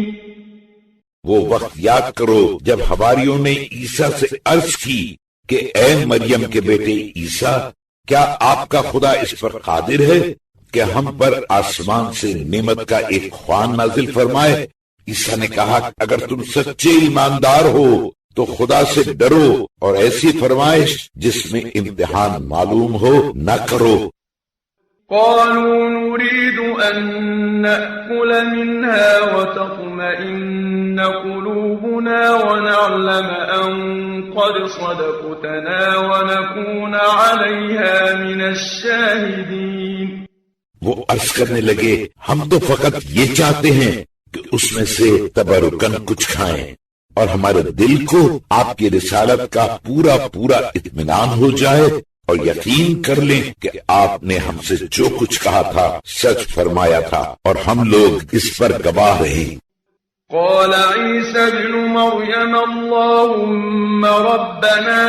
وہ وقت یاد کرو جب حواریوں نے عیسیٰ سے عرض کی کہ اے مریم کے بیٹے عیسیٰ، کیا آپ کا خدا اس پر قادر ہے کہ ہم پر آسمان سے نعمت کا ایک خوان نازل فرمائے؟ عیسیٰ نے کہا اگر تم سچے ایماندار ہو تو خدا سے ڈرو اور ایسی فرمائش جس میں امتحان معلوم ہو نہ کرو۔ قالوا نريد أن نأكل منها وتطمئن قلوبنا ونعلم أن قد صدقتنا ونكون عليها من الشاهدين۔ وہ عرض کرنے لگے ہم تو فقط یہ چاہتے ہیں کہ اس میں سے تبرکن کچھ کھائیں اور ہمارے دل کو آپ کی رسالت کا پورا اطمینان ہو جائے اور یقین کر لیں کہ آپ نے ہم سے جو کچھ کہا تھا سچ فرمایا تھا اور ہم لوگ اس پر گواہ رہیں۔ قال عيسى ابن مريم اللهم ربنا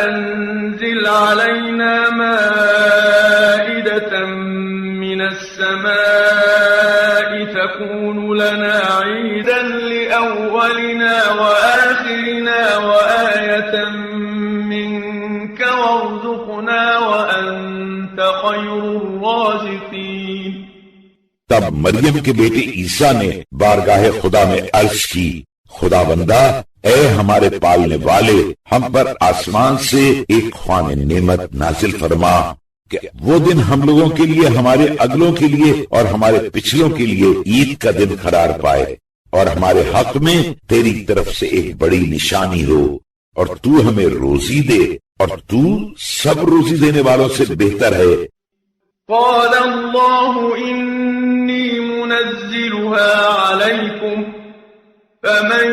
أنزل علينا مائدة من السماء تكون لنا عيدا لأولنا وآخرنا وآية منك وارزقنا وأنت خير الرازقين۔ تب مریم کے بیٹے عیسیٰ نے بارگاہ خدا میں عرض کی خدا بندہ اے ہمارے پالنے والے ہم پر آسمان سے ایک خوان نعمت نازل فرما کہ وہ دن ہم لوگوں کے لیے، ہمارے اگلوں کے لیے اور ہمارے پچھلوں کے لیے عید کا دن قرار پائے اور ہمارے حق میں تیری طرف سے ایک بڑی نشانی ہو اور تو ہمیں روزی دے اور تو سب روزی دینے والوں سے بہتر ہے۔ قال الله إني منزلها عليكم فمن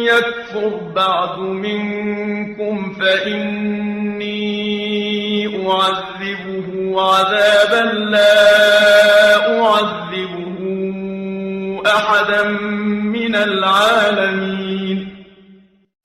يكفر بعد منكم فإني أعذبه عذابا لا أعذبه أحدا من العالمين۔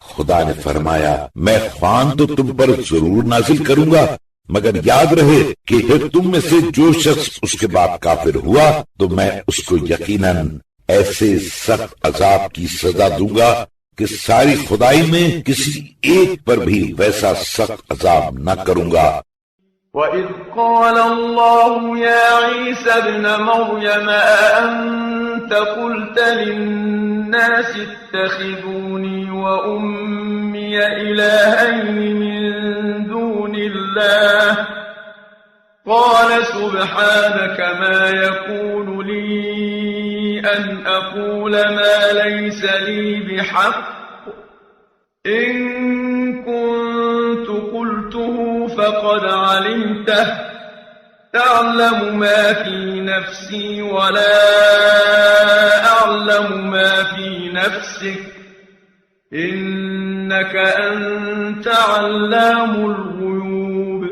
خدا نے فرمایا میں خوان تو تم پر ضرور نازل کروں گا، مگر یاد رہے کہ پھر تم میں سے جو شخص اس کے بعد کافر ہوا تو میں اس کو یقیناً ایسے سخت عذاب کی سزا دوں گا کہ ساری خدائی میں کسی ایک پر بھی ویسا سخت عذاب نہ کروں گا۔ وَإِذْ قَالَ اللَّهُ يَا عِيسَى ابْنَ مَرْيَمَ أَأَنْتَ قُلْتَ لِلنَّاسِ اتَّخِذُونِي وَأُمِّيَ إِلَٰهَيْنِ مِن دُونِ اللَّهِ قَالَ سُبْحَانَكَ مَا يَكُونُ لِي أَنْ أَقُولَ مَا لَيْسَ لِي بِحَقٍّ إِن كُنتُ قُلْتُهُ فقد علمته تعلم ما في نفسي ولا أعلم ما في نفسك إنك أنت علام الغيوب۔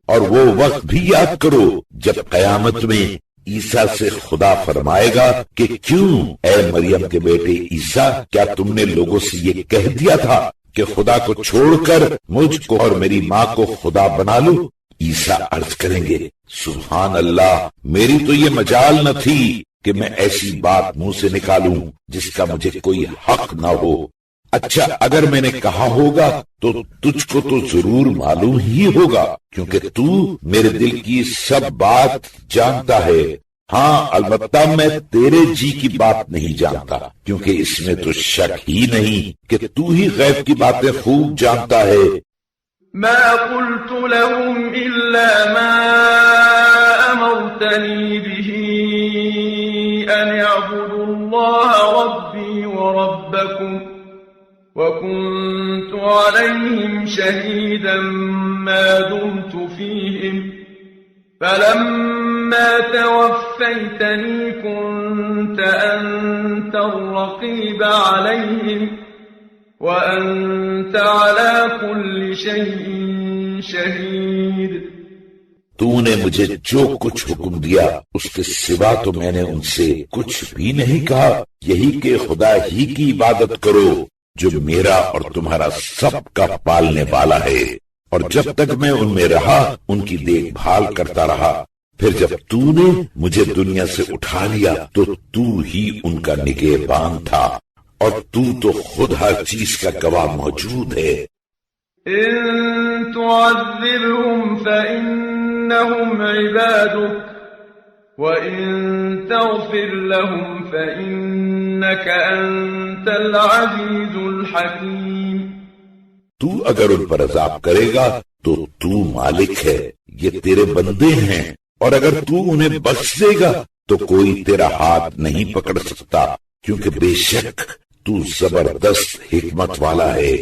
اور وہ وقت بھی یاد کرو جب قیامت میں عیسیٰ سے خدا فرمائے گا کہ کیوں اے مریم کے بیٹے عیسیٰ کیا تم نے لوگوں سے یہ کہہ دیا تھا کہ خدا کو چھوڑ کر مجھ کو اور میری ماں کو خدا بنا لو؟ عیسیٰ عرض کریں گے سبحان اللہ، میری تو یہ مجال نہ تھی کہ میں ایسی بات منہ سے نکالوں جس کا مجھے کوئی حق نہ ہو۔ اچھا اگر میں نے کہا ہوگا تو تجھ کو تو ضرور معلوم ہی ہوگا کیونکہ تو میرے دل کی سب بات جانتا ہے۔ ہاں البتہ میں تیرے جی کی بات نہیں جانتا کیونکہ اس میں تو شک ہی نہیں کہ تو ہی غیب کی باتیں خوب جانتا ہے۔ ما قلت لهم إلا ما أمرتني به أن اعبدوا الله ربي وربكم وكنت عليهم شهيدا ما دمت فيهم فلما توفيتني كنت أنت الرقيب عليهم وأنت على كل شيء شهيد. تو نے مجھے جو کچھ حکم دیا اس کے سوا تو میں نے ان سے کچھ بھی نہیں کہا، یہی کہ خدا ہی کی عبادت کرو جو میرا اور تمہارا سب کا پالنے والا ہے، اور جب تک میں ان میں رہا ان کی دیکھ بھال کرتا رہا، پھر جب تو نے مجھے دنیا سے اٹھا لیا تو ہی ان کا نگہبان تھا، اور تو خود ہر چیز کا گواہ موجود ہے. إن تعذبهم فإنهم عبادك وإن تغفر لهم فإنك أنت العزيز الحكيم. تو اگر ان پر عذاب کرے گا تو مالک ہے، یہ تیرے بندے ہیں، اور اگر تو انہیں بخش دے گا تو کوئی تیرا ہاتھ نہیں پکڑ سکتا، کیونکہ بے شک تو زبردست حکمت والا ہے.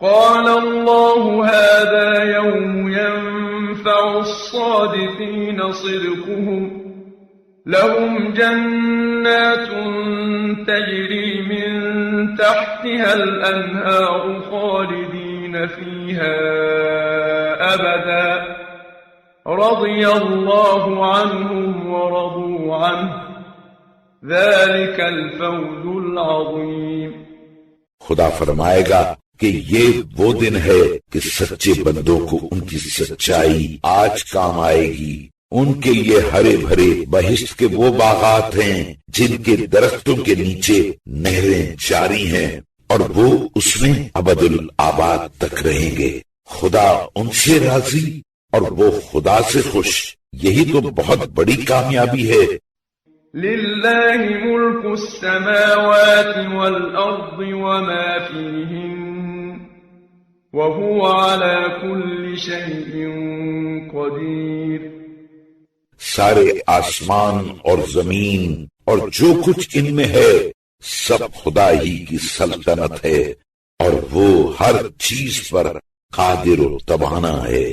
قال الله هذا يوم ينفع الصادقين صدقهم لهم جنات تجري من تحتها الأنهار خالدين فيها أبدا رضي الله عنهم ورضوا عنه ذلك الفوز العظيم. خدا فرمائے گا کہ یہ وہ دن ہے کہ سچے بندوں کو ان کی سچائی آج کام آئے گی. ان کے لیے ہرے بھرے بہشت کے وہ باغات ہیں جن کے درختوں کے نیچے نہریں جاری ہیں، اور وہ اس میں ابد الآباد تک رہیں گے. خدا ان سے راضی اور وہ خدا سے خوش، یہی تو بہت بڑی کامیابی ہے. لله ملك السماوات والأرض وما فيهن وهو على كل شيء قدير. سارے آسمان اور زمین اور جو کچھ ان میں ہے سب خدا ہی کی سلطنت ہے، اور وہ ہر چیز پر قادر و توانا ہے.